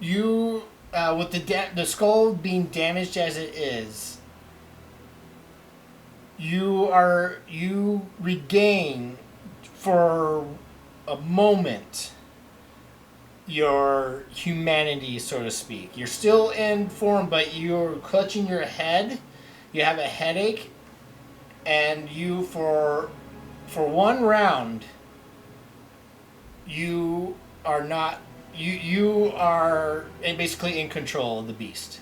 With the skull being damaged as it is, you regain for a moment your humanity, so to speak. You're still in form, but you're clutching your head. You have a headache, and you for one round you are not you are basically in control of the beast.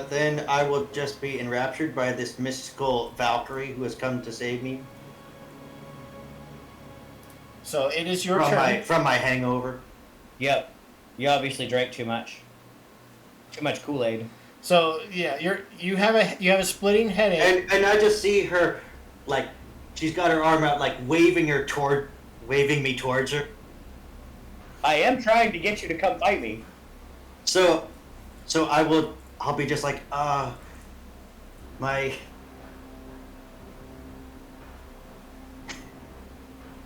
Then I will just be enraptured by this mystical Valkyrie who has come to save me So it is your turn. from my hangover. Yep. You obviously drank too much. Too much Kool-Aid. So yeah, you have a splitting headache. And I just see her, like, she's got her arm out, like, waving me towards her. I am trying to get you to come fight me. So I'll be just like,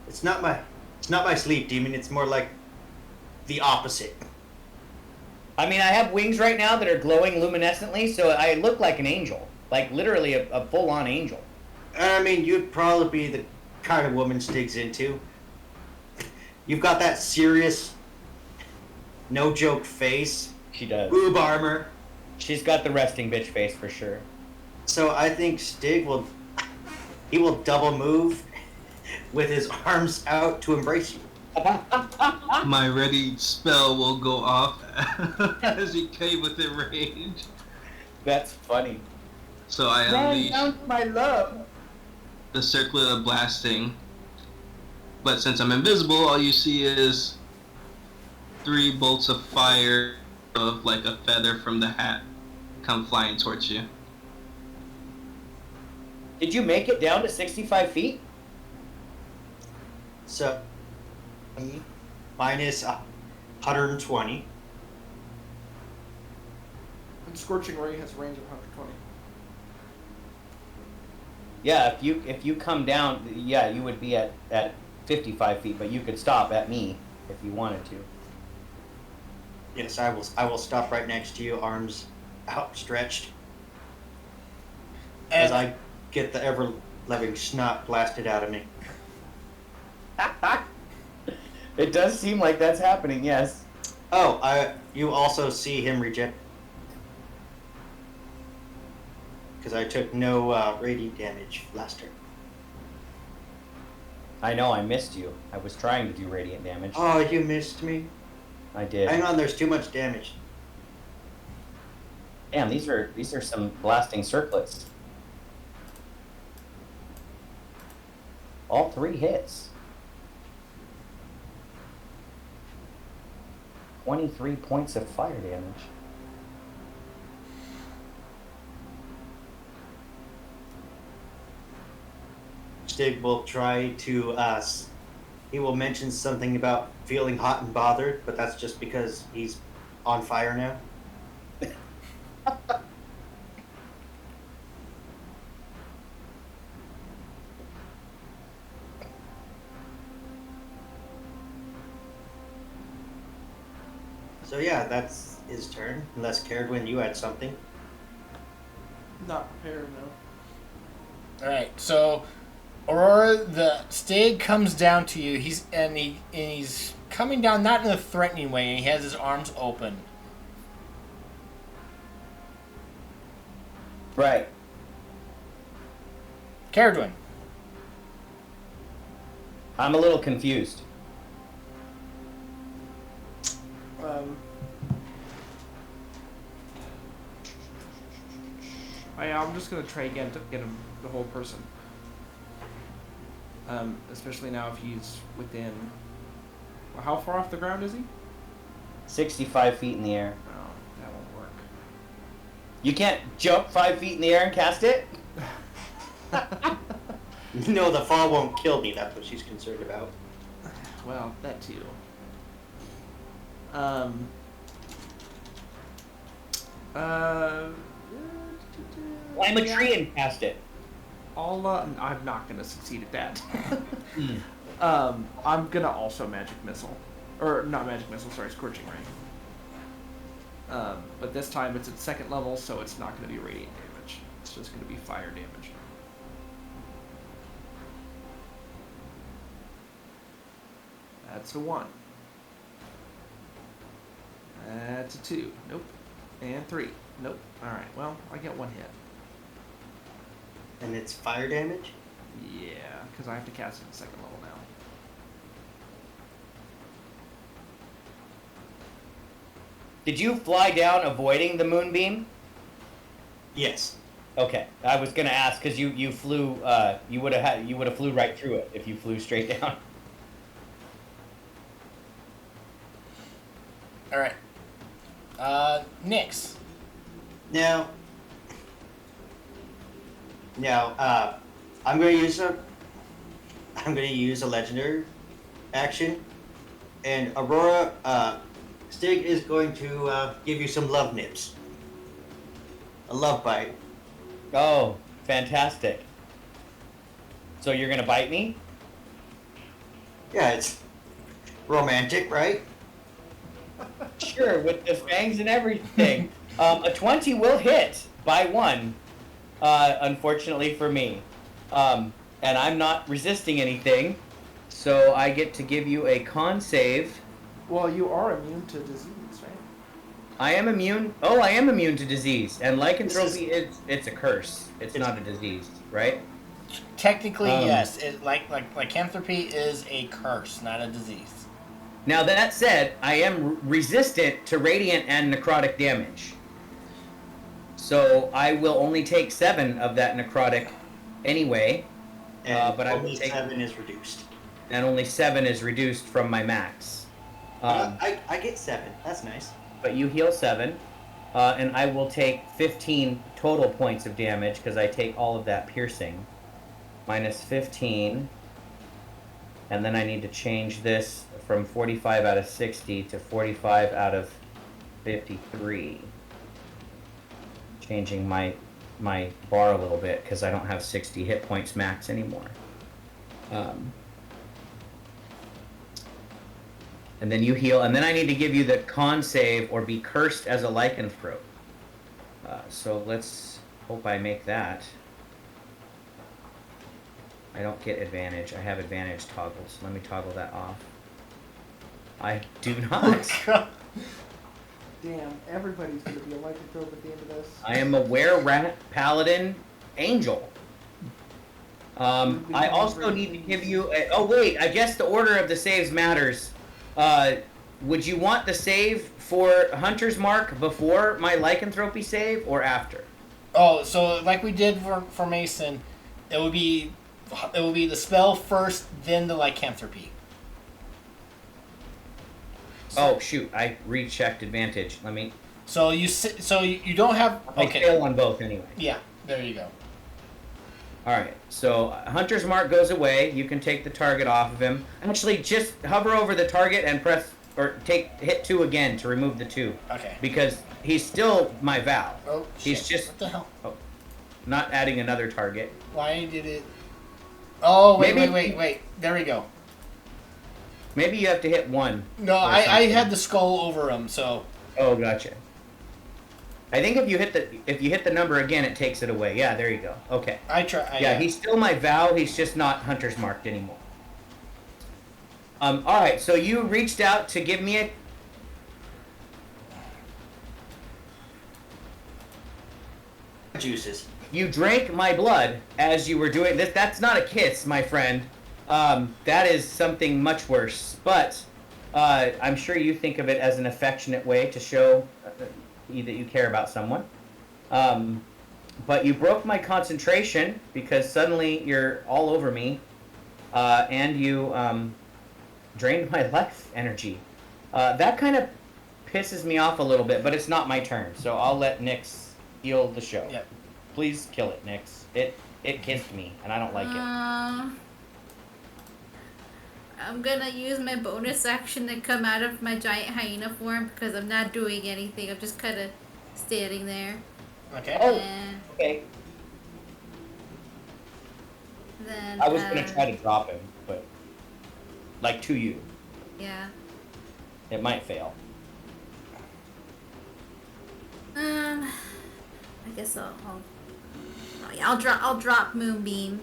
it's not my sleep demon, it's more like the opposite. I mean, I have wings right now that are glowing luminescently, so I look like an angel. Like, literally a full-on angel. I mean, you'd probably be the kind of woman Stig's into. You've got that serious, no-joke face. She does. Boob armor. She's got the resting bitch face for sure. So I think Stig will he will double move with his arms out to embrace you. My ready spell will go off as he came within range. That's funny. So I unleash my love. the circlet of blasting. But since I'm invisible, all you see is 3 bolts of fire of like a feather from the hat come flying towards you. Did you make it down to 65 feet? So, minus 120. And Scorching Ray has a range of 120. Yeah, if you come down, yeah, you would be at 55 feet, but you could stop at me if you wanted to. Yes, I will stop right next to you, arms outstretched, as I get the ever-loving snot blasted out of me. It does seem like that's happening, yes. Oh, you also see him reject. Because I took no radiant damage last turn. I know, I missed you. I was trying to do radiant damage. Oh, you missed me? I did. Hang on, there's too much damage. Damn, these are some blasting circlets. All 3 hits. 23 points of fire damage. Stig will try to, he will mention something about feeling hot and bothered, but that's just because he's on fire now. So yeah, that's his turn. Unless Caradwin, you had something. Not prepared, no. Alright, so Aurora, the Stig comes down to you. He's coming down not in a threatening way, and he has his arms open. Right. Caradwin. I'm a little confused. I'm just gonna try again to get him the whole person. Especially now if he's within. Well, how far off the ground is he? 65 feet in the air. Oh, that won't work. You can't jump 5 feet in the air and cast it? No, the fall won't kill me. That's what she's concerned about. Well, that too. Climb a tree and cast it. I'm not gonna succeed at that. I'm gonna also magic missile, or not magic missile. Sorry, scorching ray. But this time it's at 2nd level, so it's not gonna be radiant damage. It's just gonna be fire damage. That's a 1. That's a 2. Nope. And 3. Nope. All right. Well, I get 1 hit. And it's fire damage? Yeah, because I have to cast it at 2nd level now. Did you fly down avoiding the moonbeam? Yes. Okay, I was gonna ask because you flew. You would have flew right through it if you flew straight down. Alright. Nyx. Now, I'm going to use a legendary action, and Aurora, Stig is going to give you some love nips. A love bite. Oh, fantastic! So you're gonna bite me? Yeah, it's romantic, right? Sure, with the fangs and everything. A 20 will hit by 1. Unfortunately for me. And I'm not resisting anything, so I get to give you a con save. Well, you are immune to disease, right? I am immune. Oh, I am immune to disease. And lycanthropy, it's a curse. It's not a disease, right? Technically, yes. It lycanthropy is a curse, not a disease. Now that said, I am resistant to radiant and necrotic damage. So I will only take 7 of that necrotic anyway. And but I will only take 7 is reduced. And only 7 is reduced from my max. I get 7. That's nice. But you heal 7. And I will take 15 total points of damage because I take all of that piercing. Minus 15. And then I need to change this from 45 out of 60 to 45 out of 53. Changing my bar a little bit because I don't have 60 hit points max anymore. And then you heal, and then I need to give you the con save or be cursed as a lycanthrope. So let's hope I make that. I don't get advantage. I have advantage toggles. Let me toggle that off. I do not. Damn, everybody's gonna be a lycanthrope at the end of this. I am a were-rat paladin angel. I also need to give you oh wait, I guess the order of the saves matters. Would you want the save for Hunter's Mark before my lycanthropy save or after? Oh, so like we did for Mason, it will be the spell first, then the lycanthropy. Oh shoot! I rechecked advantage. Let me. So you don't have. Okay. I fail on both anyway. Yeah, there you go. All right. So Hunter's Mark goes away. You can take the target off of him. Actually, just hover over the target and press or hit 2 again to remove the 2. Okay. Because he's still my Val. Oh shit! He's just what the hell? Oh, not adding another target. Why did it? Oh wait, Maybe- wait! There we go. Maybe you have to hit 1. No, or I something. had the skull over him, so. Oh, gotcha. I think if you hit the number again, it takes it away. Yeah, there you go. Okay. Yeah, he's still my Val. He's just not Hunter's Marked anymore. All right. So you reached out to give me a. Juices. You drank my blood as you were doing this. That's not a kiss, my friend. That is something much worse. But I'm sure you think of it as an affectionate way to show that you care about someone. But you broke my concentration because suddenly you're all over me, and you drained my life energy. That kind of pisses me off a little bit, but it's not my turn, so I'll let Nyx steal the show. Yep. Please kill it, Nyx. It kissed me, and I don't like it. I'm gonna use my bonus action to come out of my giant hyena form because I'm not doing anything. I'm just kind of standing there. Okay. Oh, And okay. then I was gonna try to drop him, but like to you, Yeah. it might fail. I guess I'll drop Moonbeam.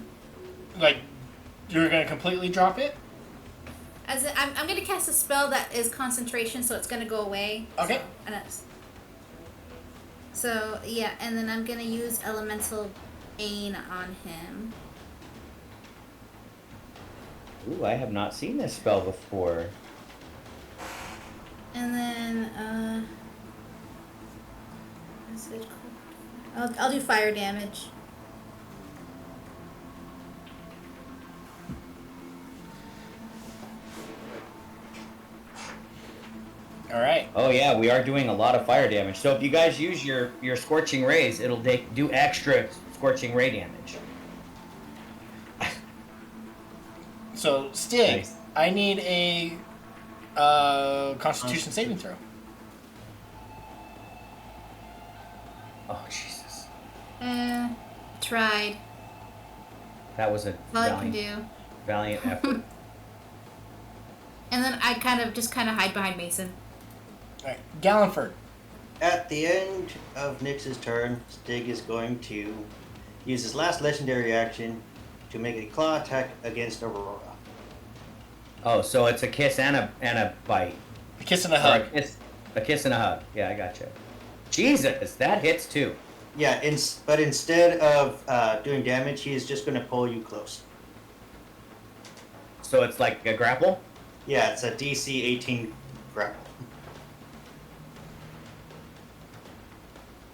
Like, you're gonna completely drop it? As in, I'm gonna cast a spell that is concentration, so it's gonna go away. Okay. So yeah, and then I'm gonna use Elemental Bane on him. Ooh, I have not seen this spell before. And then what's it called? I'll do fire damage. All right. Oh yeah, we are doing a lot of fire damage. So if you guys use your scorching rays, it'll do extra scorching ray damage. So, Stig, Nice. I need a Constitution saving throw. Oh Jesus, Tried. that was a All I can do. valiant effort. And then I kind of hide behind Mason. All right, Gallenford. At the end of Nyx's turn, Stig is going to use his last legendary action to make a claw attack against Aurora. Oh, so it's a kiss and a bite. A kiss and a Or hug. a kiss and a hug. Yeah, I gotcha. Jesus, that hits too. Yeah, but instead of doing damage, he is just going to pull you close. So it's like a grapple? Yeah, it's a DC 18 grapple.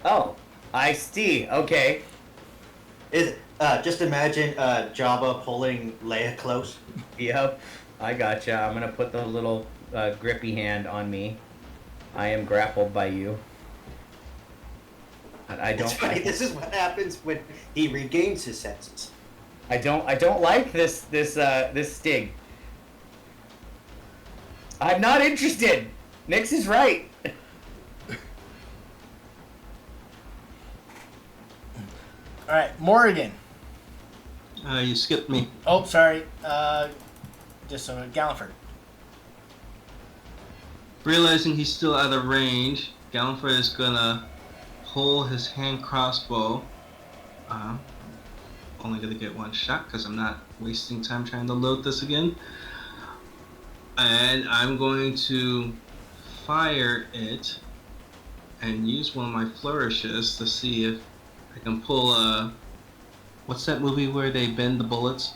Oh, I see. Okay. Just imagine Jabba pulling Leia close. Yep. I gotcha. I'm gonna put the little grippy hand on me. I am grappled by you. I That's don't. right. This is what happens when he regains his senses. I don't like this sting. I'm not interested. Nix is right. All right, Morgan. You skipped me. Oh, sorry. Just so Galliford. Realizing he's still out of range, Gallifrey is gonna pull his hand crossbow. Only gonna get one shot because I'm not wasting time trying to load this again. And I'm going to fire it and use one of my flourishes to see if I can pull a... What's that movie where they bend the bullets?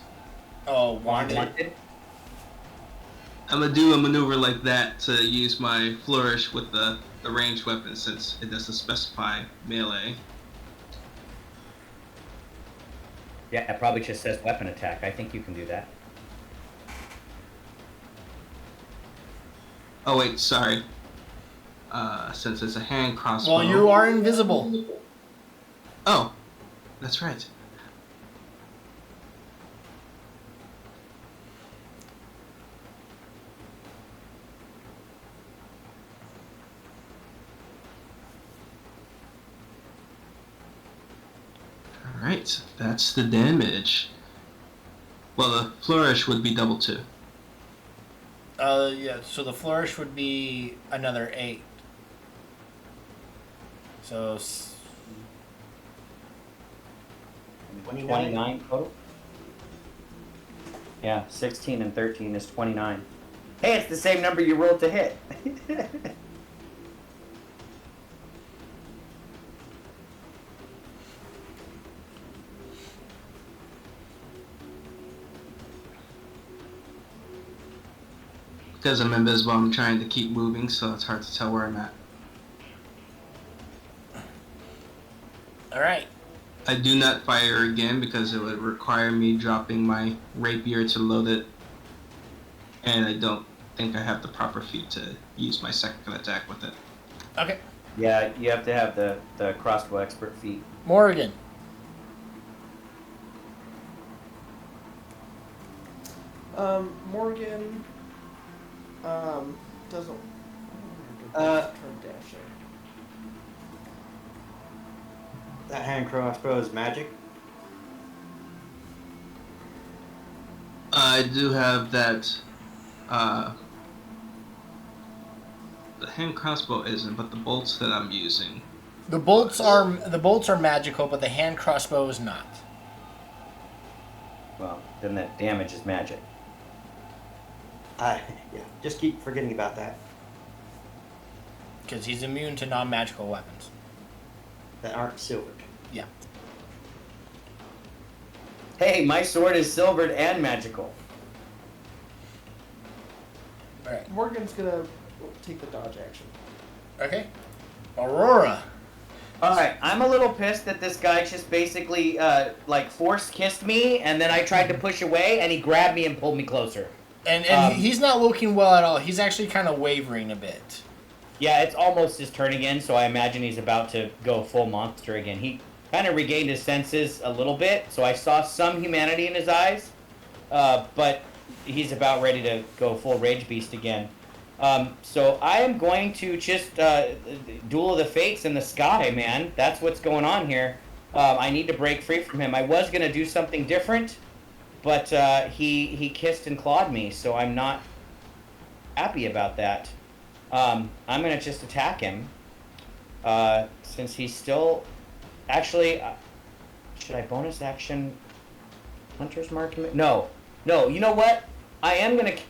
Oh, Wanted. I'm gonna do a maneuver like that to use my flourish with the ranged weapon since it doesn't specify melee. Yeah, it probably just says weapon attack. I think you can do that. Oh wait, sorry. Since it's a hand crossbow. Well, you are invisible. Oh, that's right. Alright, that's the damage. Well, the flourish would be double 2. Yeah, so the flourish would be another 8. So... 29 total? Yeah, 16 and 13 is 29. Hey, it's the same number you rolled to hit. Because I'm invisible, I'm trying to keep moving, so it's hard to tell where I'm at. Alright. I do not fire again because it would require me dropping my rapier to load it. And I don't think I have the proper feat to use my second attack with it. Okay. Yeah, you have to have the crossbow expert feat. Morgan. Morgan doesn't Uh, turn dashing. That hand crossbow is magic. I do have that, the hand crossbow isn't, but the bolts that I'm using. The bolts are magical, but the hand crossbow is not. Well, then that damage is magic. Yeah, just keep forgetting about that. Because he's immune to non-magical weapons. That aren't silvered. Yeah. Hey, my sword is silvered and magical. Alright. Morgan's gonna take the dodge action. Okay. Aurora. Alright, I'm a little pissed that this guy just basically, like, force kissed me, and then I tried to push away, and he grabbed me and pulled me closer. And he's not looking well at all. He's actually kind of wavering a bit. Yeah, it's almost his turn again, so I imagine he's about to go full monster again. He kind of regained his senses a little bit, so I saw some humanity in his eyes, but he's about ready to go full rage beast again. So I am going to just Duel of the Fates in the sky, man. That's what's going on here. I need to break free from him. I was going to do something different, but he kissed and clawed me, so I'm not happy about that. I'm going to just attack him, since he's still... Actually, should I bonus action Hunter's Mark? No, you know what? I am going to...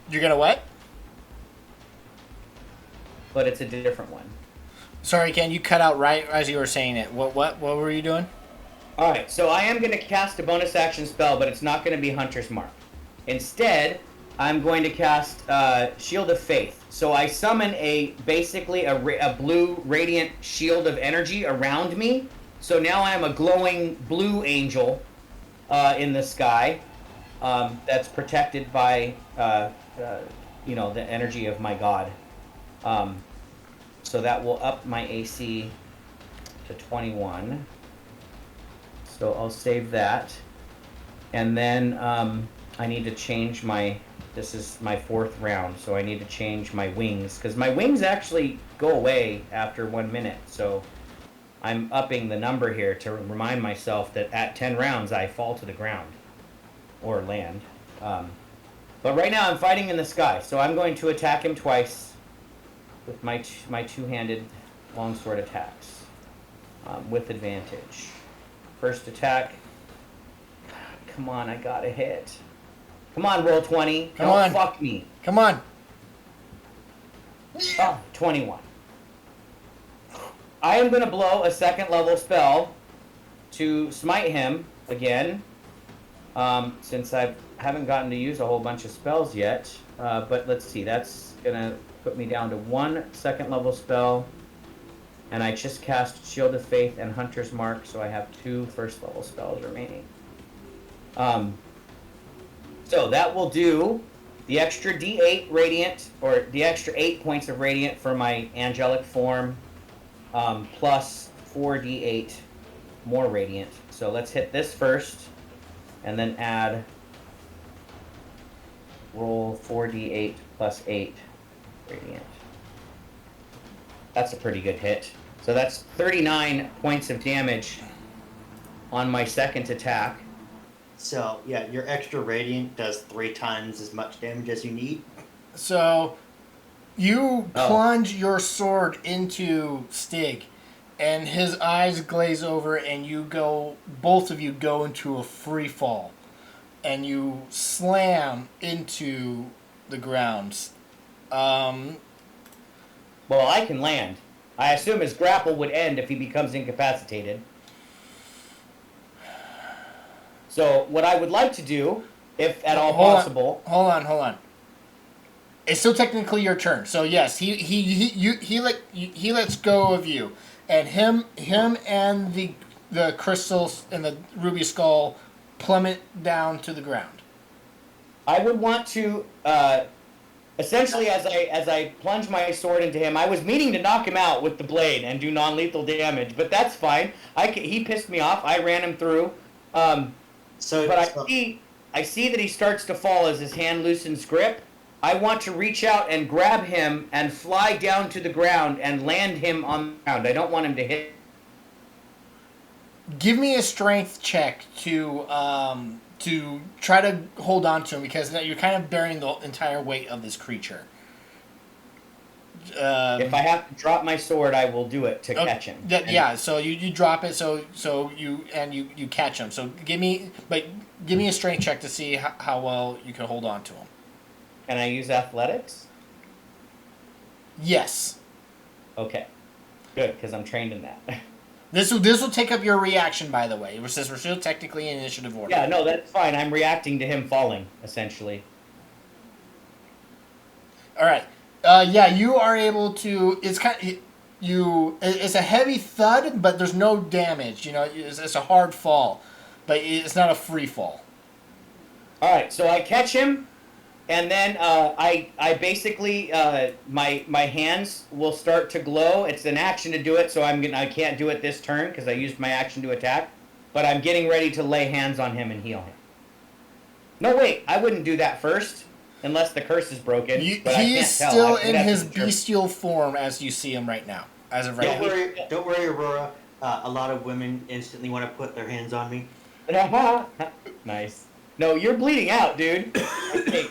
You're gonna what? But it's a different one. Sorry, Ken, you cut out right as you were saying it. What were you doing? All right, so I am going to cast a bonus action spell, but it's not going to be Hunter's Mark. Instead, I'm going to cast Shield of Faith. So I summon basically a blue radiant shield of energy around me. So now I am a glowing blue angel in the sky that's protected by the energy of my god. So that will up my AC to 21. So I'll save that. And then I need to change this is my 4th round, so I need to change my wings, because my wings actually go away after 1 minute. So I'm upping the number here to remind myself that at 10 rounds I fall to the ground or land. But right now I'm fighting in the sky, so I'm going to attack him twice with my two-handed longsword attacks with advantage. First attack. Come on, I got a hit. Come on, roll 20. Come Don't on. fuck me. Come on. Oh, 21. I am going to blow a 2nd level spell to smite him again, since I haven't gotten to use a whole bunch of spells yet. But let's see, that's going to put me down to 1 2nd level spell. And I just cast Shield of Faith and Hunter's Mark, so I have 2 1st level spells remaining. So that will do the extra D8 radiant, or the extra 8 points of radiant for my angelic form, plus 4d8 more radiant. So let's hit this first, and then roll 4d8 plus 8 radiant. That's a pretty good hit. So that's 39 points of damage on my 2nd attack. So, yeah, your extra radiant does 3 times as much damage as you need. So you plunge your sword into Stig, and his eyes glaze over, and both of you go into a free fall, and you slam into the ground. Well, I can land. I assume his grapple would end if he becomes incapacitated. So what I would like to do, if at all possible... Hold on. It's still technically your turn. So yes, he lets go of you, and him and the crystals and the ruby skull plummet down to the ground. I would want to essentially, as I plunge my sword into him, I was meaning to knock him out with the blade and do non-lethal damage, but that's fine. He pissed me off. I ran him through. But I see that he starts to fall as his hand loosens grip. I want to reach out and grab him and fly down to the ground and land him on the ground. I don't want him to hit. Give me a strength check to try to hold on to him, because you're kind of bearing the entire weight of this creature. If I have to drop my sword, I will do it to catch him. So you drop it, so you catch him. So give me a strength check to see how well you can hold on to him. Can I use athletics? Yes. Okay. Good, because I'm trained in that. This will take up your reaction, by the way. Since we're still technically in initiative order. Yeah, no, that's fine. I'm reacting to him falling, essentially. All right. You are able to. It's It's a heavy thud, but there's no damage. It's a hard fall, but it's not a free fall. All right, so I catch him, and then I basically my hands will start to glow. It's an action to do it, so I can't do it this turn because I used my action to attack. But I'm getting ready to lay hands on him and heal him. No, wait, I wouldn't do that first. Unless the curse is broken. He is still in his bestial form as you see him right now. As of right now. Don't worry, Aurora. A lot of women instantly want to put their hands on me. Nice. No, you're bleeding out, dude. Okay.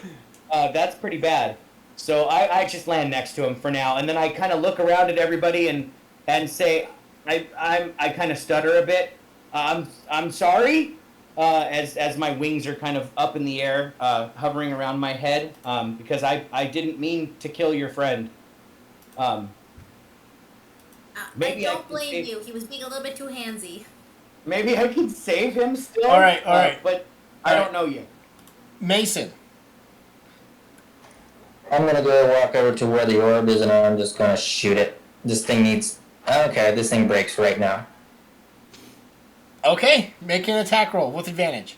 That's pretty bad. So I just land next to him for now, and then I kind of look around at everybody and say, I kind of stutter a bit. I'm sorry. As my wings are kind of up in the air, hovering around my head, because I didn't mean to kill your friend. Maybe I don't can blame save- you. He was being a little bit too handsy. Maybe I can save him still. All right, all right. But I don't know yet. Mason. I'm gonna go walk over to where the orb is, and I'm just gonna shoot it. This thing needs. Okay, this thing breaks right now. Okay, make an attack roll with advantage.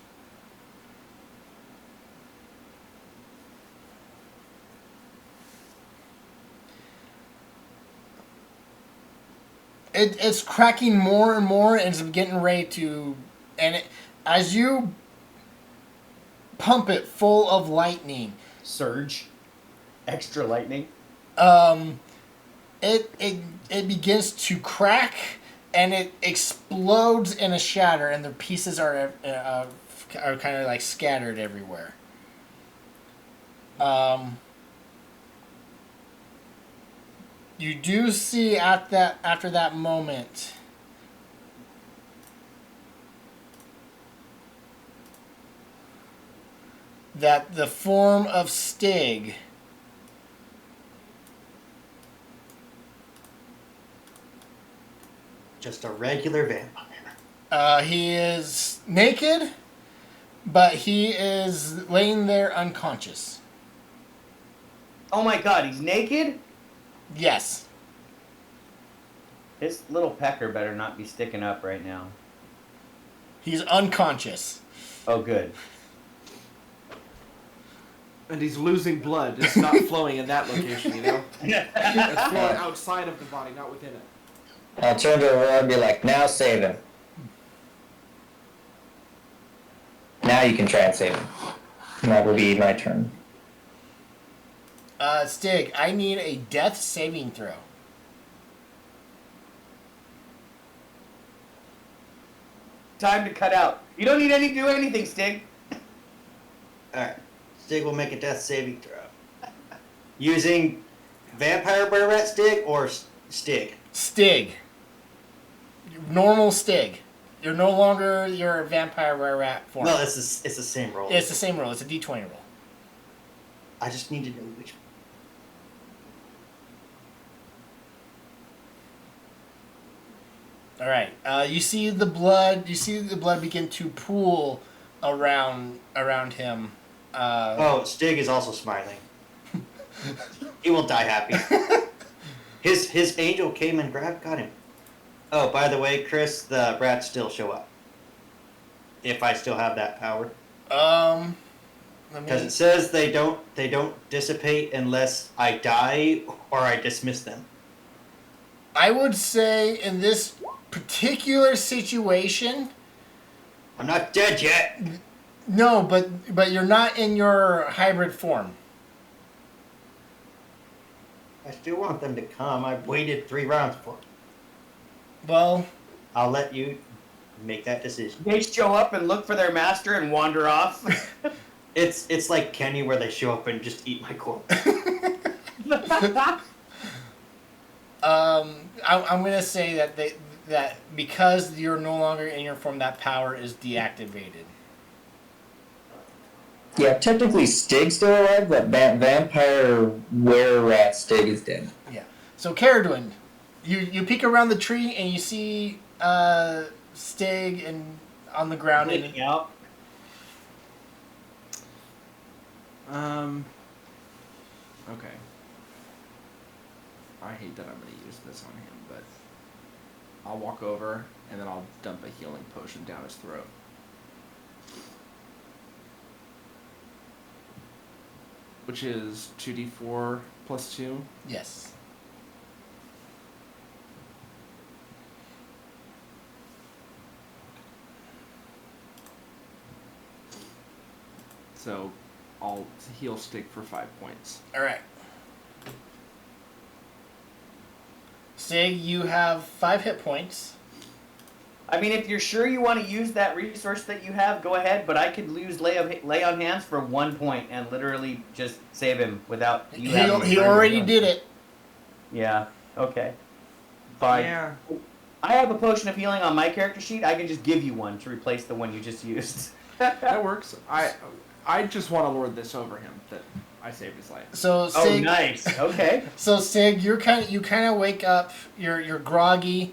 It's cracking more and more, and it's getting ready to. As you pump it full of lightning, Surge. Extra lightning. it begins to crack, and it explodes in a shatter, and the pieces are kind of like scattered everywhere. You do see after that moment that the form of Stig Just a regular vampire. he is naked, but he is laying there unconscious. Oh my god, he's naked? Yes. His little pecker better not be sticking up right now. He's unconscious. Oh, good. And he's losing blood. It's not flowing in that location, you know? It's flowing outside of the body, not within it. I'll turn to Aurora and be like, now save him. Now you can try and save him. And that will be my turn. Stig, I need a death saving throw. Time to cut out. You don't need to do anything, Stig. Alright. Stig will make a death saving throw. Using vampire brer rat Stig or Stig? Stig. Normal Stig. You're no longer your vampire rare rat form. No, it's the same roll. It's the same roll. It's a D20 roll. I just need to know which one. All right. You see the blood. You see the blood begin to pool around him. Stig is also smiling. He will die happy. His angel came and got him. Oh, by the way, Chris, the rats still show up. If I still have that power. Because it says they don't dissipate unless I die or I dismiss them. I would say in this particular situation, I'm not dead yet. no, but you're not in your hybrid form. I still want them to come. I've waited 3 rounds for it. Well, I'll let you make that decision. They show up and look for their master and wander off. It's like Kenny where they show up and just eat my corpse. I'm gonna say that because you're no longer in your form, that power is deactivated. Yeah, technically Stig's still alive, but vampire were-rat Stig is dead. Yeah. So Caradwin, you peek around the tree and you see Stig and on the ground. Looking out. Okay. I hate that I'm going to use this on him, but I'll walk over and then I'll dump a healing potion down his throat. Which is 2d4 plus 2. Yes. So I'll heal Stig for 5 points. All right. Stig, you have 5 hit points. I mean, if you're sure you want to use that resource that you have, go ahead. But I could lose lay on hands for 1 point and literally just save him without you. He already did it. Yeah. Okay. Fine. Yeah. I have a potion of healing on my character sheet. I can just give you one to replace the one you just used. That works. I just want to lord this over him. That I saved his life. So Oh, Stig, nice. Okay. so Stig, you kind of wake up. You're groggy.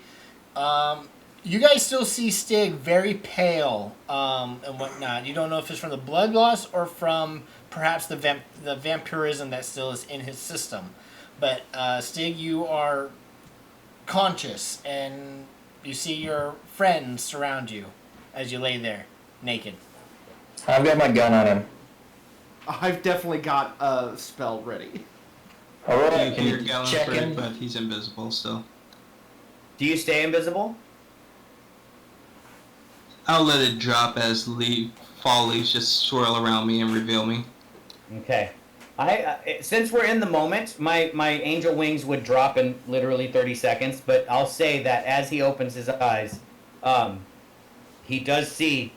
You guys still see Stig very pale and whatnot. You don't know if it's from the blood loss or from perhaps the vampirism that still is in his system. But Stig, you are conscious, and you see your friends surround you as you lay there, naked. I've got my gun on him. I've definitely got a spell ready. You Alright, hear check Gallifrey, in. but he's invisible still. Do you stay invisible? I'll let it drop as fall leaves just swirl around me and reveal me. Okay. Since we're in the moment, my angel wings would drop in literally 30 seconds, but I'll say that as he opens his eyes, he does see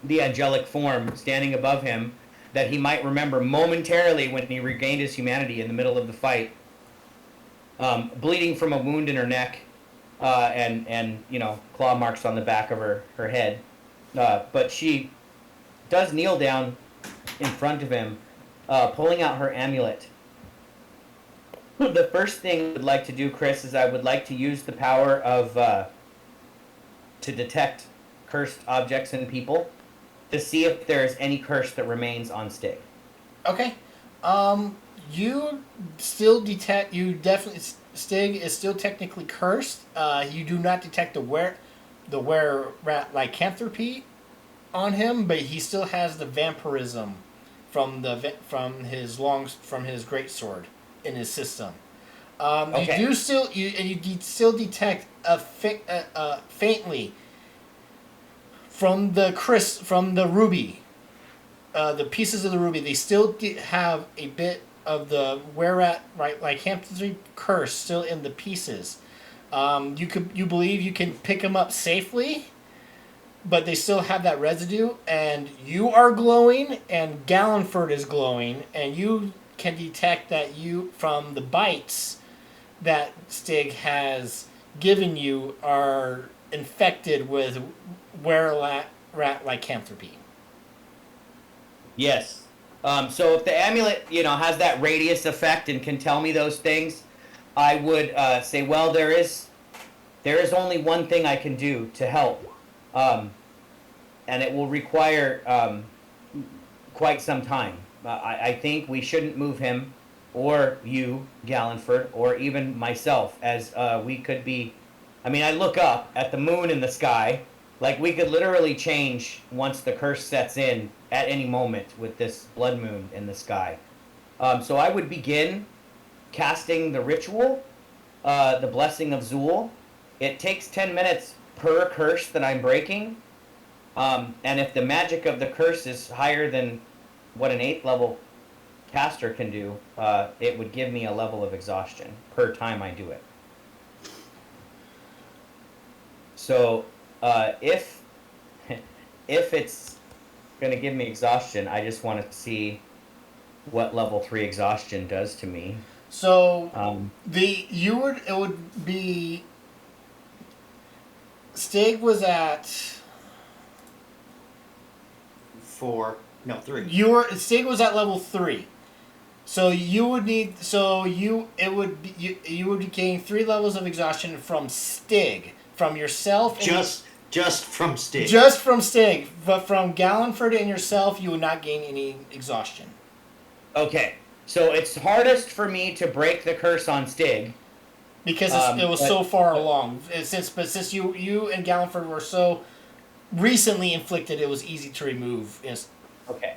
the angelic form standing above him that he might remember momentarily when he regained his humanity in the middle of the fight, bleeding from a wound in her neck, and claw marks on the back of her head. But she does kneel down in front of him, pulling out her amulet. The first thing I would like to do, Chris, is I would like to use the power of to detect cursed objects and people to see if there is any curse that remains on Stig. Okay. You still detect. You definitely Stig is still technically cursed. You do not detect the were rat lycanthropy on him, but he still has the vampirism from his great sword in his system. Okay. You still detect faintly from the ruby. The pieces of the ruby, they still have a bit of the whereat lycanthropy curse still in the pieces. You believe you can pick them up safely, but they still have that residue. And you are glowing, and Gallenford is glowing, and you can detect that you from the bites that Stig has given you are infected with were-rat lycanthropy. Yes. So if the amulet, has that radius effect and can tell me those things, I would say, well, there is only one thing I can do to help, and it will require quite some time. I think we shouldn't move him, or you, Gallenford, or even myself, as we could be. I mean, I look up at the moon in the sky. Like, we could literally change once the curse sets in at any moment with this blood moon in the sky. So I would begin casting the ritual, the Blessing of Zool. It takes 10 minutes per curse that I'm breaking. And if the magic of the curse is higher than what an 8th level caster can do, it would give me a level of exhaustion per time I do it. So if it's going to give me exhaustion, I just want to see what level 3 exhaustion does to me. So it would be Stig was at 3. Stig was at level 3. So you would gain 3 levels of exhaustion from Stig, from yourself. Just from Stig. Just from Stig, but from Gallenford and yourself, you would not gain any exhaustion. Okay, so it's hardest for me to break the curse on Stig because it was so far along. Since you and Gallenford were so recently inflicted, it was easy to remove. Yes. Okay.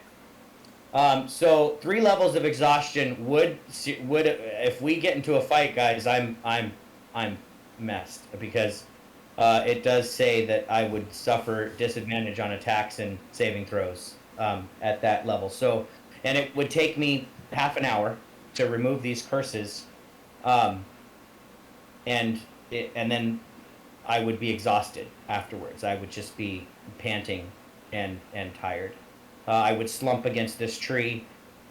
So 3 levels of exhaustion would if we get into a fight, guys, I'm messed because it does say that I would suffer disadvantage on attacks and saving throws at that level. So, and it would take me half an hour to remove these curses, and then I would be exhausted afterwards. I would just be panting and tired. I would slump against this tree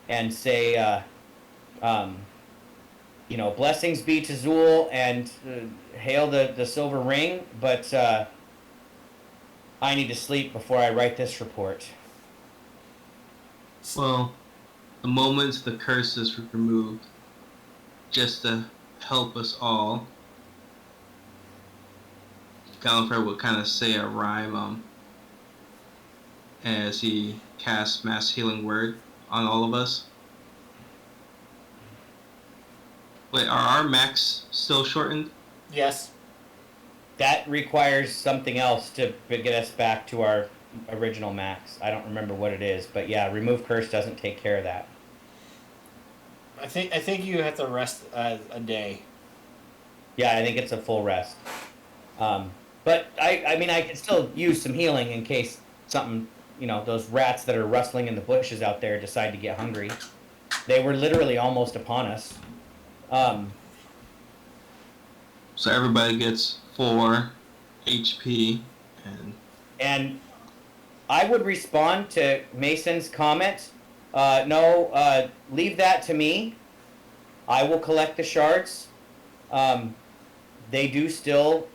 and say, blessings be to Zool and hail the silver ring, but I need to sleep before I write this report. Well, the moment the curse is removed, just to help us all, Gallifrey would kind of say a rhyme as he casts Mass Healing Word on all of us. Wait, are our max still shortened? Yes. That requires something else to get us back to our original max. I don't remember what it is, but yeah, remove curse doesn't take care of that. I think you have to rest a day. Yeah, I think it's a full rest. But I mean, I can still use some healing in case something, those rats that are rustling in the bushes out there decide to get hungry. They were literally almost upon us. So everybody gets 4 HP, and I would respond to Mason's comment. No, leave that to me. I will collect the shards. They do still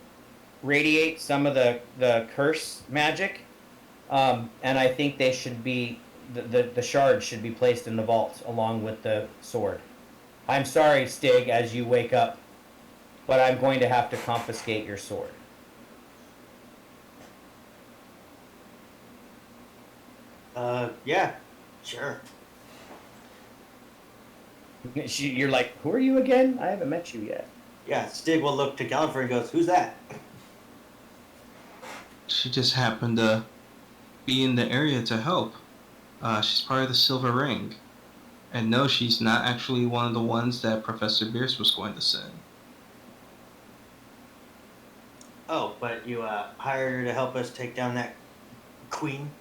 radiate some of the curse magic, and I think they should be the shards should be placed in the vault along with the sword. I'm sorry, Stig, as you wake up, but I'm going to have to confiscate your sword. Yeah, sure. You're like, who are you again? I haven't met you yet. Yeah, Stig will look to Gallifrey and goes, "Who's that?" she just happened to be in the area to help. She's part of the Silver Ring. And no, she's not actually one of the ones that Professor Bierce was going to send. Oh, but you hired her to help us take down that queen?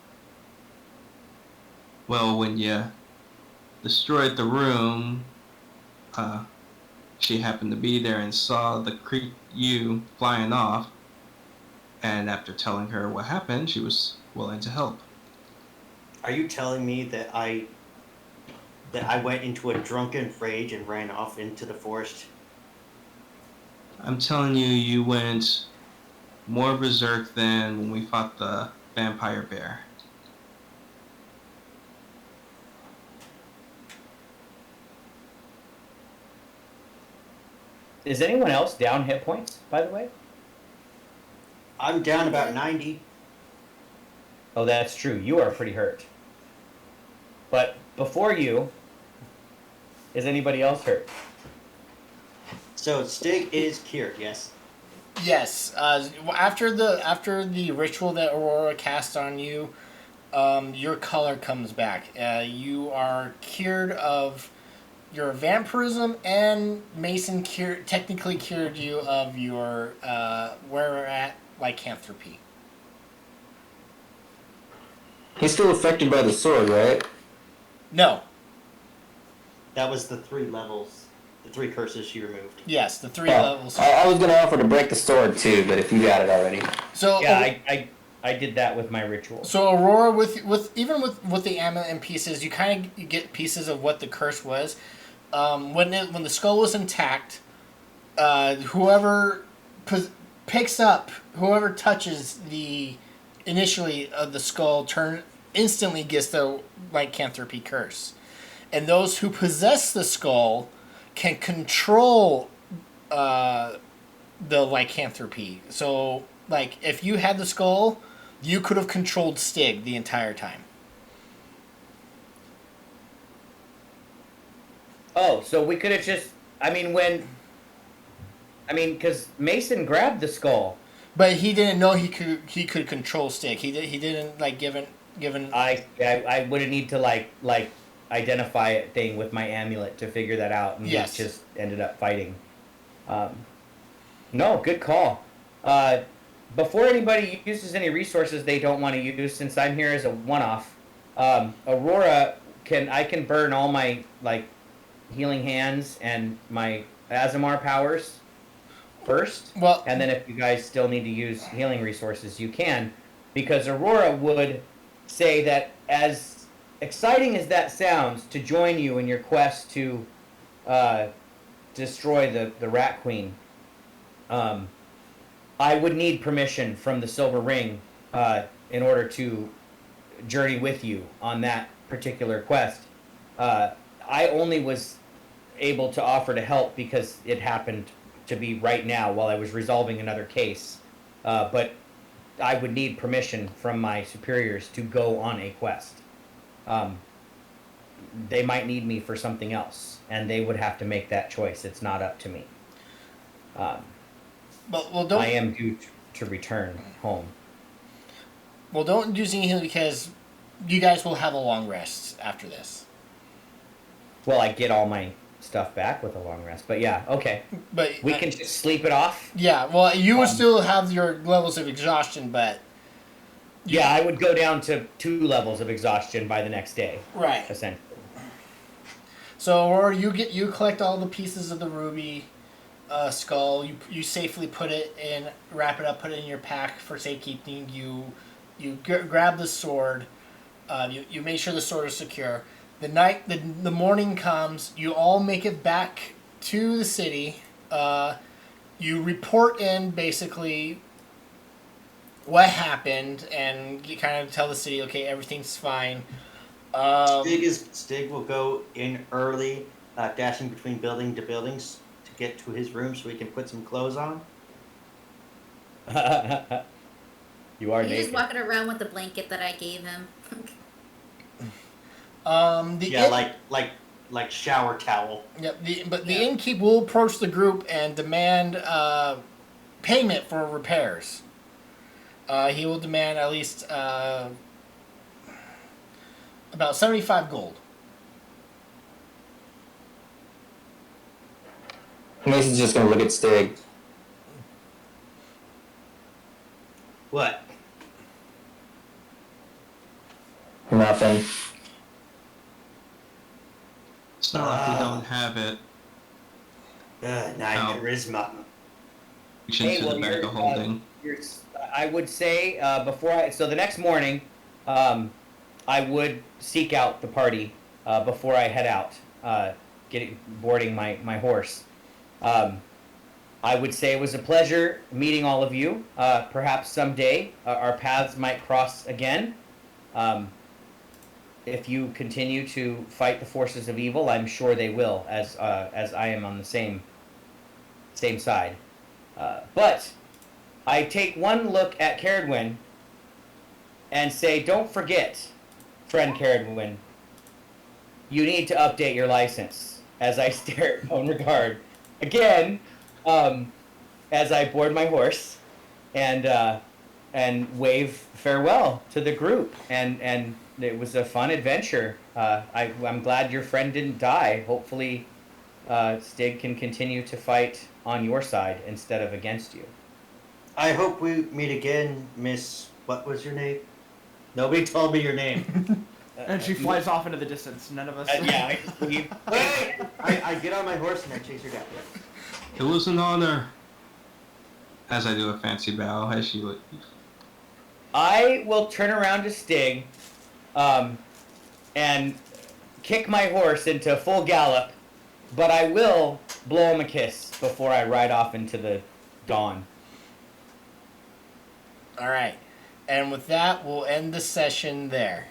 Well, when you destroyed the room, she happened to be there and saw the you flying off. And after telling her what happened, she was willing to help. Are you telling me that I went into a drunken rage and ran off into the forest? I'm telling you, you went more berserk than when we fought the vampire bear. Is anyone else down hit points, by the way? I'm down about 90. Oh, that's true. You are pretty hurt. But before you, is anybody else hurt? So Stig is cured, yes? Yes. After the ritual that Aurora cast on you, your color comes back. You are cured of your vampirism, and Mason technically cured you of your where we're at lycanthropy. He's still affected by the sword, right? No. That was the 3 levels, the 3 curses she removed. Yes, the 3 levels. I was gonna offer to break the sword too, but if you got it already. So yeah, I did that with my ritual. So Aurora, with the amulet and pieces, you kind of get pieces of what the curse was. When the skull was intact, whoever touches the initially of the skull instantly gets the lycanthropy curse, and those who possess the skull can control the lycanthropy. So, if you had the skull, you could have controlled Stig the entire time. Oh, so we could have just... because Mason grabbed the skull. But he didn't know he could control Stig. He didn't given. I would have need to identify a thing with my amulet to figure that out, and yes. He just ended up fighting. No, good call. Before anybody uses any resources they don't want to use, since I'm here as a one-off, Aurora I can burn all my healing hands and my Azamar powers first. Well, and then if you guys still need to use healing resources, you can, because Aurora would say that as exciting as that sounds to join you in your quest to destroy the Rat Queen, I would need permission from the Silver Ring in order to journey with you on that particular quest. I only was able to offer to help because it happened to be right now while I was resolving another case. But I would need permission from my superiors to go on a quest. They might need me for something else, and they would have to make that choice. It's not up to me. Well, don't. I am due to return home. Well, don't use any healing because you guys will have a long rest after this. Well, I get all my stuff back with a long rest, but yeah, okay. But We can just sleep it off. Yeah, well, you will still have your levels of exhaustion, but Yeah, I would go down to 2 levels of exhaustion by the next day. right. Essentially. So, or you collect all the pieces of the ruby skull. You safely put it in, wrap it up, put it in your pack for safekeeping. You grab the sword. You make sure the sword is secure. The morning comes. You all make it back to the city. You report in basically what happened, and you kind of tell the city, okay, everything's fine. Stig will go in early, dashing between building to buildings to get to his room so he can put some clothes on. You are He's naked. just walking around with the blanket that I gave him. Like shower towel. Yep. The innkeep will approach the group and demand payment for repairs. He will demand at least about 75 gold. Mason's just gonna look at Stig. What? Nothing. It's not like we don't have it. 9 No. charisma. We should to the bag you're, of holding. I would say so the next morning, I would seek out the party before I head out, boarding my horse. I would say it was a pleasure meeting all of you. Perhaps someday our paths might cross again. If you continue to fight the forces of evil, I'm sure they will, as I am on the same side. But I take one look at Caradwyn and say, don't forget, friend Caradwyn, you need to update your license. As I stare at Beauregard again, as I board my horse and wave farewell to the group. And it was a fun adventure. I'm glad your friend didn't die. Hopefully, Stig can continue to fight on your side instead of against you. I hope we meet again, Miss. What was your name? Nobody told me your name. And she flies off into the distance. None of us. Yeah, I leave. Wait! I get on my horse and I chase her down. It was an honor. As I do a fancy bow, as she would. I will turn around to Stig, and kick my horse into full gallop, but I will blow him a kiss before I ride off into the dawn. All right. And with that, we'll end the session there.